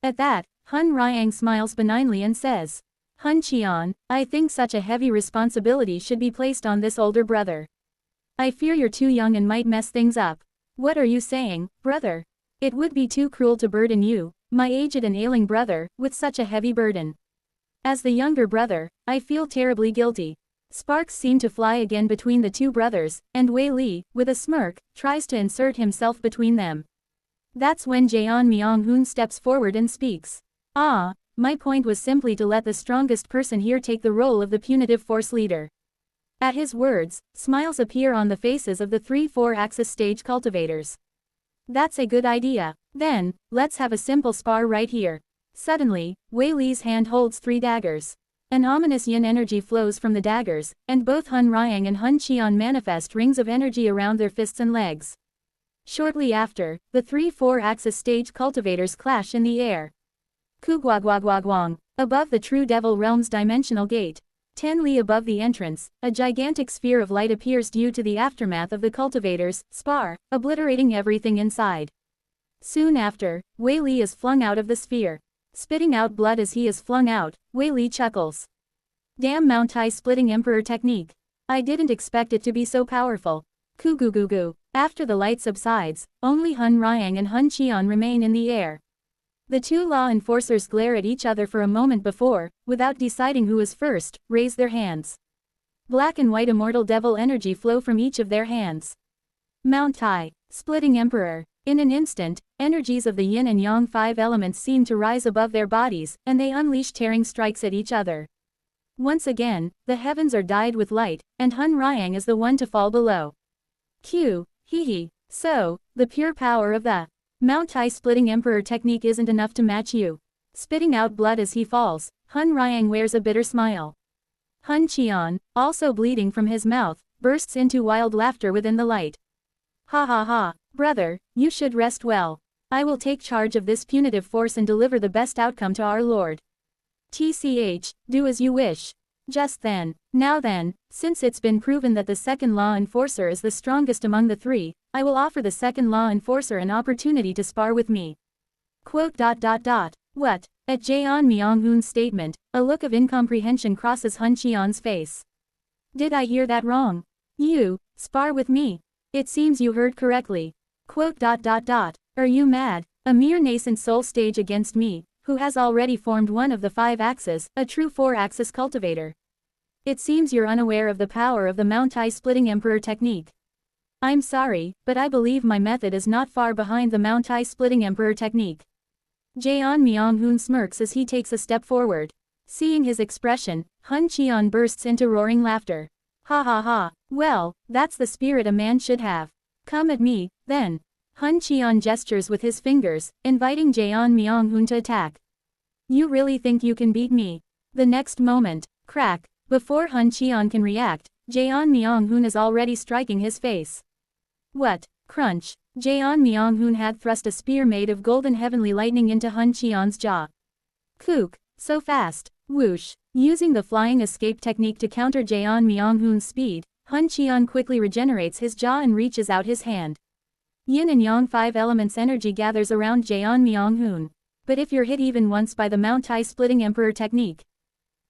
At that, Hun Riang smiles benignly and says, Hun Qian, I think such a heavy responsibility should be placed on this older brother. I fear you're too young and might mess things up. What are you saying, brother? It would be too cruel to burden you, my aged and ailing brother, with such a heavy burden. As the younger brother, I feel terribly guilty. Sparks seem to fly again between the two brothers, and Wei Li, with a smirk, tries to insert himself between them. That's when Jian Mianghun steps forward and speaks. Ah, my point was simply to let the strongest person here take the role of the punitive force leader. At his words, smiles appear on the faces of the three four-axis stage cultivators. That's a good idea. Then, let's have a simple spar right here. Suddenly, Wei Li's hand holds three daggers. An ominous yin energy flows from the daggers, and both Hun Riang and Hun Qian manifest rings of energy around their fists and legs. Shortly after, the three four-axis stage cultivators clash in the air. Kugwagwagwagwang. Above the True Devil Realm's dimensional gate, 10 li above the entrance, a gigantic sphere of light appears due to the aftermath of the cultivators' spar, obliterating everything inside. Soon after, Wei Li is flung out of the sphere. Spitting out blood as he is flung out, Wei Li chuckles. Damn Mountai splitting emperor technique. I didn't expect it to be so powerful. Kugugugu. After the light subsides, only Hun Riang and Hun Qian remain in the air. The two law enforcers glare at each other for a moment before, without deciding who is first, raise their hands. Black and white immortal devil energy flow from each of their hands. Mountai, splitting emperor. In an instant, energies of the yin and yang five elements seem to rise above their bodies, and they unleash tearing strikes at each other. Once again, the heavens are dyed with light, and Hun Riang is the one to fall below. Q, hee. So, the pure power of the Mountai splitting emperor technique isn't enough to match you. Spitting out blood as he falls, Hun Riang wears a bitter smile. Hun Qian, also bleeding from his mouth, bursts into wild laughter within the light. Ha ha ha. Brother, you should rest well. I will take charge of this punitive force and deliver the best outcome to our Lord. TCH, do as you wish. Just then, now then, since it's been proven that the second law enforcer is the strongest among the three, I will offer the second law enforcer an opportunity to spar with me. What? At Jian Mianghun's statement, a look of incomprehension crosses Hun Qian's face. Did I hear that wrong? You, spar with me? It seems you heard correctly. Are you mad? A mere nascent soul stage against me, who has already formed one of the five axes, a true four-axis cultivator. It seems you're unaware of the power of the Mountai splitting emperor technique. I'm sorry, but I believe my method is not far behind the Mountai splitting emperor technique. Jian Mianghun smirks as he takes a step forward. Seeing his expression, Hun Qian bursts into roaring laughter. Ha ha ha, well, that's the spirit a man should have. Come at me, then. Hun Qian gestures with his fingers, inviting Jian Mianghun to attack. You really think you can beat me? The next moment, crack, before Hun Qian can react, Jian Mianghun is already striking his face. What? Crunch. Jian Mianghun had thrust a spear made of golden heavenly lightning into Hun Qian's jaw. Kook, so fast. Whoosh. Using the flying escape technique to counter Jian Mianghun's speed, Hun Qian quickly regenerates his jaw and reaches out his hand. Yin and Yang five elements energy gathers around Jian Mianghun. But if you're hit even once by the Mountai splitting emperor technique,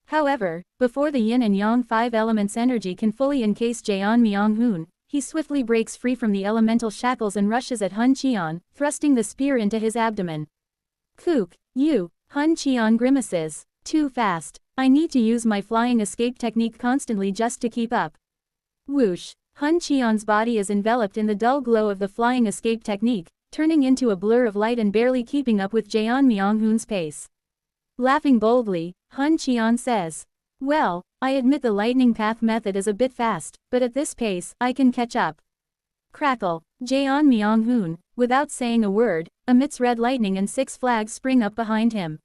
However, before the yin and yang 5 elements energy can fully encase Jaeon Myung-hoon, he swiftly breaks free from the elemental shackles and rushes at Hun Cheon, thrusting the spear into his abdomen. Kook, you! Hun Cheon grimaces. Too fast. I need to use my flying escape technique constantly just to keep up. Whoosh! Hun Cheon's body is enveloped in the dull glow of the flying escape technique, turning into a blur of light and barely keeping up with Jaeon Myung-hoon's pace. Laughing boldly, Hun Cheon says, "Well, I admit the lightning path method is a bit fast, but at this pace, I can catch up." Crackle! Jaeon Myung-hoon, without saying a word, emits red lightning and 6 flags spring up behind him.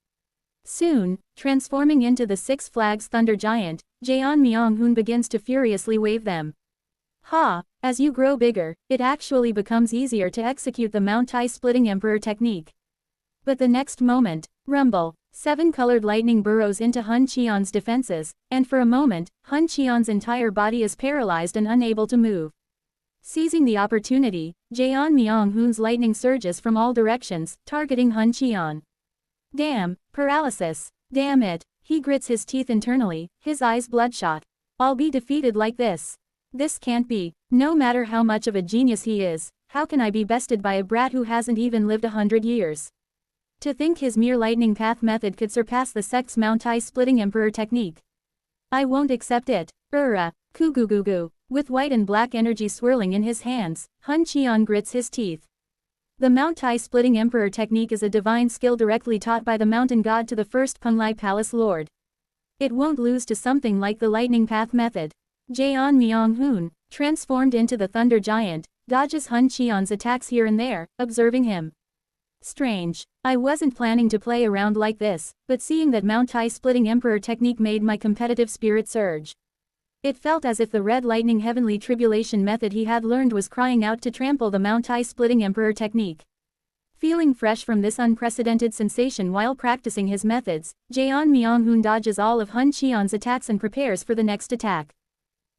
Soon, transforming into the 6 flags thunder giant, Jaeon Myung-hoon begins to furiously wave them. Ha! As you grow bigger, it actually becomes easier to execute the Mount Tai splitting emperor technique. But the next moment, rumble! 7 colored lightning burrows into Hun Cheon's defenses, and for a moment, Hun Cheon's entire body is paralyzed and unable to move. Seizing the opportunity, Jaeon Myung-hoon's lightning surges from all directions, targeting Hun Cheon. Damn, paralysis. Damn it. He grits his teeth internally, his eyes bloodshot. I'll be defeated like this. This can't be. No matter how much of a genius he is, how can I be bested by a brat who hasn't even lived 100 years? To think his mere lightning path method could surpass the sect's Mount Tai splitting emperor technique. I won't accept it. Kugugugu. With white and black energy swirling in his hands, Hun Cheon grits his teeth. The Mount Tai splitting emperor technique is a divine skill directly taught by the mountain god to the first Penglai Palace lord. It won't lose to something like the lightning path method. Jaeon Myung-hoon, transformed into the thunder giant, dodges Hun Cheon's attacks here and there, observing him. Strange. I wasn't planning to play around like this, but seeing that Mount Tai splitting emperor technique made my competitive spirit surge. It felt as if the red lightning heavenly tribulation method he had learned was crying out to trample the Mount Tai splitting emperor technique. Feeling fresh from this unprecedented sensation while practicing his methods, Jaeon Myung-hoon dodges all of Hun Cheon's attacks and prepares for the next attack.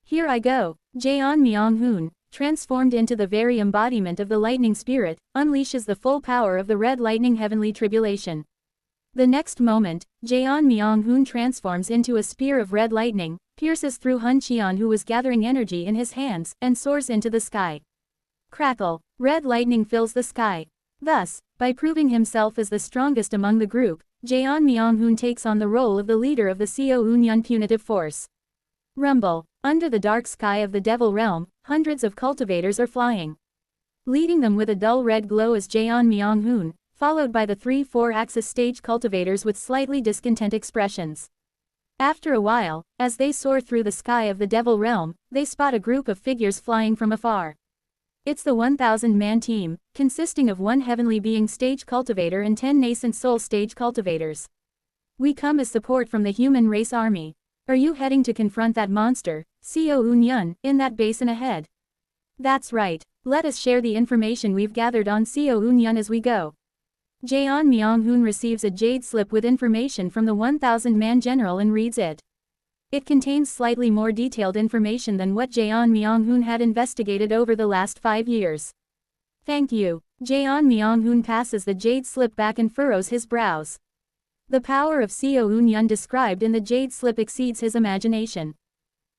Here I go. Jaeon Myung-hoon, transformed into the very embodiment of the lightning spirit, unleashes the full power of the red lightning heavenly tribulation. The next moment, Jaeon Myung-hoon transforms into a spear of red lightning, pierces through Hun Cheon who was gathering energy in his hands, and soars into the sky. Crackle! Red lightning fills the sky. Thus, by proving himself as the strongest among the group, Jaeon Myung-hoon takes on the role of the leader of the Seo-Eun-yun punitive force. Rumble! Under the dark sky of the Devil Realm, hundreds of cultivators are flying. Leading them with a dull red glow is Jaeon Myung-hoon, followed by the 3-4-axis stage cultivators with slightly discontent expressions. After a while, as they soar through the sky of the Devil Realm, they spot a group of figures flying from afar. It's the 1,000-man team, consisting of 1 heavenly being stage cultivator and 10 nascent soul stage cultivators. We come as support from the human race army. Are you heading to confront that monster, Seo-Eun-yun, in that basin ahead? That's right. Let us share the information we've gathered on Seo-Eun-yun as we go. Jaeon Myung-hoon receives a jade slip with information from the 1,000-man general and reads it. It contains slightly more detailed information than what Jaeon Myung-hoon had investigated over the last 5 years. Thank you. Jaeon Myung-hoon passes the jade slip back and furrows his brows. The power of Seo-Eun-yun described in the jade slip exceeds his imagination.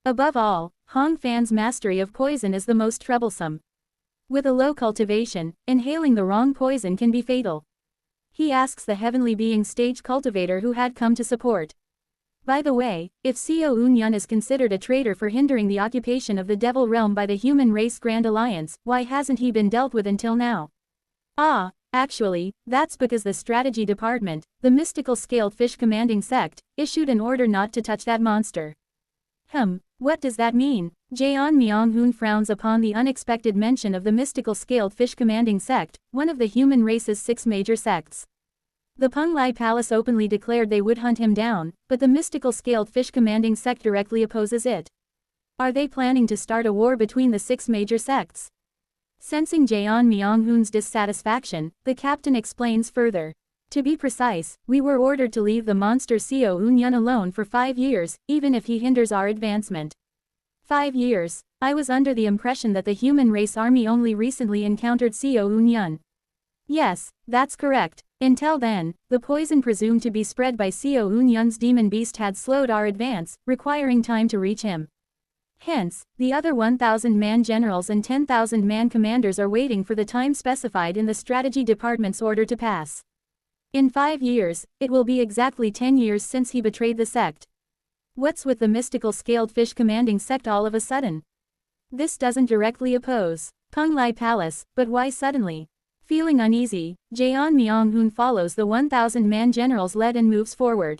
Above all, Hong Fan's mastery of poison is the most troublesome. With a low cultivation, inhaling the wrong poison can be fatal. He asks the heavenly being stage cultivator who had come to support. By the way, if Seo-Eun-yun is considered a traitor for hindering the occupation of the Devil Realm by the Human Race Grand Alliance, why hasn't he been dealt with until now? Actually, that's because the strategy department, the mystical scaled fish commanding sect, issued an order not to touch that monster. What does that mean? Jaeon Myung-hoon frowns upon the unexpected mention of the mystical scaled fish commanding sect, one of the human race's 6 major sects. The Penglai Palace openly declared they would hunt him down, but the mystical scaled fish commanding sect directly opposes it. Are they planning to start a war between the 6 major sects? Sensing Jaeon Myung-hoon's dissatisfaction, the captain explains further. To be precise, we were ordered to leave the monster Seo-Eun-yun alone for 5 years, even if he hinders our advancement. 5 years. I was under the impression that the human race army only recently encountered Seo-Eun-yun. Yes, that's correct. Until then, the poison presumed to be spread by Seo Eun-yun's demon beast had slowed our advance, requiring time to reach him. Hence, the other 1,000-man generals and 10,000-man commanders are waiting for the time specified in the strategy department's order to pass. In 5 years, it will be exactly 10 years since he betrayed the sect. What's with the mystical scaled fish commanding sect all of a sudden? This doesn't directly oppose Kunlai Palace, but why suddenly? Feeling uneasy, Jeon Myung-hoon follows the 1,000-man general's lead and moves forward.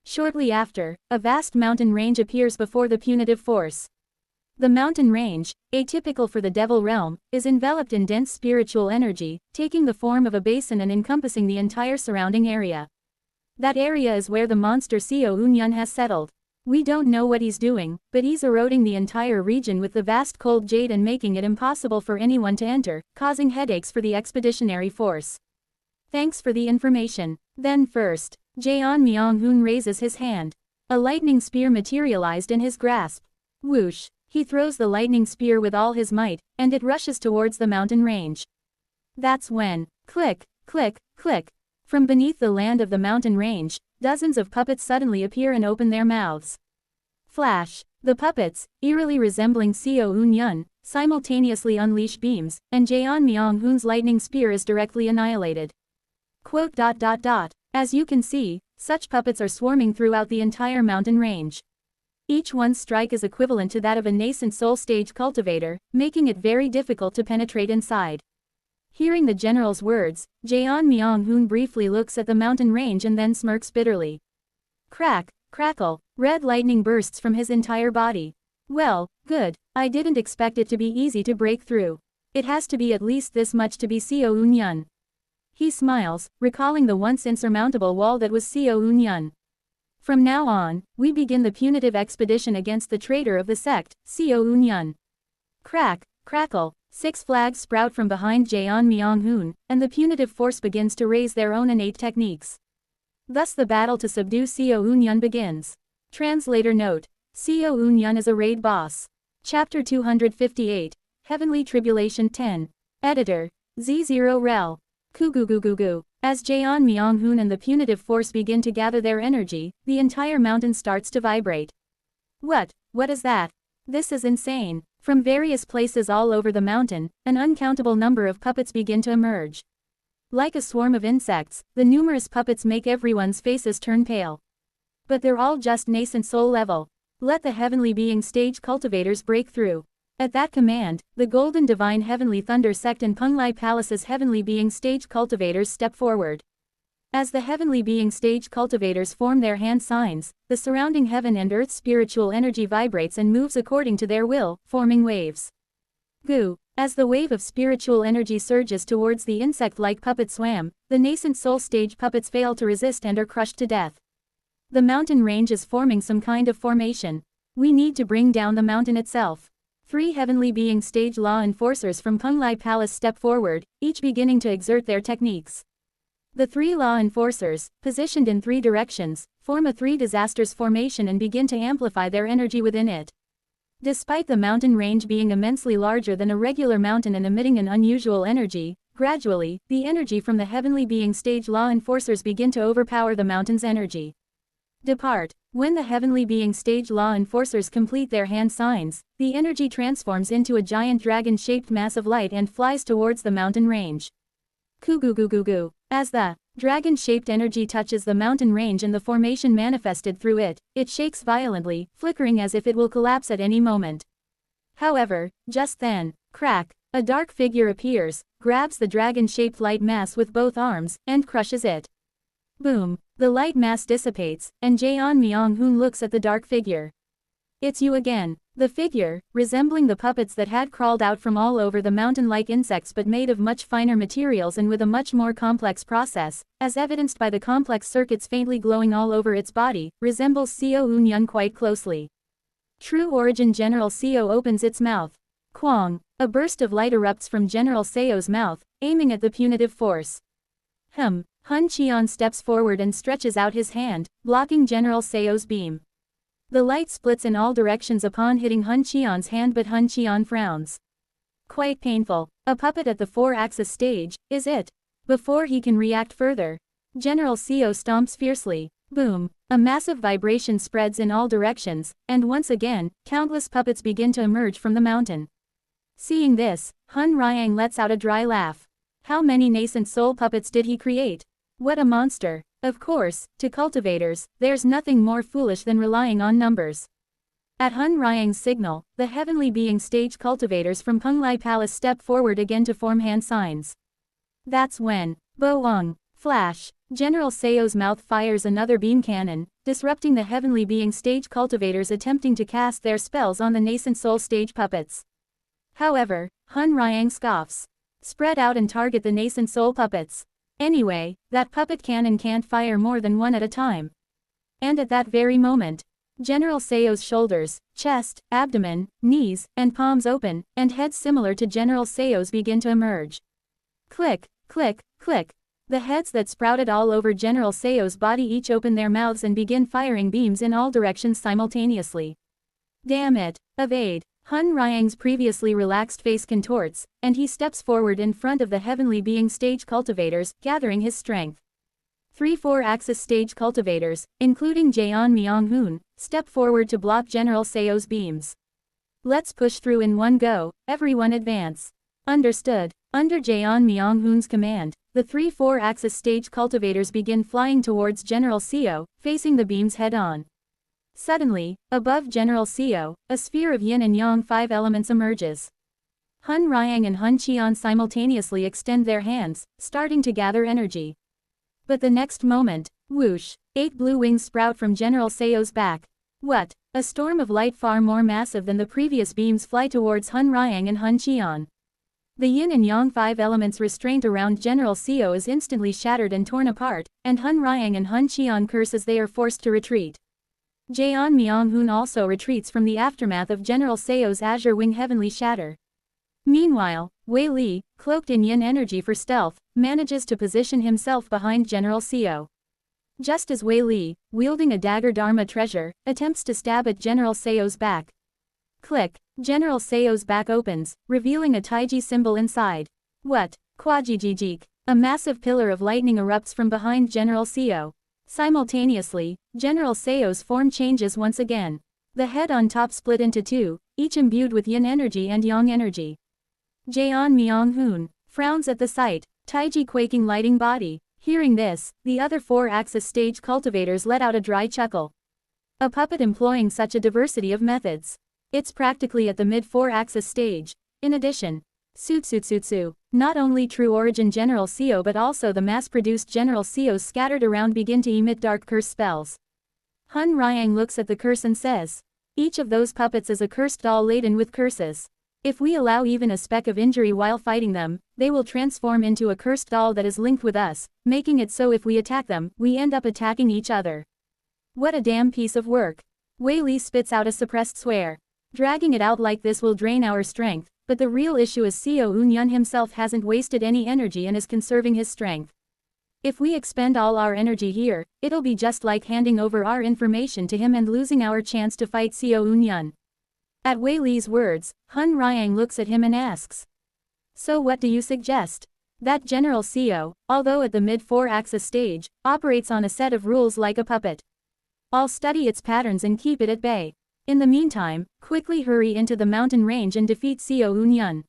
Shortly after, a vast mountain range appears before the punitive force. The mountain range, atypical for the Devil Realm, is enveloped in dense spiritual energy, taking the form of a basin and encompassing the entire surrounding area. That area is where the monster Seo Eun-yun has settled. We don't know what he's doing, but he's eroding the entire region with the vast cold jade and making it impossible for anyone to enter, causing headaches for the expeditionary force. Thanks for the information. Then first, Jeon Myung-hoon raises his hand. A lightning spear materialized in his grasp. Whoosh! He throws the lightning spear with all his might, and it rushes towards the mountain range. That's when, click, click, click. From beneath the land of the mountain range, dozens of puppets suddenly appear and open their mouths. Flash! The puppets, eerily resembling Seo Eun-yun, simultaneously unleash beams, and Jeon Myung-hoon's lightning spear is directly annihilated. Quote. As you can see, such puppets are swarming throughout the entire mountain range. Each one's strike is equivalent to that of a nascent soul stage cultivator, making it very difficult to penetrate inside. Hearing the general's words, Jeon Myung-hoon briefly looks at the mountain range and then smirks bitterly. Crack, crackle, red lightning bursts from his entire body. Well, good, I didn't expect it to be easy to break through. It has to be at least this much to be Seo Eun-yun. He smiles, recalling the once insurmountable wall that was Seo Eun-yun. From now on, we begin the punitive expedition against the traitor of the sect, Seo Eun-yun. Crack, crackle, 6 flags sprout from behind Jeon Myung-hoon, and the punitive force begins to raise their own innate techniques. Thus the battle to subdue Seo Eun-yun begins. Translator note: Seo Eun-yun is a raid boss. Chapter 258, Heavenly Tribulation 10. Editor: Z0 Rel. Kugugugugu. As Jeon Myung-hoon and the punitive force begin to gather their energy, the entire mountain starts to vibrate. What is that? This is insane. From various places all over the mountain, an uncountable number of puppets begin to emerge. Like a swarm of insects, the numerous puppets make everyone's faces turn pale. But they're all just nascent soul level. Let the heavenly being stage cultivators break through. At that command, the Golden Divine Heavenly Thunder Sect and Kunlai Palace's heavenly being stage cultivators step forward. As the heavenly being stage cultivators form their hand signs, the surrounding heaven and earth spiritual energy vibrates and moves according to their will, forming waves. Goo! As the wave of spiritual energy surges towards the insect-like puppet swam, the nascent soul stage puppets fail to resist and are crushed to death. The mountain range is forming some kind of formation. We need to bring down the mountain itself. 3 heavenly being stage law enforcers from Kunlai Palace step forward, each beginning to exert their techniques. The 3 law enforcers, positioned in 3 directions, form a 3 disasters formation and begin to amplify their energy within it. Despite the mountain range being immensely larger than a regular mountain and emitting an unusual energy, gradually, the energy from the heavenly being stage law enforcers begin to overpower the mountain's energy. Depart. When the heavenly being stage law enforcers complete their hand signs, the energy transforms into a giant dragon-shaped mass of light and flies towards the mountain range. Kugugugugu. As the dragon-shaped energy touches the mountain range and the formation manifested through it, it shakes violently, flickering as if it will collapse at any moment. However, just then, crack, a dark figure appears, grabs the dragon-shaped light mass with both arms, and crushes it. Boom! The light mass dissipates, and Jeon Myung-hoon looks at the dark figure. It's you again. The figure, resembling the puppets that had crawled out from all over the mountain like insects but made of much finer materials and with a much more complex process, as evidenced by the complex circuits faintly glowing all over its body, resembles Seo Eun-yun quite closely. True Origin General Seo opens its mouth. Kwang! A burst of light erupts from General Seo's mouth, aiming at the punitive force. Hun Cheon steps forward and stretches out his hand, blocking General Seo's beam. The light splits in all directions upon hitting Hun Cheon's hand, but Hun Cheon frowns. Quite painful. A puppet at the 4-axis stage, is it? Before he can react further, General Seo stomps fiercely. Boom! A massive vibration spreads in all directions, and once again, countless puppets begin to emerge from the mountain. Seeing this, Hun Riang lets out a dry laugh. How many nascent soul puppets did he create? What a monster! Of course, to cultivators, there's nothing more foolish than relying on numbers. At Hun Riang's signal, the heavenly being stage cultivators from Penglai Palace step forward again to form hand signs. That's when, Boong, flash, General Seo's mouth fires another beam cannon, disrupting the heavenly being stage cultivators attempting to cast their spells on the nascent soul stage puppets. However, Hun Riang scoffs. Spread out and target the nascent soul puppets. Anyway, that puppet cannon can't fire more than one at a time. And at that very moment, General Seo's shoulders, chest, abdomen, knees, and palms open, and heads similar to General Seo's begin to emerge. Click, click, click. The heads that sprouted all over General Seo's body each open their mouths and begin firing beams in all directions simultaneously. Damn it! Evade! Hun Riang's previously relaxed face contorts, and he steps forward in front of the heavenly being stage cultivators, gathering his strength. 3-4 axis stage cultivators, including Jaeon Myung-hoon, step forward to block General Seo's beams. Let's push through in one go, everyone advance. Understood. Under Jaeon Myung-hoon's command, the 3-4 axis stage cultivators begin flying towards General Seo, facing the beams head-on. Suddenly, above General Seo, a sphere of yin and yang 5 elements emerges. Hun Riang and Hun Cheon simultaneously extend their hands, starting to gather energy. But the next moment, whoosh, 8 blue wings sprout from General Seo's back. What? A storm of light far more massive than the previous beams fly towards Hun Riang and Hun Cheon. The yin and yang 5 elements restraint around General Seo is instantly shattered and torn apart, and Hun Riang and Hun Cheon curse as they are forced to retreat. Jaeon Myung-hoon also retreats from the aftermath of General Seo's Azure Wing Heavenly Shatter. Meanwhile, Wei Li, cloaked in yin energy for stealth, manages to position himself behind General Seo. Just as Wei Li, wielding a dagger Dharma treasure, attempts to stab at General Seo's back. Click, General Seo's back opens, revealing a Taiji symbol inside. What? Kwajijijik. A massive pillar of lightning erupts from behind General Seo. Simultaneously, General Seo's form changes once again. The head on top split into two, each imbued with yin energy and yang energy. Jaeon Myung-hoon frowns at the sight, Taiji quaking lighting body. Hearing this, the other 4-axis stage cultivators let out a dry chuckle. A puppet employing such a diversity of methods. It's practically at the mid-4-axis stage. In addition, Sutsutsu, not only true origin General Seo but also the mass-produced General Seos scattered around begin to emit dark curse spells. Hun Riang looks at the curse and says, each of those puppets is a cursed doll laden with curses. If we allow even a speck of injury while fighting them, they will transform into a cursed doll that is linked with us, making it so if we attack them, we end up attacking each other. What a damn piece of work. Wei Li spits out a suppressed swear. Dragging it out like this will drain our strength, but the real issue is Seo Eun-yun himself hasn't wasted any energy and is conserving his strength. If we expend all our energy here, it'll be just like handing over our information to him and losing our chance to fight Seo Eun-yun. At Wei Li's words, Hun Riang looks at him and asks. So what do you suggest? That General Seo, although at the mid-4-axis stage, operates on a set of rules like a puppet. I'll study its patterns and keep it at bay. In the meantime, quickly hurry into the mountain range and defeat Seo Eun-yun.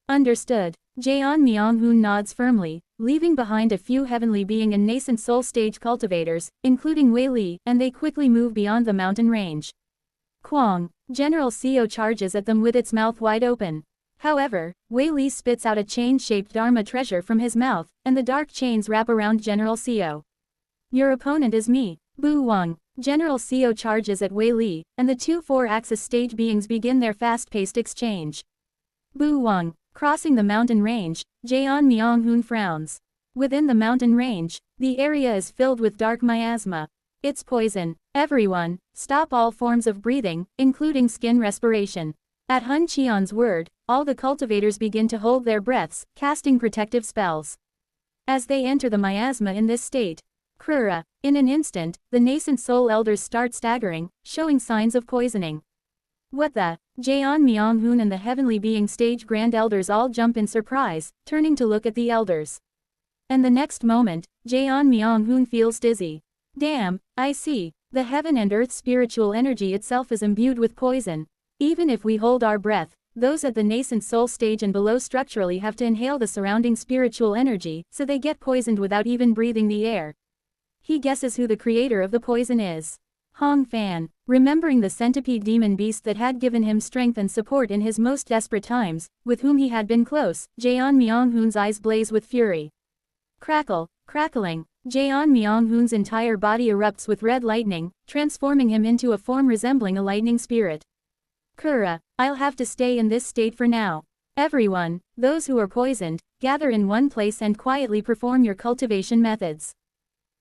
Understood. Jaeon Myung-hoon nods firmly, leaving behind a few heavenly being and nascent soul stage cultivators, including Wei Li, and they quickly move beyond the mountain range. Kwang. General Seo charges at them with its mouth wide open. However, Wei Li spits out a chain-shaped Dharma treasure from his mouth, and the dark chains wrap around General Seo. Your opponent is me, Bu Wang. General Seo charges at Wei Li, and the two 4-axis stage beings begin their fast-paced exchange. Bu Wang. Crossing the mountain range, Jaeon Myung-hoon frowns. Within the mountain range, the area is filled with dark miasma. It's poison. Everyone, stop all forms of breathing, including skin respiration. At Hun Cheon's word, all the cultivators begin to hold their breaths, casting protective spells. As they enter the miasma in this state, Krura, in an instant, the nascent soul elders start staggering, showing signs of poisoning. What the? Jaeon Myung-hoon and the heavenly being stage grand elders all jump in surprise, turning to look at the elders. And the next moment, Jaeon Myung-hoon feels dizzy. Damn, I see. The heaven and earth spiritual energy itself is imbued with poison. Even if we hold our breath, those at the nascent soul stage and below structurally have to inhale the surrounding spiritual energy, so they get poisoned without even breathing the air. He guesses who the creator of the poison is. Hong Fan. Remembering the centipede demon beast that had given him strength and support in his most desperate times, with whom he had been close, Jaeon Myung-hoon's eyes blaze with fury. Crackle, crackling, Jaeon Myung-hoon's entire body erupts with red lightning, transforming him into a form resembling a lightning spirit. Kura, I'll have to stay in this state for now. Everyone, those who are poisoned, gather in one place and quietly perform your cultivation methods.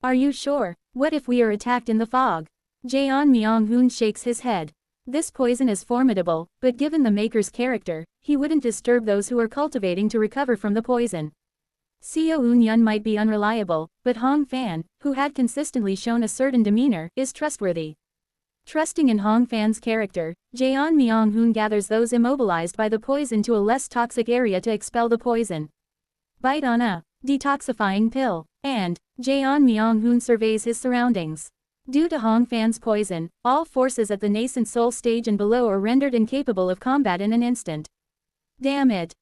Are you sure? What if we are attacked in the fog? Jaeon Myung-hoon shakes his head. This poison is formidable, but given the maker's character, he wouldn't disturb those who are cultivating to recover from the poison. Seo Eun-yun might be unreliable, but Hong Fan, who had consistently shown a certain demeanor, is trustworthy. Trusting in Hong Fan's character, Jaeon Myung-hoon gathers those immobilized by the poison to a less toxic area to expel the poison. Bite on a detoxifying pill, and Jaeon Myung-hoon surveys his surroundings. Due to Hong Fan's poison, all forces at the nascent soul stage and below are rendered incapable of combat in an instant. Damn it.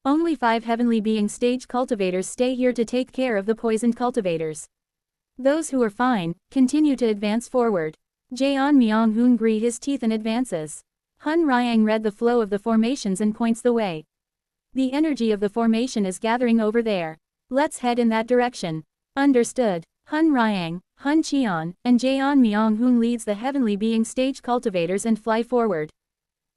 Only 5 heavenly being stage cultivators stay here to take care of the poisoned cultivators. Those who are fine, continue to advance forward. Jaeon Myung-hoon grieves his teeth and advances. Hun Ryang read the flow of the formations and points the way. The energy of the formation is gathering over there. Let's head in that direction. Understood. Hun Ryang, Hun Cheon, and Jaeon Myung-hoon leads the heavenly being stage cultivators and fly forward.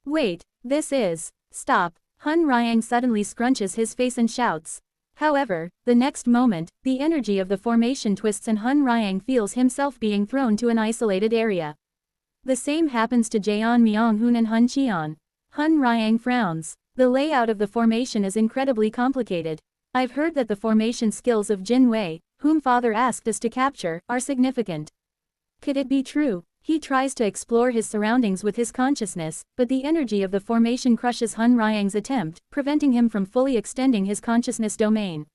Wait, this is... Stop. Hun Ryang suddenly scrunches his face and shouts. However, the next moment, the energy of the formation twists and Hun Ryang feels himself being thrown to an isolated area. The same happens to Jaeon Myung-hoon and Hun Cheon. Hun Ryang frowns. The layout of the formation is incredibly complicated. I've heard that the formation skills of Jin Wei, whom father asked us to capture, are significant. Could it be true? He tries to explore his surroundings with his consciousness, but the energy of the formation crushes Hun Ryang's attempt, preventing him from fully extending his consciousness domain.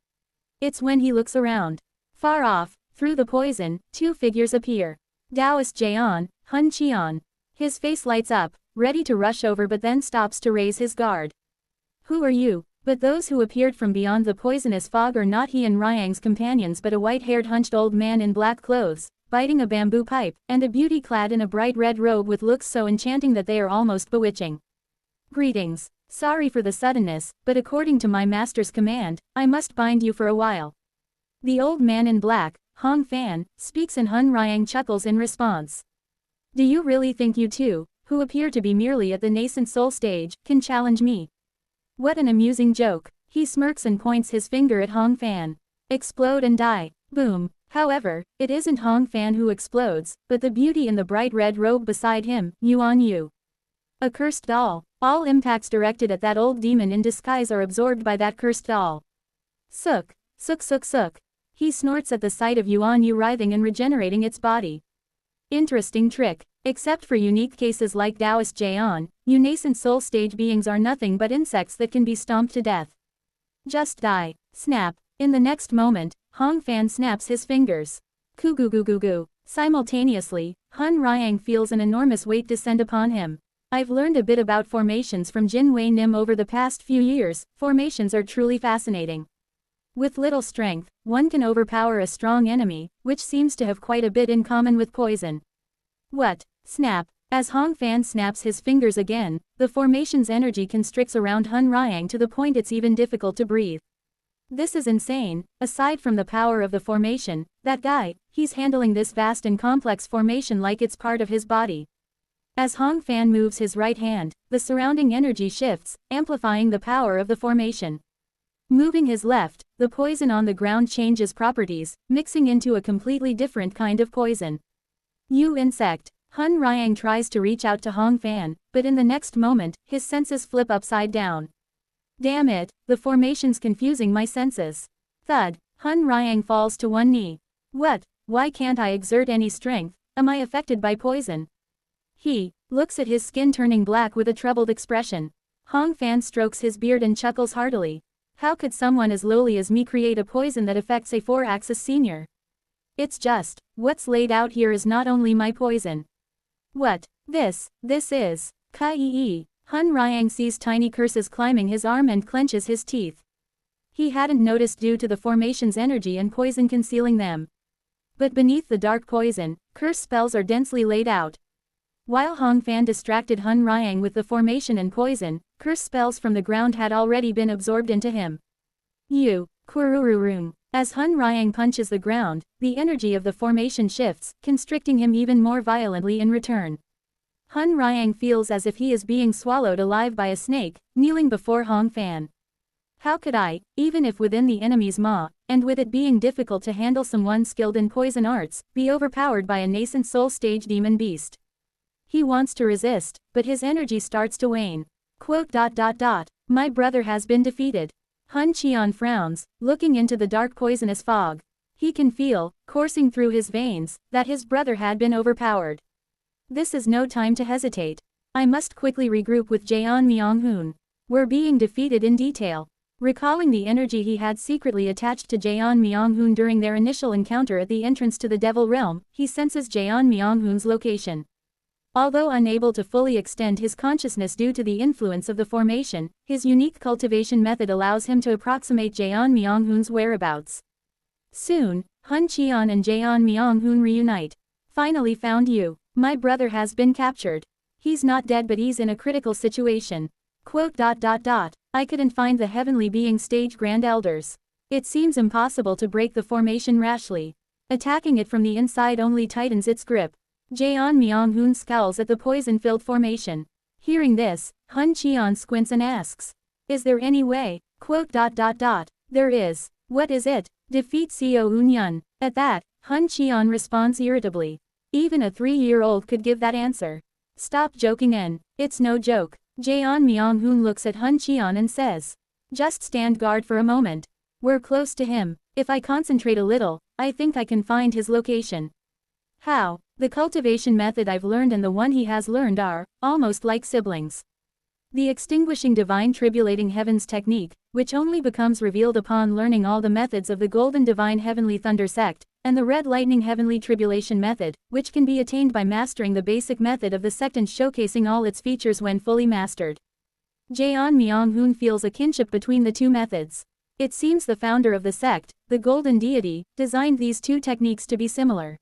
It's when he looks around. Far off, through the poison, 2 figures appear. Taoist Jaeon, Hun Cheon. His face lights up, ready to rush over but then stops to raise his guard. Who are you? But those who appeared from beyond the poisonous fog are not he and Ryang's companions but a white-haired hunched old man in black clothes, biting a bamboo pipe, and a beauty clad in a bright red robe with looks so enchanting that they are almost bewitching. Greetings. Sorry for the suddenness, but according to my master's command, I must bind you for a while. The old man in black, Hong Fan, speaks and Hun Ryang chuckles in response. Do you really think you two, who appear to be merely at the nascent soul stage, can challenge me? What an amusing joke. He smirks and points his finger at Hong Fan. Explode and die. Boom. However, it isn't Hong Fan who explodes, but the beauty in the bright red robe beside him, Yuan Yu. A cursed doll. All impacts directed at that old demon in disguise are absorbed by that cursed doll. Sook. Sook sook sook. He snorts at the sight of Yuan Yu writhing and regenerating its body. Interesting trick. Except for unique cases like Taoist Jaeon, you nascent soul stage beings are nothing but insects that can be stomped to death. Just die. Snap. In the next moment, Hong Fan snaps his fingers. Koo-goo-goo-goo-goo. Simultaneously, Hun Ryang feels an enormous weight descend upon him. I've learned a bit about formations from Jin Wei Nim over the past few years. Formations are truly fascinating. With little strength, one can overpower a strong enemy, which seems to have quite a bit in common with poison. What? Snap. As Hong Fan snaps his fingers again, the formation's energy constricts around Hun Ryang to the point it's even difficult to breathe. This is insane. Aside from the power of the formation, that guy, he's handling this vast and complex formation like it's part of his body. As Hong Fan moves his right hand, the surrounding energy shifts, amplifying the power of the formation. Moving his left, the poison on the ground changes properties, mixing into a completely different kind of poison. You insect. Hun Ryang tries to reach out to Hong Fan, but in the next moment, his senses flip upside down. Damn it, the formation's confusing my senses. Thud. Hun Ryang falls to one knee. What? Why can't I exert any strength? Am I affected by poison? He looks at his skin turning black with a troubled expression. Hong Fan strokes his beard and chuckles heartily. How could someone as lowly as me create a poison that affects a 4-axis senior? It's just, what's laid out here is not only my poison. What? This is. Kai. Hun Ryang sees tiny curses climbing his arm and clenches his teeth. He hadn't noticed due to the formation's energy and poison concealing them. But beneath the dark poison, curse spells are densely laid out. While Hong Fan distracted Hun Ryang with the formation and poison, curse spells from the ground had already been absorbed into him. Kurururung. As Hun Ryang punches the ground, the energy of the formation shifts, constricting him even more violently in return. Hun Ryang feels as if he is being swallowed alive by a snake, kneeling before Hong Fan. How could I, even if within the enemy's maw, and with it being difficult to handle someone skilled in poison arts, be overpowered by a nascent soul stage demon beast? He wants to resist, but his energy starts to wane. My brother has been defeated. Hun Qian frowns, looking into the dark poisonous fog. He can feel, coursing through his veins, that his brother had been overpowered. This is no time to hesitate. I must quickly regroup with Jeon Myung-hoon. We're being defeated in detail. Recalling the energy he had secretly attached to Jeon Myung-hoon during their initial encounter at the entrance to the Devil Realm, he senses Jeon Myung-hoon's location. Although unable to fully extend his consciousness due to the influence of the formation, his unique cultivation method allows him to approximate Jeon Myung-hoon's whereabouts. Soon, Hun Qian and Jeon Myung-hoon reunite. Finally found you. My brother has been captured. He's not dead but he's in a critical situation. I couldn't find the heavenly being stage grand elders. It seems impossible to break the formation rashly. Attacking it from the inside only tightens its grip. Jeon Myung-hoon scowls at the poison-filled formation. Hearing this, Hun Qian squints and asks, is there any way? There is. What is it? Defeat Seo Eun-yun. At that, Hun Qian responds irritably. Even a 3-year-old could give that answer. Stop joking en. It's no joke. Jeon Myung-hoon looks at Hun Qian and says, just stand guard for a moment. We're close to him. If I concentrate a little, I think I can find his location. How? The cultivation method I've learned and the one he has learned are, almost like siblings. The extinguishing divine tribulating heavens technique, which only becomes revealed upon learning all the methods of the golden divine heavenly thunder sect, and the red lightning heavenly tribulation method, which can be attained by mastering the basic method of the sect and showcasing all its features when fully mastered. Jeon Myung-hoon feels a kinship between the two methods. It seems the founder of the sect, the golden deity, designed these two techniques to be similar.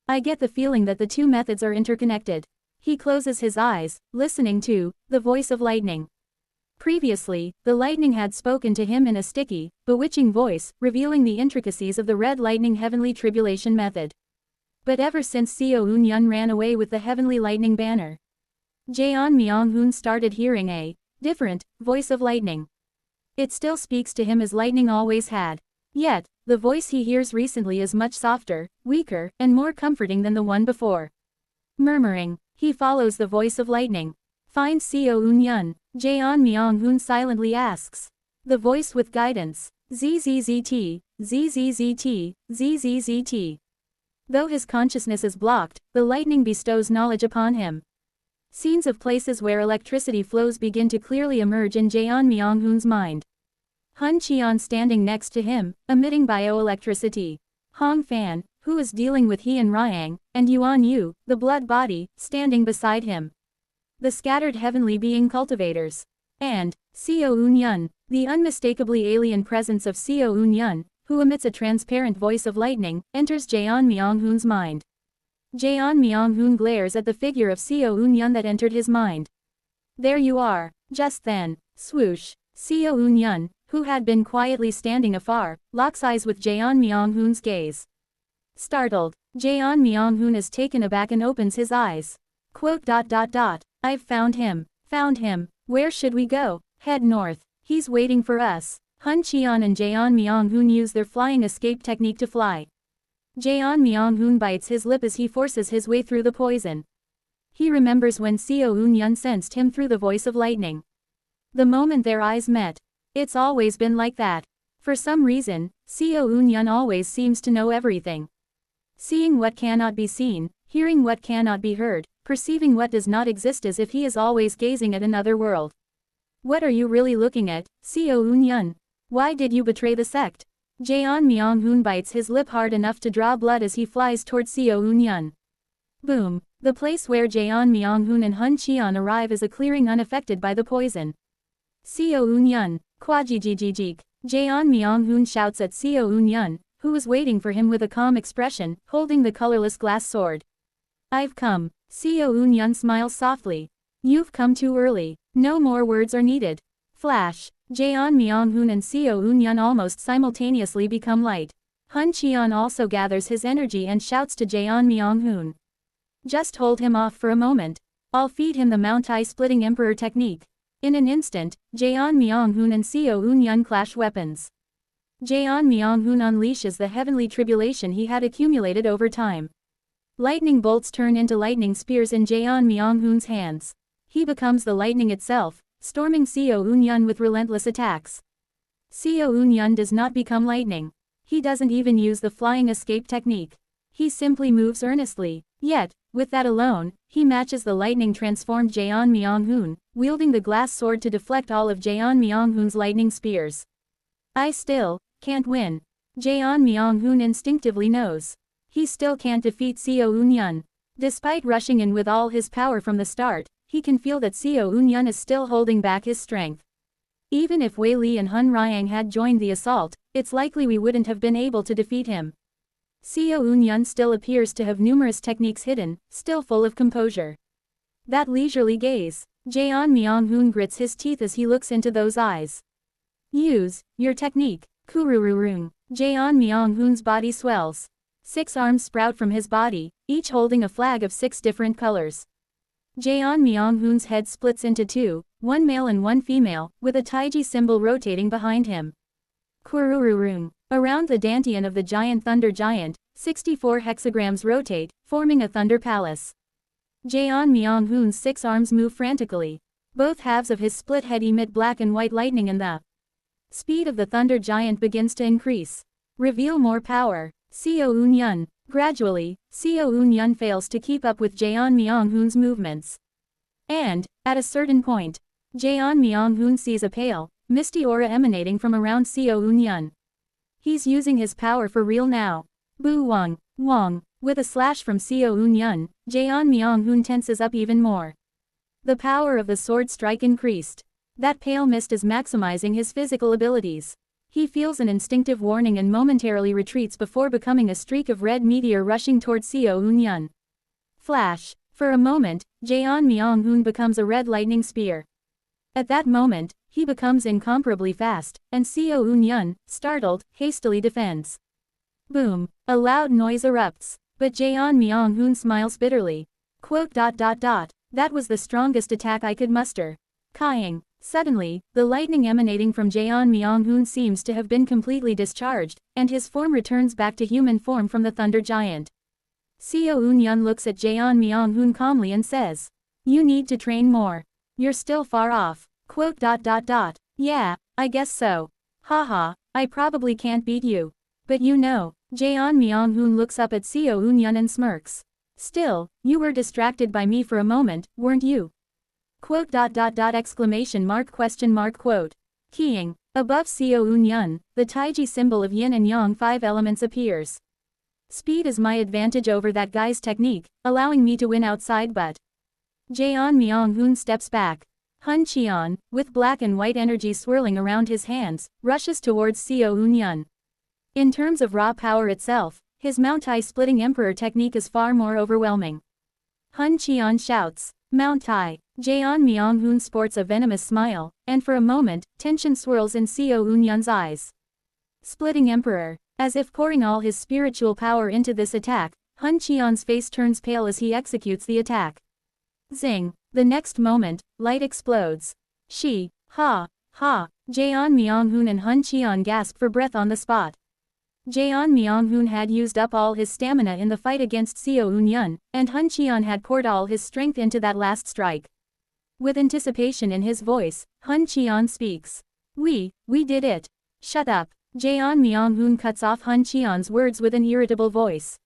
I get the feeling that the two methods are interconnected. He closes his eyes, listening to the voice of lightning. Previously, the lightning had spoken to him in a sticky, bewitching voice, revealing the intricacies of the red lightning heavenly tribulation method. But ever since Seo Eun-yun ran away with the heavenly lightning banner, Jeon Myung-hoon started hearing a different voice of lightning. It still speaks to him as lightning always had. Yet, the voice he hears recently is much softer, weaker, and more comforting than the one before. Murmuring, he follows the voice of lightning. Find Seo Eun-yun. Jeon Myung-hoon silently asks. The voice with guidance. ZZZT, ZZZT, ZZZT. Though his consciousness is blocked, the lightning bestows knowledge upon him. Scenes of places where electricity flows begin to clearly emerge in Jeon Myung-hoon's mind. Hun Qian standing next to him, emitting bioelectricity. Hong Fan, who is dealing with He and Ryang, and Yuan Yu, the blood body, standing beside him. The scattered heavenly being cultivators. And Seo Eun-yun, the unmistakably alien presence of Seo Eun-yun, who emits a transparent voice of lightning, enters Jeon Myung-hoon's mind. Jeon Myung-hoon glares at the figure of Seo Eun-yun that entered his mind. There you are. Just then, swoosh, Seo Eun-yun, who had been quietly standing afar, locks eyes with Jeon Myung-hoon's gaze. Startled, Jeon Myung-hoon is taken aback and opens his eyes. I've found him. Found him. Where should we go? Head north. He's waiting for us. Hun Qian and Jeon Myung-hoon use their flying escape technique to fly. Jeon Myung-hoon bites his lip as he forces his way through the poison. He remembers when Seo Eun-yun sensed him through the voice of lightning. The moment their eyes met. It's always been like that. For some reason, Seo Eun-yun always seems to know everything. Seeing what cannot be seen, hearing what cannot be heard, perceiving what does not exist, as if he is always gazing at another world. What are you really looking at, Seo Eun-yun? Why did you betray the sect? Jaeon Myung-hoon bites his lip hard enough to draw blood as he flies toward Seo Eun-yun. Boom. The place where Jaeon Myung-hoon and Hun Cheon arrive is a clearing unaffected by the poison. Seo Eun-yun, Kwajijijijik. Jaeon Myung-hoon shouts at Seo Eun-yun, who is waiting for him with a calm expression, holding the colorless glass sword. I've come. Seo Eun-yun smiles softly. You've come too early. No more words are needed. Flash. Jaeon Myung-hoon and Seo Eun-yun almost simultaneously become light. Hun Cheon also gathers his energy and shouts to Jaeon Myung-hoon. Just hold him off for a moment. I'll feed him the Mount I splitting Emperor technique. In an instant, Jaeon Myung-hoon and Seo Eun-yun clash weapons. Jaeon Myung-hoon unleashes the heavenly tribulation he had accumulated over time. Lightning bolts turn into lightning spears in Jaeon Myung-hoon's hands. He becomes the lightning itself, storming Seo Eun-yun with relentless attacks. Seo Eun-yun does not become lightning. He doesn't even use the flying escape technique. He simply moves earnestly. Yet, with that alone, he matches the lightning-transformed Jaeon Myung-hoon, wielding the glass sword to deflect all of Jaeon Myung-hoon's lightning spears. I still can't win. Jaeon Myung-hoon instinctively knows. He still can't defeat Seo Eun-yun. Despite rushing in with all his power from the start, he can feel that Seo Eun-yun is still holding back his strength. Even if Wei Li and Hun Ryang had joined the assault, it's likely we wouldn't have been able to defeat him. Seo Eun-yun still appears to have numerous techniques hidden, still full of composure. That leisurely gaze. Jaeon Myung-hoon grits his teeth as he looks into those eyes. Use your technique. Kurururung. Jaeon Myung-hoon's body swells. 6 arms sprout from his body, each holding a flag of 6 different colors. Jaeon Myung-hoon's head splits into 2, 1 male and 1 female, with a Taiji symbol rotating behind him. Kurururung. Around the dantian of the giant thunder giant, 64 hexagrams rotate, forming a thunder palace. Jaeon Myung-hoon's 6 arms move frantically. Both halves of his split head emit black and white lightning and the speed of the thunder giant begins to increase. Reveal more power. Seo Eun-yun. Gradually, Seo Eun-yun fails to keep up with Jaeon Myung-hoon's movements. And, at a certain point, Jaeon Myung-hoon sees a pale, misty aura emanating from around Seo Eun-yun. He's using his power for real now. Boo Wong. Wong. With a slash from Seo Eun-yun, Jaeon Myung-hoon tenses up even more. The power of the sword strike increased. That pale mist is maximizing his physical abilities. He feels an instinctive warning and momentarily retreats before becoming a streak of red meteor rushing toward Seo Eun-yun. Flash. For a moment, Jaeon Myung-hoon becomes a red lightning spear. At that moment, he becomes incomparably fast, and Seo Eun-yun, startled, hastily defends. Boom. A loud noise erupts. But Jaeon Myung-hoon smiles bitterly. That was the strongest attack I could muster. Kying. Suddenly, the lightning emanating from Jaeon Myung-hoon seems to have been completely discharged, and his form returns back to human form from the thunder giant. Seo Eun-yun looks at Jaeon Myung-hoon calmly and says, "You need to train more. You're still far off." Yeah, I guess so. Haha, I probably can't beat you. But you know. Jaeon Myung-hoon looks up at Seo Eun-yun and smirks. Still, you were distracted by me for a moment, weren't you? Exclamation mark question mark quote. Keying. Above Seo Eun-yun, the Taiji symbol of yin and yang 5 elements appears. Speed is my advantage over that guy's technique, allowing me to win outside but. Jaeon Myung-hoon steps back. Hun Cheon, with black and white energy swirling around his hands, rushes towards Seo Eun-yun. In terms of raw power itself, his Mount I splitting Emperor technique is far more overwhelming. Hun Cheon shouts, "Mount I." Jaeon Myung-hoon sports a venomous smile, and for a moment, tension swirls in Seo Eun-yun's eyes. Splitting Emperor. As if pouring all his spiritual power into this attack, Hun Cheon's face turns pale as he executes the attack. Zing. The next moment, light explodes. Ha. Jaeon Myung-hoon and Hun Cheon gasp for breath on the spot. Jaeon Myung-hoon had used up all his stamina in the fight against Seo Eun-yun, and Hun Cheon had poured all his strength into that last strike. With anticipation in his voice, Hun Cheon speaks. We did it. Shut up. Jaeon Myung-hoon cuts off Hun Cheon's words with an irritable voice.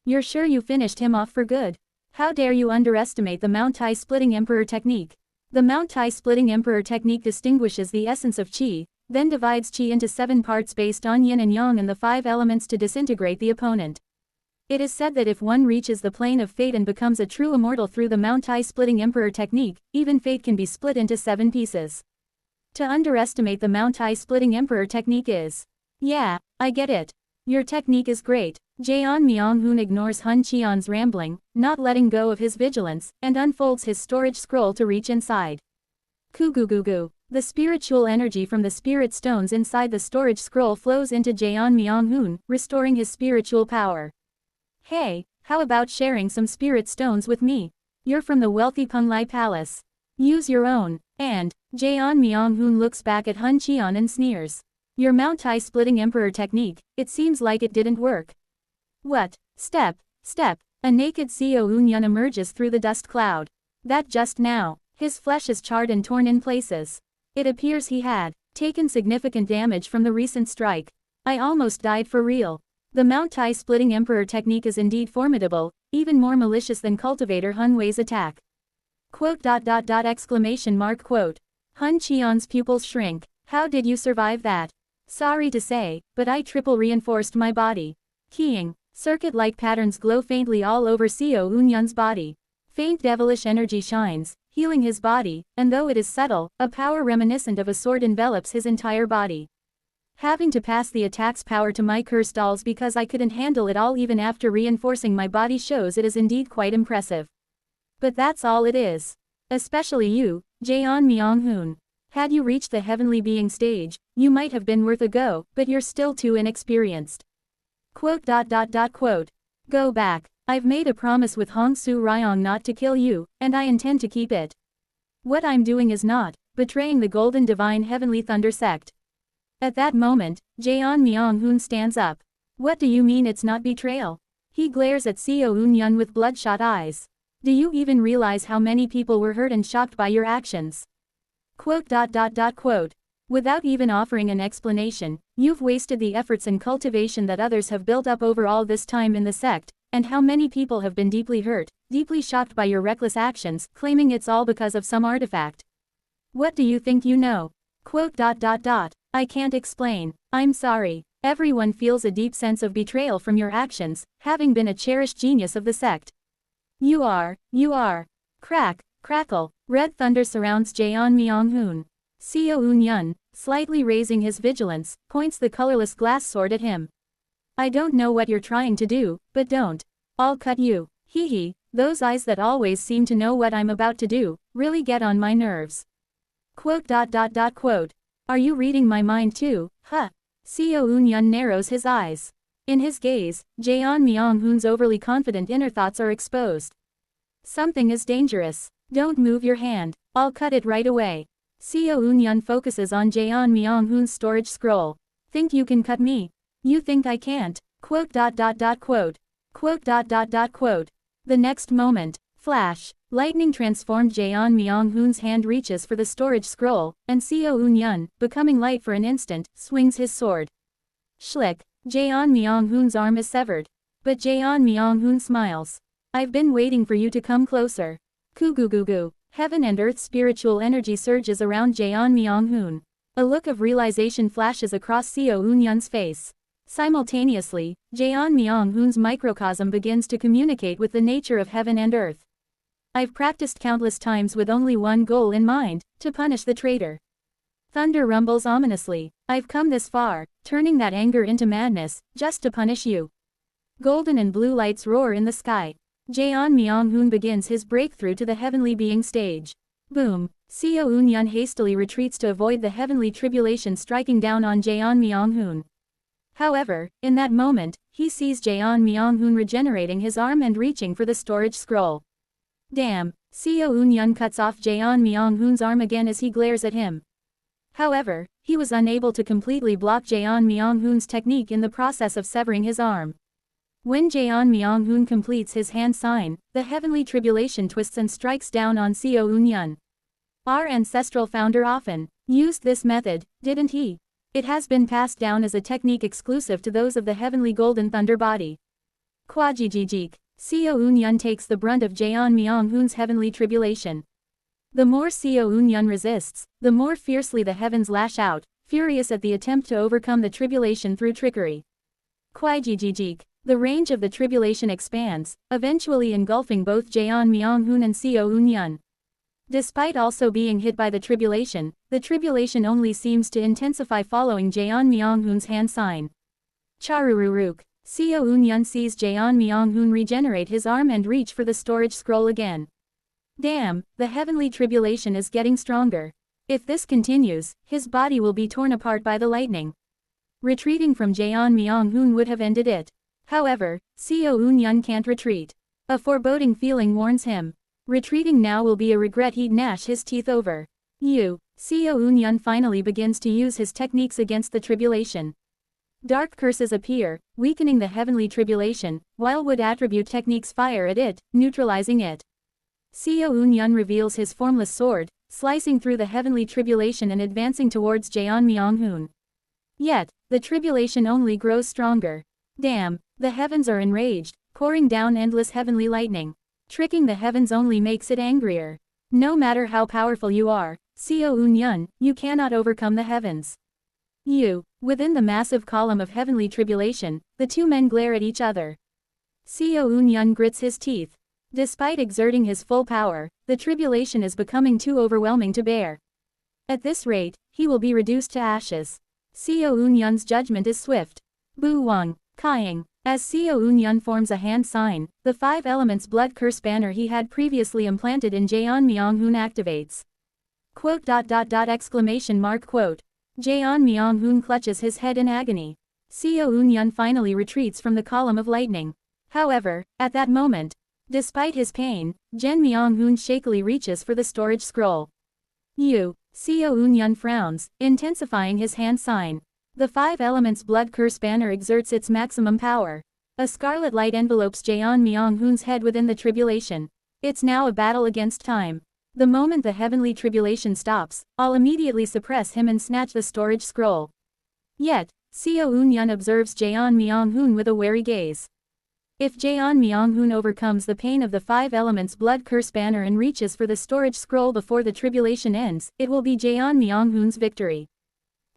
You're sure you finished him off for good? How dare you underestimate the Mount I splitting Emperor technique? The Mount I splitting Emperor technique distinguishes the essence of Qi, then divides qi into 7 parts based on yin and yang and the 5 elements to disintegrate the opponent. It is said that if one reaches the plane of fate and becomes a true immortal through the Mount Tai splitting emperor technique, even fate can be split into 7 pieces. To underestimate the Mount Tai splitting emperor technique is. Yeah, I get it. Your technique is great. Jaeon Myung-hoon ignores Hun Cheon's rambling, not letting go of his vigilance, and unfolds his storage scroll to reach inside. Kugugugu. The spiritual energy from the spirit stones inside the storage scroll flows into Jaeon Myung-hoon, restoring his spiritual power. Hey, how about sharing some spirit stones with me? You're from the wealthy Penglai Palace. Use your own. And, Jaeon Myung-hoon looks back at Hun Cheon and sneers. Your Mount Tai splitting emperor technique, it seems like it didn't work. What? Step. A naked Seo Eun-yun emerges through the dust cloud. That just now. His flesh is charred and torn in places. It appears he had taken significant damage from the recent strike. I almost died for real. The Mount Tai splitting emperor technique is indeed formidable, even more malicious than cultivator Hun Wei's attack. Quote. Hun Cheon's pupils shrink. How did you survive that? Sorry to say, but I triple reinforced my body. Keying. Circuit-like patterns glow faintly all over Seo Eun-yun's body. Faint devilish energy shines, healing his body, and though it is subtle, a power reminiscent of a sword envelops his entire body. Having to pass the attack's power to my cursed dolls because I couldn't handle it all even after reinforcing my body shows it is indeed quite impressive. But that's all it is. Especially you, Jaeon Myung-hoon. Had you reached the heavenly being stage, you might have been worth a go, but you're still too inexperienced. Quote. Go back. I've made a promise with Hong Su Ryong not to kill you, and I intend to keep it. What I'm doing is not betraying the Golden Divine Heavenly Thunder Sect. At that moment, Jaeon Myung-hoon stands up. What do you mean it's not betrayal? He glares at Seo Eun-yun with bloodshot eyes. Do you even realize how many people were hurt and shocked by your actions? Quote. Without even offering an explanation, you've wasted the efforts and cultivation that others have built up over all this time in the sect, and how many people have been deeply hurt, deeply shocked by your reckless actions, claiming it's all because of some artifact. What do you think you know? Quote. I can't explain. I'm sorry. Everyone feels a deep sense of betrayal from your actions, having been a cherished genius of the sect. You are. Crack, crackle, red thunder surrounds Jaeon Myung-hoon. Seo Eun-yun, slightly raising his vigilance, points the colorless glass sword at him. I don't know what you're trying to do, but don't. I'll cut you. Hee, those eyes that always seem to know what I'm about to do, really get on my nerves. Quote. Are you reading my mind too, huh? Seo Eun-yun narrows his eyes. In his gaze, Jaeon Myung-hoon's overly confident inner thoughts are exposed. Something is dangerous. Don't move your hand. I'll cut it right away. Seo Eun-yun focuses on Jaeon Myung-hoon's storage scroll. Think you can cut me? You think I can't? Quote. The next moment, flash, lightning transformed Jaeon Myung-hoon's hand reaches for the storage scroll, and Seo Eun-yun, becoming light for an instant, swings his sword. Schlick, Jaeon Myung-hoon's arm is severed. But Jaeon Myung-hoon smiles. I've been waiting for you to come closer. Kugugugu. Heaven and earth spiritual energy surges around Jaeon Myung-hoon. A look of realization flashes across Seo Eun-yun's face. Simultaneously, Jaeon Myung-hoon's microcosm begins to communicate with the nature of heaven and earth. I've practiced countless times with only one goal in mind, to punish the traitor. Thunder rumbles ominously. I've come this far, turning that anger into madness, just to punish you. Golden and blue lights roar in the sky. Jaeon Myung-hoon begins his breakthrough to the heavenly being stage. Boom! Seo Eun-yun hastily retreats to avoid the heavenly tribulation striking down on Jaeon Myung-hoon. However, in that moment, he sees Jaeon Myung-hoon regenerating his arm and reaching for the storage scroll. Damn! Seo Eun-yun cuts off Jaeon Myung-hoon's arm again as he glares at him. However, he was unable to completely block Jaeon Myung-hoon's technique in the process of severing his arm. When Jaeon Myung-hoon completes his hand sign, the heavenly tribulation twists and strikes down on Seo Eun-yun. Our ancestral founder often used this method, didn't he? It has been passed down as a technique exclusive to those of the heavenly golden thunder body. Kwajijijik. Seo Eun-yun takes the brunt of Jaeon Myung-hoon's heavenly tribulation. The more Seo Eun-yun resists, the more fiercely the heavens lash out, furious at the attempt to overcome the tribulation through trickery. Kwaijijijik. The range of the tribulation expands, eventually engulfing both Jeon Myung-hoon and Seo Eun-yeon. Despite also being hit by the tribulation only seems to intensify following Jeon Myung-hoon's hand sign. Charururuk. Seo Eun-yeon sees Jeon Myung-hoon regenerate his arm and reach for the storage scroll again. Damn, the heavenly tribulation is getting stronger. If this continues, his body will be torn apart by the lightning. Retreating from Jeon Myung-hoon would have ended it. However, Seo Eun-yeon can't retreat. A foreboding feeling warns him. Retreating now will be a regret he'd gnash his teeth over. Seo Eun-yeon finally begins to use his techniques against the tribulation. Dark curses appear, weakening the heavenly tribulation, while wood attribute techniques fire at it, neutralizing it. Seo Eun-yeon reveals his formless sword, slicing through the heavenly tribulation and advancing towards Jeon Myung-hoon. Yet, the tribulation only grows stronger. Damn, the heavens are enraged, pouring down endless heavenly lightning. Tricking the heavens only makes it angrier. No matter how powerful you are, Seo Eun-yeon, you cannot overcome the heavens. Within the massive column of heavenly tribulation, the two men glare at each other. Seo Eun-yeon grits his teeth. Despite exerting his full power, the tribulation is becoming too overwhelming to bear. At this rate, he will be reduced to ashes. Seo Eun-yeon's judgment is swift. Bu Wang, Kaiying. As Seo Eun-yeon forms a hand sign, the 5 elements blood curse banner he had previously implanted in Jeon Myung-hoon activates. Exclamation mark quote. Jeon Myung-hoon clutches his head in agony. Seo Eun-yeon finally retreats from the column of lightning. However, at that moment, despite his pain, Jeon Myung-hoon shakily reaches for the storage scroll. Seo Eun-yeon frowns, intensifying his hand sign. The 5 elements blood curse banner exerts its maximum power. A scarlet light envelopes Jeon Myung-hoon's head within the tribulation. It's now a battle against time. The moment the heavenly tribulation stops, I'll immediately suppress him and snatch the storage scroll. Yet, Seo Eun-yeon observes Jeon Myung-hoon with a wary gaze. If Jeon Myung-hoon overcomes the pain of the 5 elements blood curse banner and reaches for the storage scroll before the tribulation ends, it will be Jeon Myung-hoon's victory.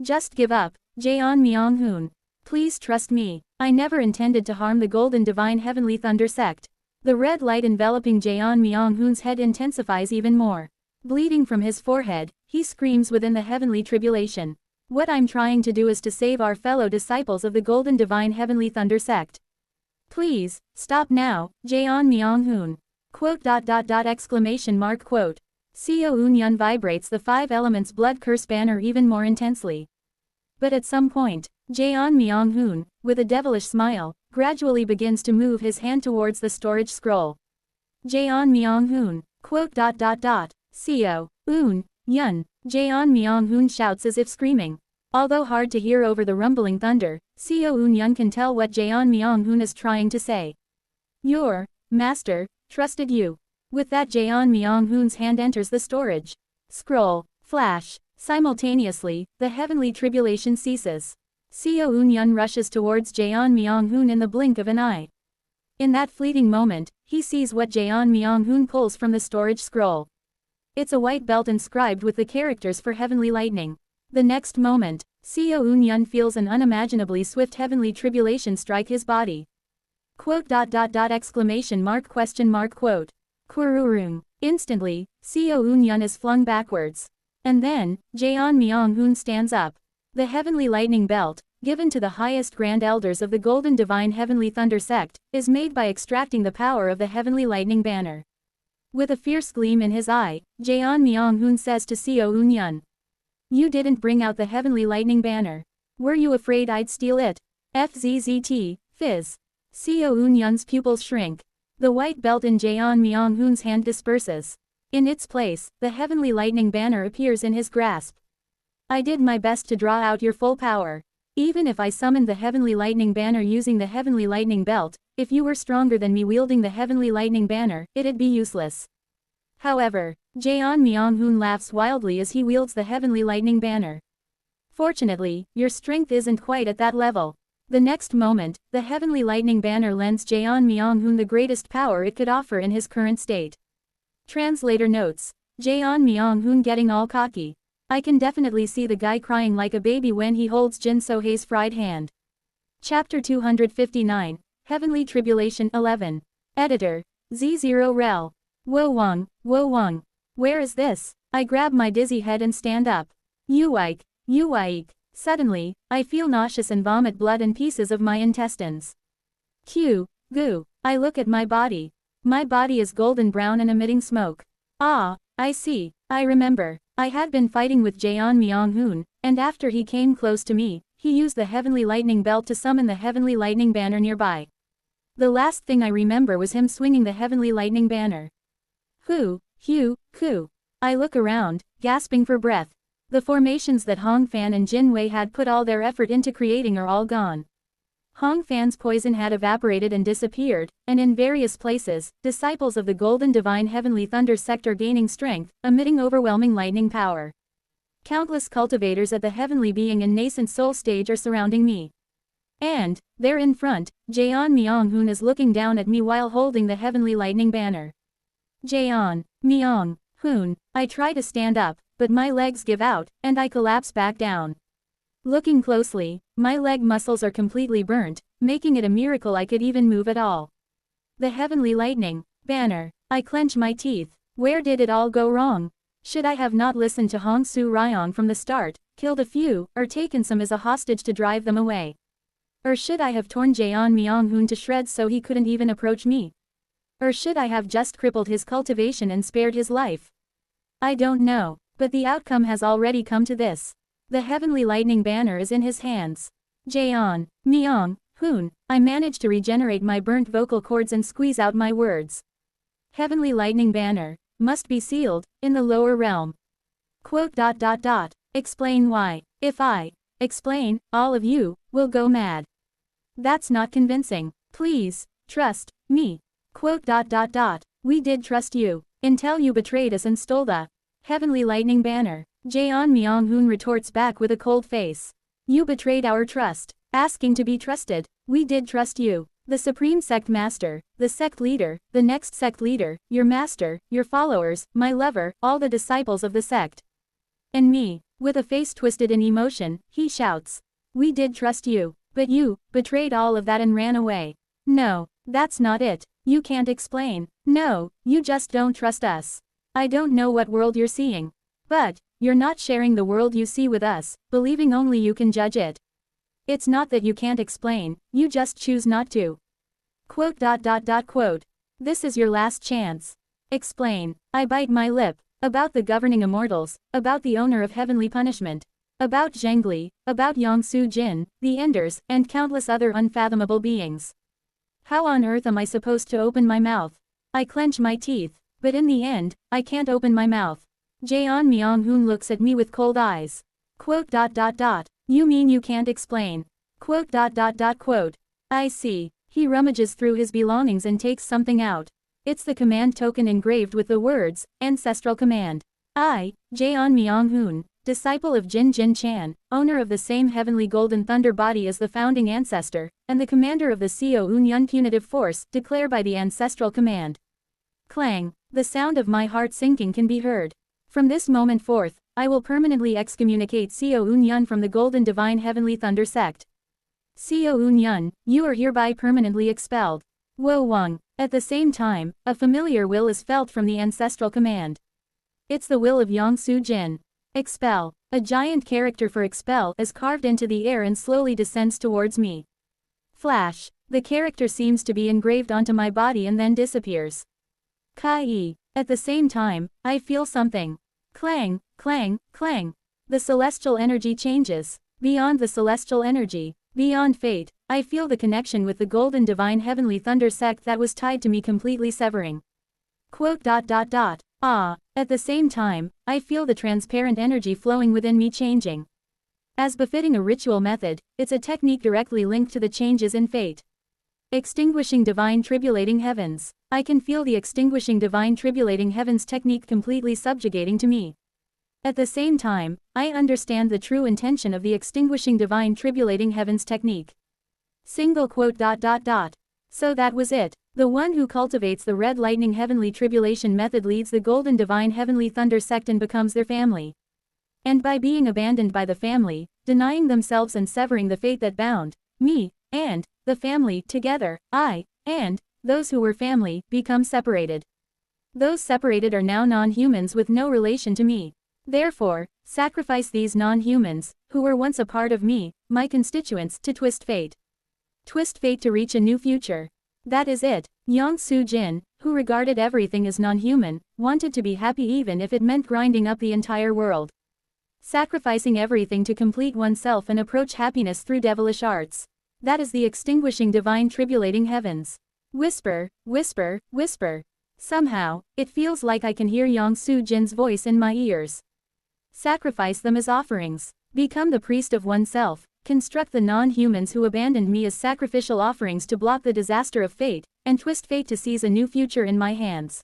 Just give up, Jeon Myung-hoon. Please trust me. I never intended to harm the Golden Divine Heavenly Thunder sect. The red light enveloping Jeon Myung-hoon's head intensifies even more. Bleeding from his forehead, he screams within the heavenly tribulation. What I'm trying to do is to save our fellow disciples of the Golden Divine Heavenly Thunder sect. Please, stop now, Jeon Myung-hoon. Exclamation mark quote. Seo Eun-yeon vibrates the 5 elements blood curse banner even more intensely. But at some point, Jeon Myung-hoon, with a devilish smile, gradually begins to move his hand towards the storage scroll. Jeon Myung-hoon. Seo Eun-yeon. Jeon Myung-hoon shouts as if screaming. Although hard to hear over the rumbling thunder, Seo Eun-yeon can tell what Jeon Myung-hoon is trying to say. Your master trusted you. With that, Jeon Myung-hoon's hand enters the storage scroll. Flash. Simultaneously, the heavenly tribulation ceases. Seo Eun-yeon rushes towards Jeon Myung-hoon in the blink of an eye. In that fleeting moment, he sees what Jeon Myung-hoon pulls from the storage scroll. It's a white belt inscribed with the characters for heavenly lightning. The next moment, Seo Eun-yeon feels an unimaginably swift heavenly tribulation strike his body. Exclamation mark question mark quote. Kururung. Instantly, Seo Eun-yeon is flung backwards. And then, Jeon Myung-hoon stands up. The heavenly lightning belt, given to the highest grand elders of the Golden Divine Heavenly Thunder sect, is made by extracting the power of the heavenly lightning banner. With a fierce gleam in his eye, Jeon Myung-hoon says to Seo Eun-yeon. You didn't bring out the heavenly lightning banner. Were you afraid I'd steal it? FZZT, fizz. Seo Eun-yeon's pupils shrink. The white belt in Jeon Myung-hoon's hand disperses. In its place, the heavenly lightning banner appears in his grasp. I did my best to draw out your full power. Even if I summoned the heavenly lightning banner using the heavenly lightning belt, if you were stronger than me wielding the heavenly lightning banner, it'd be useless. However, Jeon Myung-hoon laughs wildly as he wields the heavenly lightning banner. Fortunately, your strength isn't quite at that level. The next moment, the heavenly lightning banner lends Jeon Myung-hoon the greatest power it could offer in his current state. Translator notes. Jeon Myung-hoon getting all cocky. I can definitely see the guy crying like a baby when he holds Jin Sohei's fried hand. Chapter 259, Heavenly Tribulation 11. Editor. Z0 Rel. Wo Wang. Where is this? I grab my dizzy head and stand up. Yuike. Suddenly, I feel nauseous and vomit blood and pieces of my intestines. Goo. I look at my body. My body is golden brown and emitting smoke. Ah, I see. I remember. I had been fighting with Jaeon Myung-hoon, and after he came close to me, he used the Heavenly Lightning Belt to summon the Heavenly Lightning Banner nearby. The last thing I remember was him swinging the Heavenly Lightning Banner. Hoo. I look around, gasping for breath. The formations that Hong Fan and Jin Wei had put all their effort into creating are all gone. Hong Fan's poison had evaporated and disappeared, and in various places, disciples of the Golden Divine Heavenly Thunder sect are gaining strength, emitting overwhelming lightning power. Countless cultivators at the Heavenly Being and Nascent Soul stage are surrounding me. And, there in front, Jaeon Myung-hoon is looking down at me while holding the Heavenly Lightning Banner. Jaeon Myung-hoon, I try to stand up, but my legs give out, and I collapse back down. Looking closely, my leg muscles are completely burnt, making it a miracle I could even move at all. The Heavenly Lightning Banner. I clench my teeth. Where did it all go wrong? Should I have not listened to Hong Soo Ryong from the start, killed a few, or taken some as a hostage to drive them away? Or should I have torn Jaeon Myung-hoon to shreds so he couldn't even approach me? Or should I have just crippled his cultivation and spared his life? I don't know, but the outcome has already come to this. The Heavenly Lightning Banner is in his hands. Jaeon Myung-hoon, I manage to regenerate my burnt vocal cords and squeeze out my words. Heavenly Lightning Banner must be sealed in the lower realm. Explain why. If I explain, all of you will go mad. That's not convincing. Please trust me. We did trust you until you betrayed us and stole the Heavenly Lightning Banner. Jaeon Myung-hoon retorts back with a cold face. You betrayed our trust, asking to be trusted. We did trust you. The Supreme Sect Master, the sect leader, the next sect leader, your master, your followers, my lover, all the disciples of the sect. And me. With a face twisted in emotion, he shouts. We did trust you, but you betrayed all of that and ran away. No, that's not it. You can't explain. No, you just don't trust us. I don't know what world you're seeing. But you're not sharing the world you see with us, believing only you can judge it. It's not that you can't explain, you just choose not to. This is your last chance. Explain. I bite my lip. About the governing immortals, about the owner of heavenly punishment. About Zhengli, about Yongsu Jin, the Enders, and countless other unfathomable beings. How on earth am I supposed to open my mouth? I clench my teeth, but in the end, I can't open my mouth. Jaeon Myung-hoon looks at me with cold eyes. You mean you can't explain? I see. He rummages through his belongings and takes something out. It's the command token engraved with the words, Ancestral Command. I, Jaeon Myung-hoon, disciple of Jin Chan, owner of the same heavenly golden thunder body as the founding ancestor, and the commander of the Seo Un-yun punitive force, declare by the Ancestral Command. Clang. The sound of my heart sinking can be heard. From this moment forth, I will permanently excommunicate Seo Un-yun from the Golden Divine Heavenly Thunder sect. Seo Un-yun, you are hereby permanently expelled. Wo Wang. At the same time, a familiar will is felt from the Ancestral Command. It's the will of Yongsu Jin. Expel. A giant character for expel is carved into the air and slowly descends towards me. Flash. The character seems to be engraved onto my body and then disappears. Kai. At the same time, I feel something. Clang. The celestial energy changes. Beyond the celestial energy, beyond fate, I feel the connection with the Golden Divine Heavenly Thunder sect that was tied to me completely severing. Ah. At the same time, I feel the transparent energy flowing within me changing. As befitting a ritual method, it's a technique directly linked to the changes in fate. Extinguishing Divine Tribulating Heavens. I can feel the Extinguishing Divine Tribulating Heavens technique completely subjugating to me. At the same time, I understand the true intention of the Extinguishing Divine Tribulating Heavens technique. So that was it. The one who cultivates the Red Lightning Heavenly Tribulation method leads the Golden Divine Heavenly Thunder sect and becomes their family. And by being abandoned by the family, denying themselves and severing the fate that bound me and the family together, I and those who were family become separated. Those separated are now non-humans with no relation to me. Therefore, sacrifice these non-humans, who were once a part of me, my constituents, to twist fate. Twist fate to reach a new future. That is it. Yang Su-jin, who regarded everything as non-human, wanted to be happy even if it meant grinding up the entire world. Sacrificing everything to complete oneself and approach happiness through devilish arts. That is the extinguishing divine tribulating heavens. Whisper, whisper, whisper. Somehow, it feels like I can hear Yang Su-jin's voice in my ears. Sacrifice them as offerings. Become the priest of oneself. Construct the non-humans who abandoned me as sacrificial offerings to block the disaster of fate, and twist fate to seize a new future in my hands.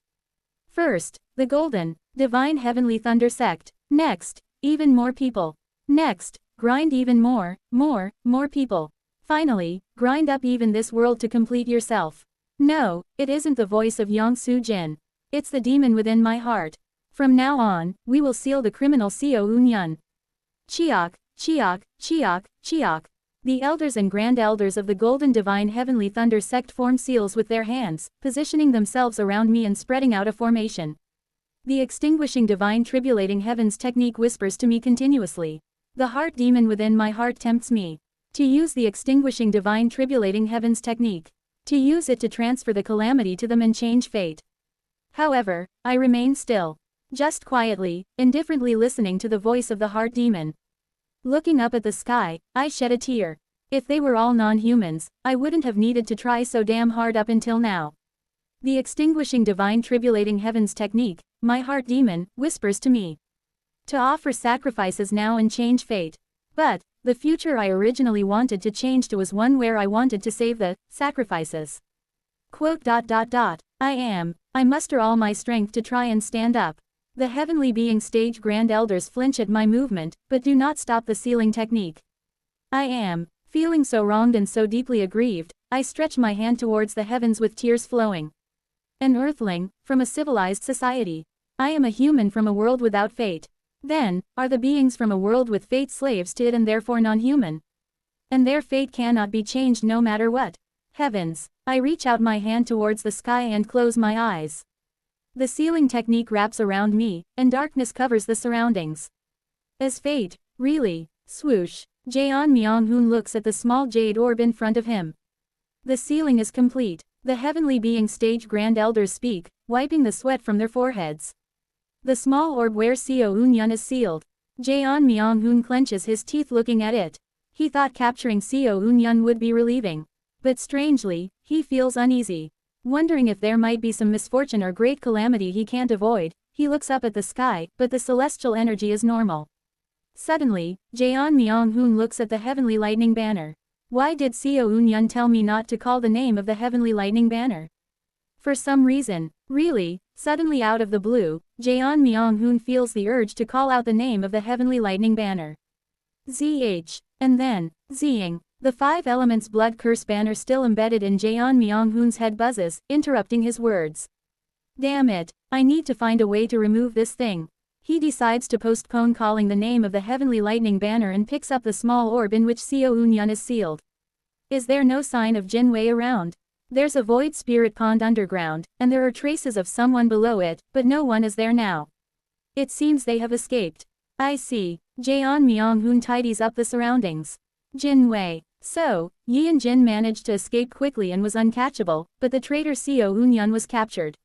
First, the golden, divine heavenly thunder sect. Next, even more people. Next, grind even more people. Finally, grind up even this world to complete yourself. No, it isn't the voice of Yang Su-jin. It's the demon within my heart. From now on, we will seal the criminal Seo Eun-yun. Chiok, Chiok, Chiok, Chiok. The elders and grand elders of the Golden Divine Heavenly Thunder sect form seals with their hands, positioning themselves around me and spreading out a formation. The extinguishing divine tribulating heavens technique whispers to me continuously. The heart demon within my heart tempts me to use the extinguishing divine tribulating heavens technique. To use it to transfer the calamity to them and change fate. However, I remain still. Just quietly, indifferently listening to the voice of the heart demon. Looking up at the sky, I shed a tear. If they were all non-humans, I wouldn't have needed to try so damn hard up until now. The extinguishing divine tribulating heavens technique, my heart demon, whispers to me. To offer sacrifices now and change fate. But, the future I originally wanted to change to was one where I wanted to save the sacrifices. I muster all my strength to try and stand up. The heavenly being stage grand elders flinch at my movement, but do not stop the sealing technique. I am feeling so wronged and so deeply aggrieved, I stretch my hand towards the heavens with tears flowing. An earthling, from a civilized society. I am a human from a world without fate. Then, are the beings from a world with fate slaves to it and therefore non-human? And their fate cannot be changed no matter what. Heavens, I reach out my hand towards the sky and close my eyes. The sealing technique wraps around me, and darkness covers the surroundings. As fate, really, swoosh, Jaeon Myung-hoon looks at the small jade orb in front of him. The sealing is complete. The heavenly being stage grand elders speak, wiping the sweat from their foreheads. The small orb where Seo Eun-yun is sealed. Jaeon Myung-hoon clenches his teeth looking at it. He thought capturing Seo Eun-yun would be relieving. But strangely, he feels uneasy. Wondering if there might be some misfortune or great calamity he can't avoid, he looks up at the sky, but the celestial energy is normal. Suddenly, Jaeon Myung-hoon looks at the heavenly lightning banner. Why did Seo Eun-yun tell me not to call the name of the heavenly lightning banner? For some reason, really, suddenly out of the blue, Jaeon Myung-hoon feels the urge to call out the name of the heavenly lightning banner. ZH. And then, Zing. The five elements blood curse banner still embedded in Jaeon Myung-hoon's head buzzes, interrupting his words. Damn it, I need to find a way to remove this thing. He decides to postpone calling the name of the heavenly lightning banner and picks up the small orb in which Seo Eun-yun is sealed. Is there no sign of Jin Wei around? There's a void spirit pond underground, and there are traces of someone below it, but no one is there now. It seems they have escaped. I see. Jaeon Myung-hoon tidies up the surroundings. Jin Wei. So, Yi and Jin managed to escape quickly and was uncatchable, but the traitor Seo Eun-yun was captured.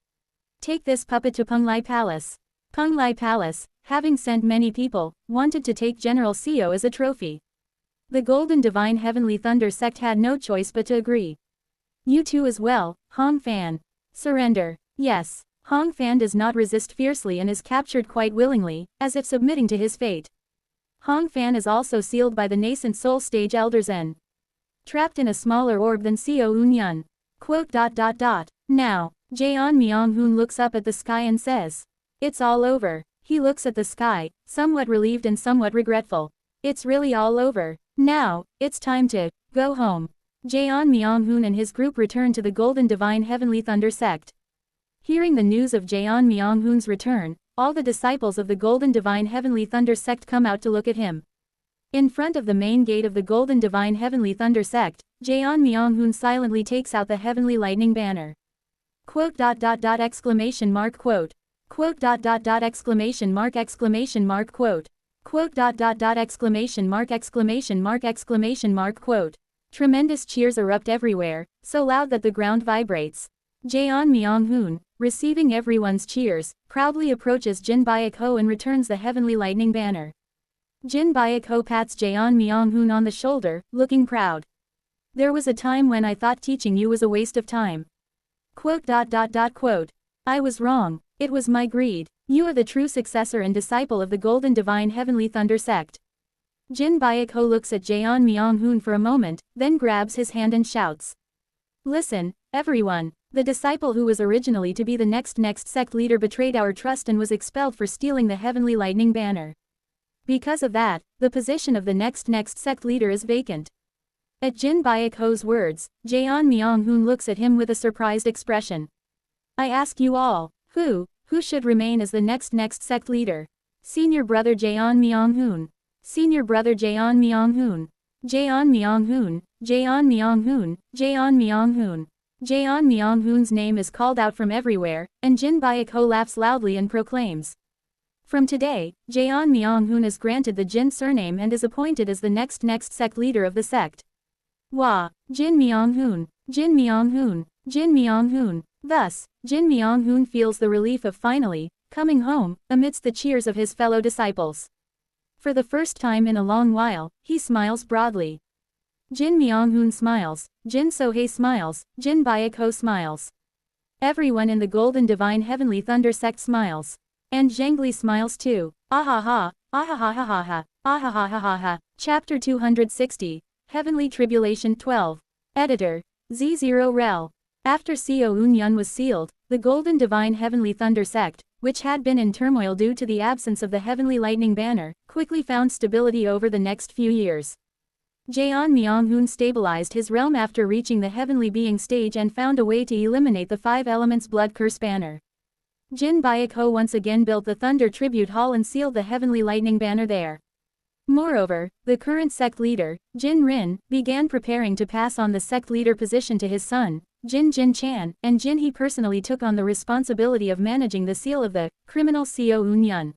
Take this puppet to Penglai Palace. Penglai Palace, having sent many people, wanted to take General Seo as a trophy. The Golden Divine Heavenly Thunder sect had no choice but to agree. You too as well, Hong Fan. Surrender. Yes. Hong Fan does not resist fiercely and is captured quite willingly, as if submitting to his fate. Hong Fan is also sealed by the nascent soul stage elders and trapped in a smaller orb than Seo Eun-yun. Now, Jaeon Myung-hoon looks up at the sky and says, it's all over. He looks at the sky, somewhat relieved and somewhat regretful. It's really all over. Now, it's time to go home. Jaeon Myung-hoon and his group return to the Golden Divine Heavenly Thunder sect. Hearing the news of Jaeon Myung-hoon's return, all the disciples of the Golden Divine Heavenly Thunder sect come out to look at him. In front of the main gate of the Golden Divine Heavenly Thunder sect, Jaeon Myung-hoon silently takes out the Heavenly Lightning banner. Quote. Exclamation mark quote. Quote. Exclamation mark quote. Quote. Exclamation mark quote. Tremendous cheers erupt everywhere, so loud that the ground vibrates. Jaeon Myung-hoon, receiving everyone's cheers, proudly approaches Jin Baek-ho and returns the Heavenly Lightning banner. Jin Baek-ho pats Jaeon Myung-hoon on the shoulder, looking proud. There was a time when I thought teaching you was a waste of time. Quote. Quote. I was wrong, it was my greed. You are the true successor and disciple of the Golden Divine Heavenly Thunder sect. Jin Baek-ho looks at Jaeon Myung-hoon for a moment, then grabs his hand and shouts. Listen, everyone, the disciple who was originally to be the next sect leader betrayed our trust and was expelled for stealing the Heavenly Lightning banner. Because of that, the position of the next sect leader is vacant. At Jin Baek-ho's words, Jaeon Myung-hoon looks at him with a surprised expression. I ask you all, who should remain as the next sect leader? Senior brother Jaeon Myung-hoon. Senior brother Jaeon Myung-hoon. Jaeon Myung-hoon, Jaeon Myung-hoon, Jaeon Myung-hoon. Jaeon Myung-hoon's name is called out from everywhere, and Jin Baek-ho laughs loudly and proclaims. From today, Jaeon Myung-hoon is granted the Jin surname and is appointed as the next sect leader of the sect. Wah! Jin Myung-hoon, Jin Myung-hoon, Jin Myung-hoon. Thus, Jin Myung-hoon feels the relief of finally coming home amidst the cheers of his fellow disciples. For the first time in a long while, he smiles broadly. Jin Myung-hoon smiles, Jin So-hae smiles, Jin Baek-ho smiles. Everyone in the Golden Divine Heavenly Thunder sect smiles. And Zhengli smiles too. Ahaha, ahahahaha, ahahahaha. Chapter 260, Heavenly Tribulation 12. Editor, Z0 Rel. After Seo Eun-yun was sealed, the Golden Divine Heavenly Thunder sect, which had been in turmoil due to the absence of the Heavenly Lightning banner, quickly found stability over the next few years. Jaeon Myung-hoon stabilized his realm after reaching the Heavenly Being stage and found a way to eliminate the 5 Elements Blood Curse banner. Jin Baek-ho once again built the Thunder Tribute Hall and sealed the Heavenly Lightning banner there. Moreover, the current sect leader, Jin Rin, began preparing to pass on the sect leader position to his son, Jin Chan, and Jin He personally took on the responsibility of managing the seal of the criminal Seo Eun-yun.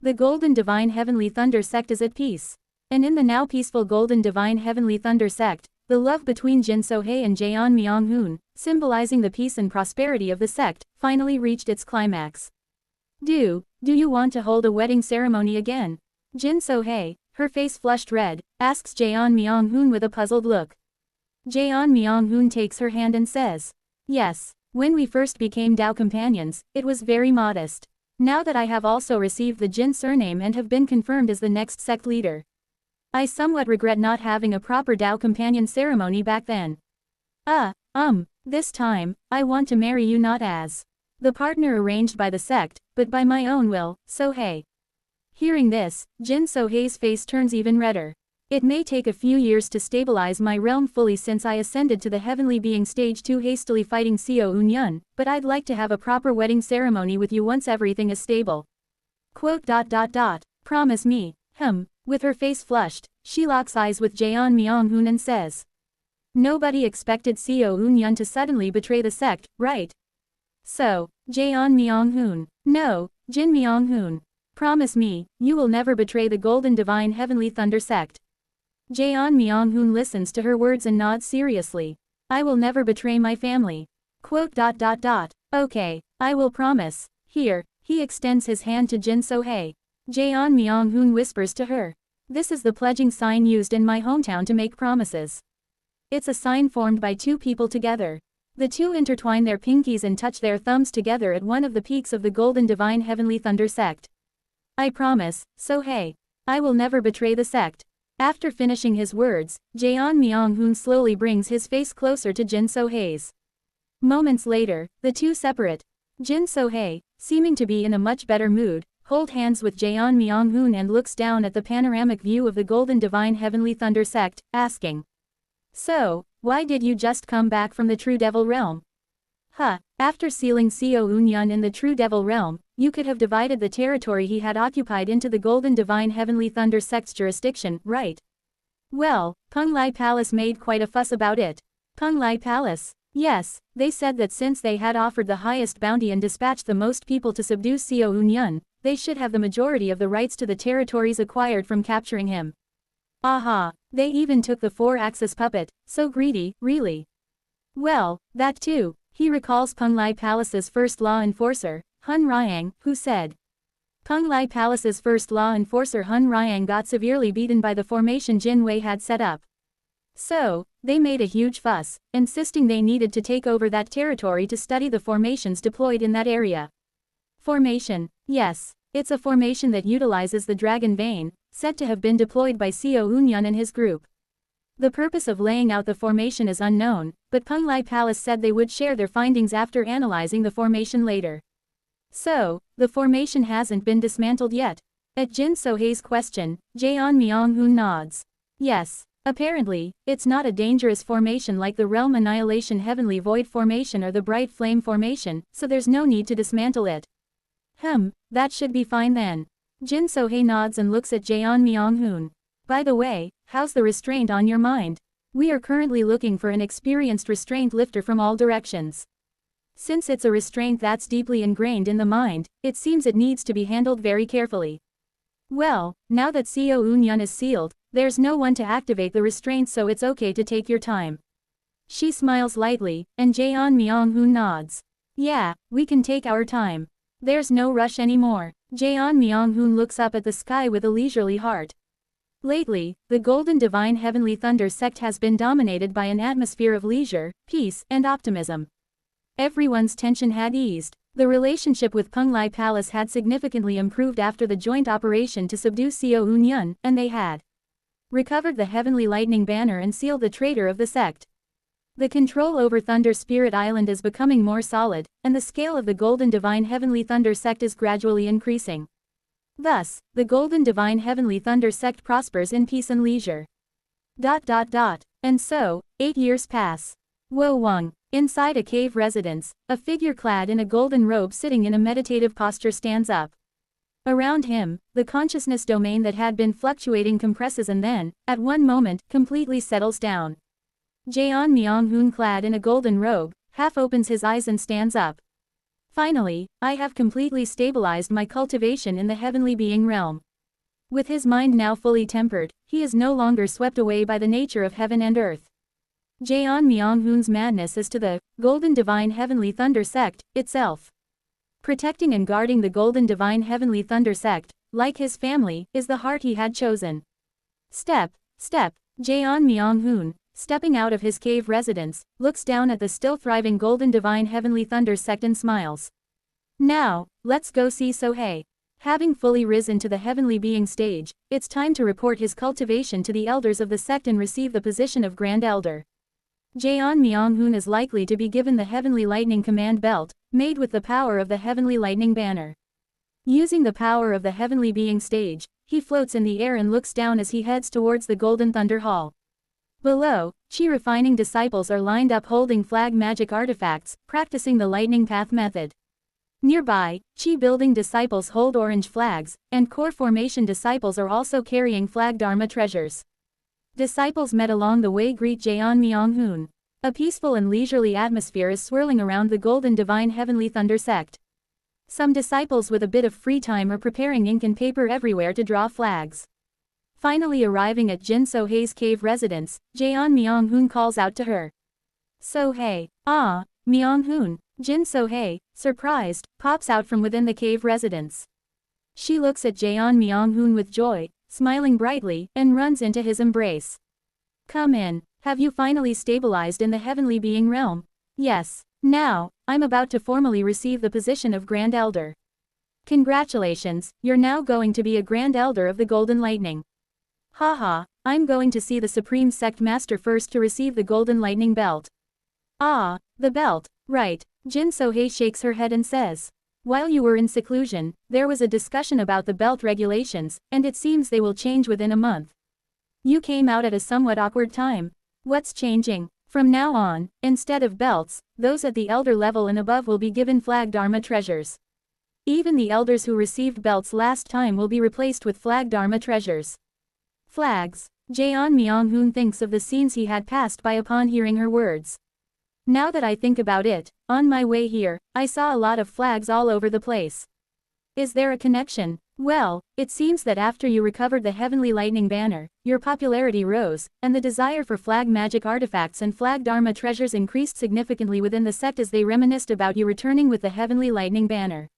The Golden Divine Heavenly Thunder sect is at peace. And in the now peaceful Golden Divine Heavenly Thunder sect, the love between Jin So-hae and Jaeon Myung-hoon, symbolizing the peace and prosperity of the sect, finally reached its climax. Do you want to hold a wedding ceremony again? Jin So-hae, her face flushed red, asks Jaeon Myung-hoon with a puzzled look. Jaeon Myung-hoon takes her hand and says, yes, when we first became Dao companions, it was very modest. Now that I have also received the Jin surname and have been confirmed as the next sect leader, I somewhat regret not having a proper Dao companion ceremony back then. This time, I want to marry you not as the partner arranged by the sect, but by my own will, So-hae. Hearing this, Jin So-hae's face turns even redder. It may take a few years to stabilize my realm fully since I ascended to the Heavenly Being stage too hastily fighting Seo Eun-yun, but I'd like to have a proper wedding ceremony with you once everything is stable. Quote. Promise me. With her face flushed, she locks eyes with Jaeon Myung-hoon and says. Nobody expected Seo Eun-yun to suddenly betray the sect, right? So, Jaeon Myung-hoon. No, Jin Myung-hoon. Promise me, you will never betray the Golden Divine Heavenly Thunder sect. Jaeon Myung-hoon listens to her words and nods seriously. I will never betray my family. Quote. Okay, I will promise. Here, he extends his hand to Jin So-hae. Jaeon Myung-hoon whispers to her. This is the pledging sign used in my hometown to make promises. It's a sign formed by two people together. The two intertwine their pinkies and touch their thumbs together at one of the peaks of the Golden Divine Heavenly Thunder sect. I promise, So-hae. I will never betray the sect. After finishing his words, Jaeon Myung-hoon slowly brings his face closer to Jin So-hae's. Moments later, the two separate. Jin So-hae, seeming to be in a much better mood, hold hands with Jaeon Myung-hoon and looks down at the panoramic view of the Golden Divine Heavenly Thunder sect, asking. So, why did you just come back from the True Devil realm? Huh, after sealing Seo Eun-yun in the True Devil realm, you could have divided the territory he had occupied into the Golden Divine Heavenly Thunder sect's jurisdiction, right? Well, Peng Lai Palace made quite a fuss about it. Peng Lai Palace? Yes, they said that since they had offered the highest bounty and dispatched the most people to subdue Seo Eun-yun, they should have the majority of the rights to the territories acquired from capturing him. Aha, they even took the four-axis puppet, so greedy, really. Well, that too, he recalls Peng Lai Palace's first law enforcer, Hun Ryang, who said. Peng Lai Palace's first law enforcer Hun Ryang got severely beaten by the formation Jin Wei had set up. So, they made a huge fuss, insisting they needed to take over that territory to study the formations deployed in that area. Formation, yes, it's a formation that utilizes the Dragon Vein, said to have been deployed by Seo Eun-yun and his group. The purpose of laying out the formation is unknown, but Peng Lai Palace said they would share their findings after analyzing the formation later. So, the formation hasn't been dismantled yet. At Jin So-hei's question, Jeon Myung-hoon nods. Yes. Apparently, it's not a dangerous formation like the Realm Annihilation Heavenly Void Formation or the Bright Flame Formation, so there's no need to dismantle it. That should be fine then. Jin So-hei nods and looks at Jeon Myung-hoon. By the way, how's the restraint on your mind? We are currently looking for an experienced restraint lifter from all directions. Since it's a restraint that's deeply ingrained in the mind, it seems it needs to be handled very carefully. Well, now that Seo Eun-yun is sealed, there's no one to activate the restraint, so it's okay to take your time. She smiles lightly, and Jeon Myung-hoon nods. Yeah, we can take our time. There's no rush anymore. Jeon Myung-hoon looks up at the sky with a leisurely heart. Lately, the Golden Divine Heavenly Thunder sect has been dominated by an atmosphere of leisure, peace, and optimism. Everyone's tension had eased. The relationship with Peng Lai Palace had significantly improved after the joint operation to subdue Seo Eun-yun, and they had recovered the Heavenly Lightning Banner and sealed the traitor of the sect. The control over Thunder Spirit Island is becoming more solid, and the scale of the Golden Divine Heavenly Thunder sect is gradually increasing. Thus, the Golden Divine Heavenly Thunder sect prospers in peace and leisure. And so, 8 years pass. Wo Wang, inside a cave residence, a figure clad in a golden robe sitting in a meditative posture stands up. Around him, the consciousness domain that had been fluctuating compresses and then, at one moment, completely settles down. Jeon Myung-hoon, clad in a golden robe, half opens his eyes and stands up. Finally, I have completely stabilized my cultivation in the heavenly being realm. With his mind now fully tempered, he is no longer swept away by the nature of heaven and earth. Jeon Myung-hoon's madness is to the Golden Divine Heavenly Thunder sect itself. Protecting and guarding the Golden Divine Heavenly Thunder sect, like his family, is the heart he had chosen. Step. Jeon Myung-hoon, stepping out of his cave residence, looks down at the still thriving Golden Divine Heavenly Thunder sect and smiles. Now, let's go see So-hei. Having fully risen to the heavenly being stage, it's time to report his cultivation to the elders of the sect and receive the position of Grand Elder. Jeon Myung-hoon is likely to be given the Heavenly Lightning Command Belt, made with the power of the Heavenly Lightning Banner. Using the power of the heavenly being stage, he floats in the air and looks down as he heads towards the Golden Thunder Hall. Below, Qi refining disciples are lined up holding flag magic artifacts, practicing the Lightning Path method. Nearby, Qi building disciples hold orange flags, and core formation disciples are also carrying flag Dharma treasures. Disciples met along the way greet Jeon Myung-hoon. A peaceful and leisurely atmosphere is swirling around the Golden Divine Heavenly Thunder sect. Some disciples with a bit of free time are preparing ink and paper everywhere to draw flags. Finally arriving at Jin So-hei's cave residence, Jeon Myung-hoon calls out to her. So-hei. Ah, Myung-hoon. Jin So-hei, surprised, pops out from within the cave residence. She looks at Jeon Myung-hoon with joy, smiling brightly, and runs into his embrace. Come in. Have you finally stabilized in the heavenly being realm? Yes. Now, I'm about to formally receive the position of Grand Elder. Congratulations, you're now going to be a Grand Elder of the Golden Lightning. Haha, I'm going to see the Supreme Sect Master first to receive the Golden Lightning Belt. Ah, the belt, right. Jin So-hei shakes her head and says. While you were in seclusion, there was a discussion about the belt regulations, and it seems they will change within a month. You came out at a somewhat awkward time. What's changing? From now on, instead of belts, those at the elder level and above will be given flag Dharma treasures. Even the elders who received belts last time will be replaced with flag Dharma treasures. Flags. Jaeon Myung-hoon thinks of the scenes he had passed by upon hearing her words. Now that I think about it, on my way here, I saw a lot of flags all over the place. Is there a connection? Well, it seems that after you recovered the Heavenly Lightning Banner, your popularity rose, and the desire for flag magic artifacts and flag Dharma treasures increased significantly within the sect as they reminisced about you returning with the Heavenly Lightning Banner.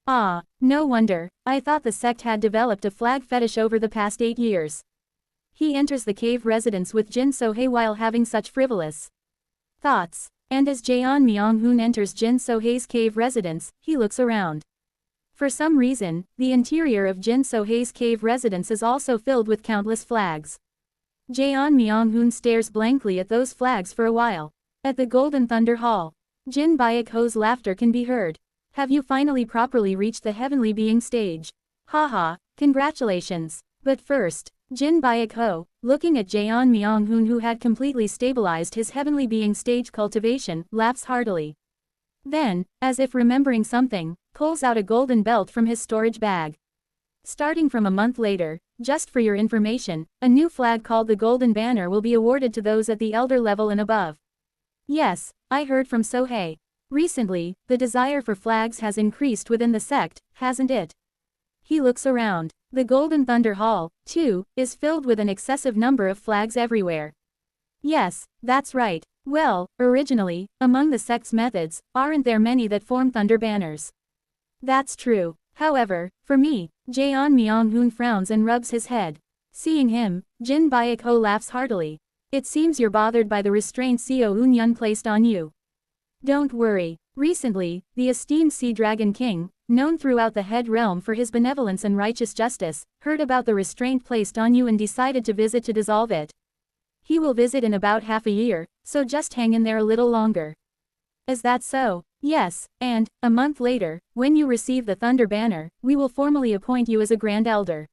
Ah, no wonder, I thought the sect had developed a flag fetish over the past 8 years. He enters the cave residence with Jin So-hae while having such frivolous thoughts. And as Jaeon Myung-hoon enters Jin So-hae's cave residence, he looks around. For some reason, the interior of Jin So-hae's cave residence is also filled with countless flags. Jaeon Myung-hoon stares blankly at those flags for a while. At the Golden Thunder Hall, Jin Baek-ho's laughter can be heard. Have you finally properly reached the heavenly being stage? Haha, congratulations. But first, Jin Baek-ho, looking at Jaeon Myung-hoon who had completely stabilized his heavenly being stage cultivation, laughs heartily. Then, as if remembering something, pulls out a golden belt from his storage bag. Starting from a month later, just for your information, a new flag called the Golden Banner will be awarded to those at the elder level and above. Yes, I heard from So-hae. Recently, the desire for flags has increased within the sect, hasn't it? He looks around. The Golden Thunder Hall, too, is filled with an excessive number of flags everywhere. Yes, that's right. Well, originally, among the sect's methods, aren't there many that form thunder banners? That's true. However, for me, Jaeon Myung-hoon frowns and rubs his head. Seeing him, Jin Baek-ho laughs heartily. It seems you're bothered by the restraint Seo Eun-yun placed on you. Don't worry. Recently, the esteemed Sea Dragon King, known throughout the head realm for his benevolence and righteous justice, heard about the restraint placed on you and decided to visit to dissolve it. He will visit in about half a year, so just hang in there a little longer. Is that so? Yes, and, a month later, when you receive the Thunder Banner, we will formally appoint you as a Grand Elder.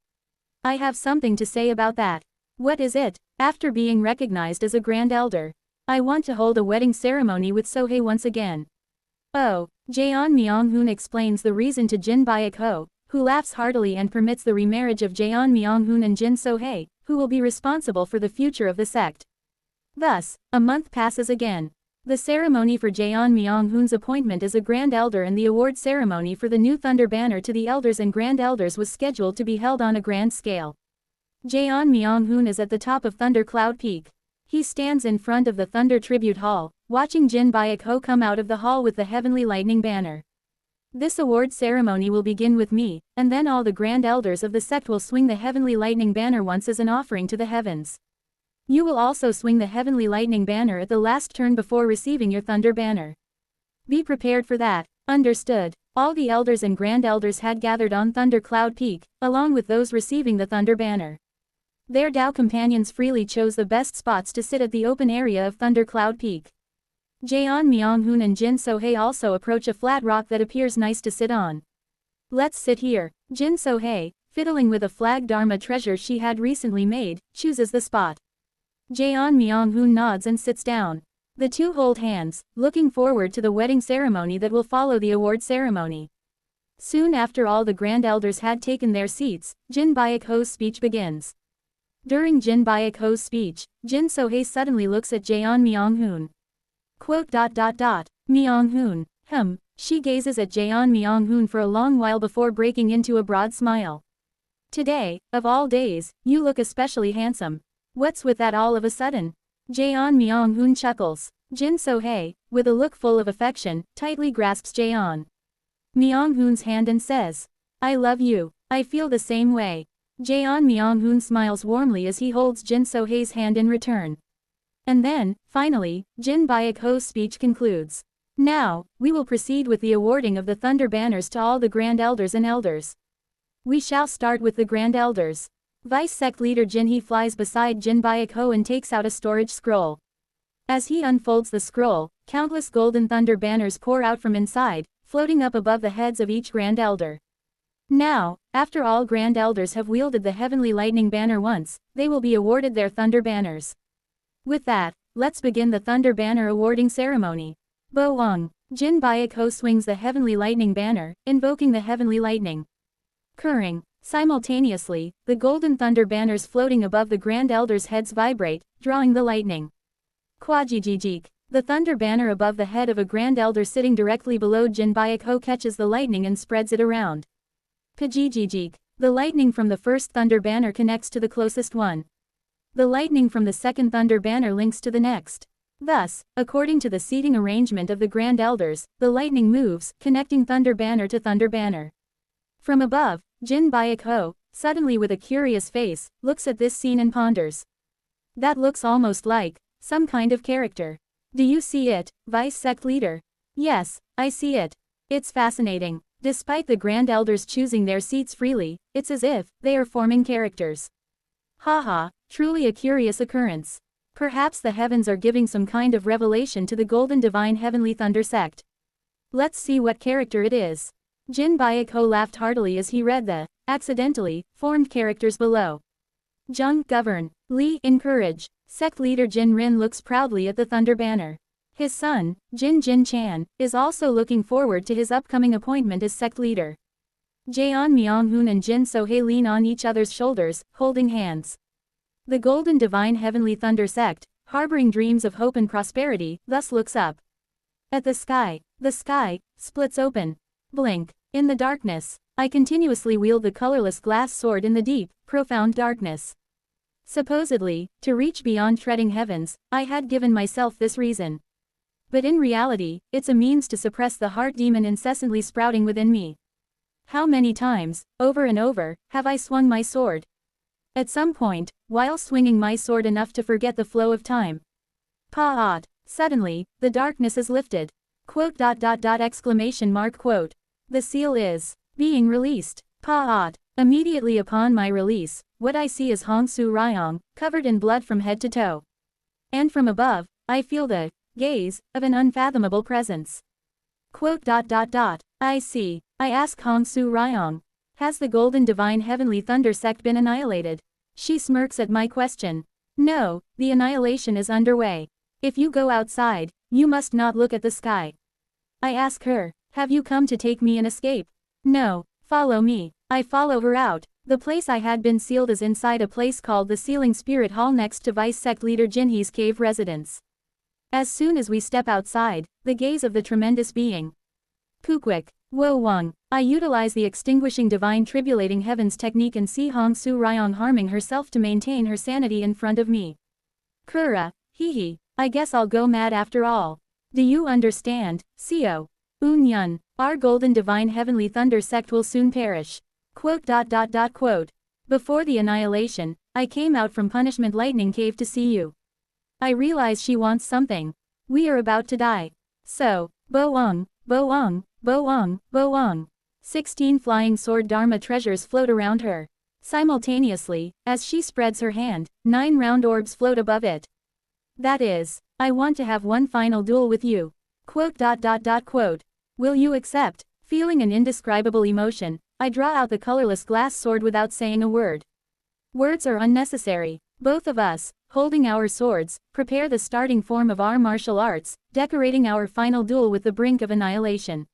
I have something to say about that. What is it? After being recognized as a Grand Elder, I want to hold a wedding ceremony with So-hae once again. Oh, Jaeon Myung-hoon explains the reason to Jin Baek-ho, who laughs heartily and permits the remarriage of Jaeon Myung-hoon and Jin So-hae, who will be responsible for the future of the sect. Thus, a month passes again. The ceremony for Jaeon Myung-hoon's appointment as a Grand Elder and the award ceremony for the new Thunder Banner to the Elders and Grand Elders was scheduled to be held on a grand scale. Jaeon Myung-hoon is at the top of Thunder Cloud Peak. He stands in front of the Thunder Tribute Hall, watching Jin Baek-ho come out of the hall with the Heavenly Lightning Banner. This award ceremony will begin with me, and then all the Grand Elders of the sect will swing the Heavenly Lightning Banner once as an offering to the heavens. You will also swing the Heavenly Lightning Banner at the last turn before receiving your Thunder Banner. Be prepared for that. Understood. All the Elders and Grand Elders had gathered on Thunder Cloud Peak, along with those receiving the Thunder Banner. Their Dao companions freely chose the best spots to sit at the open area of Thunder Cloud Peak. Jaeon Myung-hoon and Jin So-hae also approach a flat rock that appears nice to sit on. Let's sit here. Jin So-hae, fiddling with a flag Dharma treasure she had recently made, chooses the spot. Jaeon Myung-hoon nods and sits down. The two hold hands, looking forward to the wedding ceremony that will follow the award ceremony. Soon after all the Grand Elders had taken their seats, Jin Baek-ho's speech begins. During Jin Baek-ho's speech, Jin So-hae suddenly looks at Jaeon Myung-hoon. Myung-hoon, she gazes at Jaeon Myung-hoon for a long while before breaking into a broad smile. Today, of all days, you look especially handsome. What's with that all of a sudden? Jaeon Myung-hoon chuckles. Jin So-hae, with a look full of affection, tightly grasps Jaeon Myung-hoon's hand and says, I love you. I feel the same way. Jaeon Myung-hoon smiles warmly as he holds Jin So-hae's hand in return. And then, finally, Jin Baek-ho's speech concludes. Now, we will proceed with the awarding of the Thunder Banners to all the Grand Elders and Elders. We shall start with the Grand Elders. Vice Sect Leader Jin-hee flies beside Jin Baek-ho and takes out a storage scroll. As he unfolds the scroll, countless golden thunder banners pour out from inside, floating up above the heads of each Grand Elder. Now, after all Grand Elders have wielded the Heavenly Lightning Banner once, they will be awarded their Thunder Banners. With that, let's begin the Thunder Banner awarding ceremony. Bo-wong. Jin Baek-ho swings the Heavenly Lightning Banner, invoking the Heavenly Lightning. Kurring. Simultaneously, the golden thunder banners floating above the Grand Elders' heads vibrate, drawing the lightning. Kwajijijik. The thunder banner above the head of a Grand Elder sitting directly below Jin Baek-ho catches the lightning and spreads it around. Pajijijik. The lightning from the first thunder banner connects to the closest one. The lightning from the second thunder banner links to the next. Thus, according to the seating arrangement of the Grand Elders, the lightning moves, connecting thunder banner to thunder banner. From above, Jin Baek-ho, suddenly with a curious face, looks at this scene and ponders. That looks almost like some kind of character. Do you see it, Vice Sect Leader? Yes, I see it. It's fascinating. Despite the Grand Elders choosing their seats freely, it's as if they are forming characters. Haha, truly a curious occurrence. Perhaps the heavens are giving some kind of revelation to the Golden Divine Heavenly Thunder Sect. Let's see what character it is. Jin Baek-ho laughed heartily as he read the accidentally formed characters below. Jung, govern. Lee, encourage. Sect leader Jin Rin looks proudly at the thunder banner. His son, Jin Chan, is also looking forward to his upcoming appointment as sect leader. Jaeon Myung-hoon and Jin So-hae lean on each other's shoulders, holding hands. The Golden Divine Heavenly Thunder Sect, harboring dreams of hope and prosperity, thus looks up at the sky. The sky splits open. Blink. In the darkness, I continuously wield the colorless glass sword in the deep, profound darkness. Supposedly, to reach beyond treading heavens, I had given myself this reason. But in reality, it's a means to suppress the heart demon incessantly sprouting within me. How many times, over and over, have I swung my sword? At some point, while swinging my sword enough to forget the flow of time. Pa-ot. Suddenly, the darkness is lifted. Exclamation mark quote. The seal is being released. Pa-ot. Immediately upon my release, what I see is Hong Su Ryong, covered in blood from head to toe. And from above, I feel the gaze of an unfathomable presence. I see. I ask Hong Su Ryong. Has the Golden Divine Heavenly Thunder Sect been annihilated? She smirks at my question. No, the annihilation is underway. If you go outside, you must not look at the sky. I ask her, have you come to take me and escape? No, follow me. I follow her out. The place I had been sealed is inside a place called the Sealing Spirit Hall next to Vice Sect Leader Jinhee's cave residence. As soon as we step outside, the gaze of the tremendous being. Pukwik. Wo-wong. I utilize the extinguishing divine tribulating heavens technique and see Hong Su Ryong harming herself to maintain her sanity in front of me. Kura. Hee. I guess I'll go mad after all. Do you understand, Seo? Yun. Our Golden Divine Heavenly Thunder Sect will soon perish. Before the annihilation, I came out from Punishment Lightning Cave to see you. I realize she wants something. We are about to die. So, Bo-wong, Bo-wong, Bo-wong, Bo-wong. 16 flying sword Dharma treasures float around her. Simultaneously, as she spreads her hand, 9 round orbs float above it. That is, I want to have one final duel with you. Will you accept? Feeling an indescribable emotion, I draw out the colorless glass sword without saying a word. Words are unnecessary. Both of us, holding our swords, prepare the starting form of our martial arts, decorating our final duel with the brink of annihilation.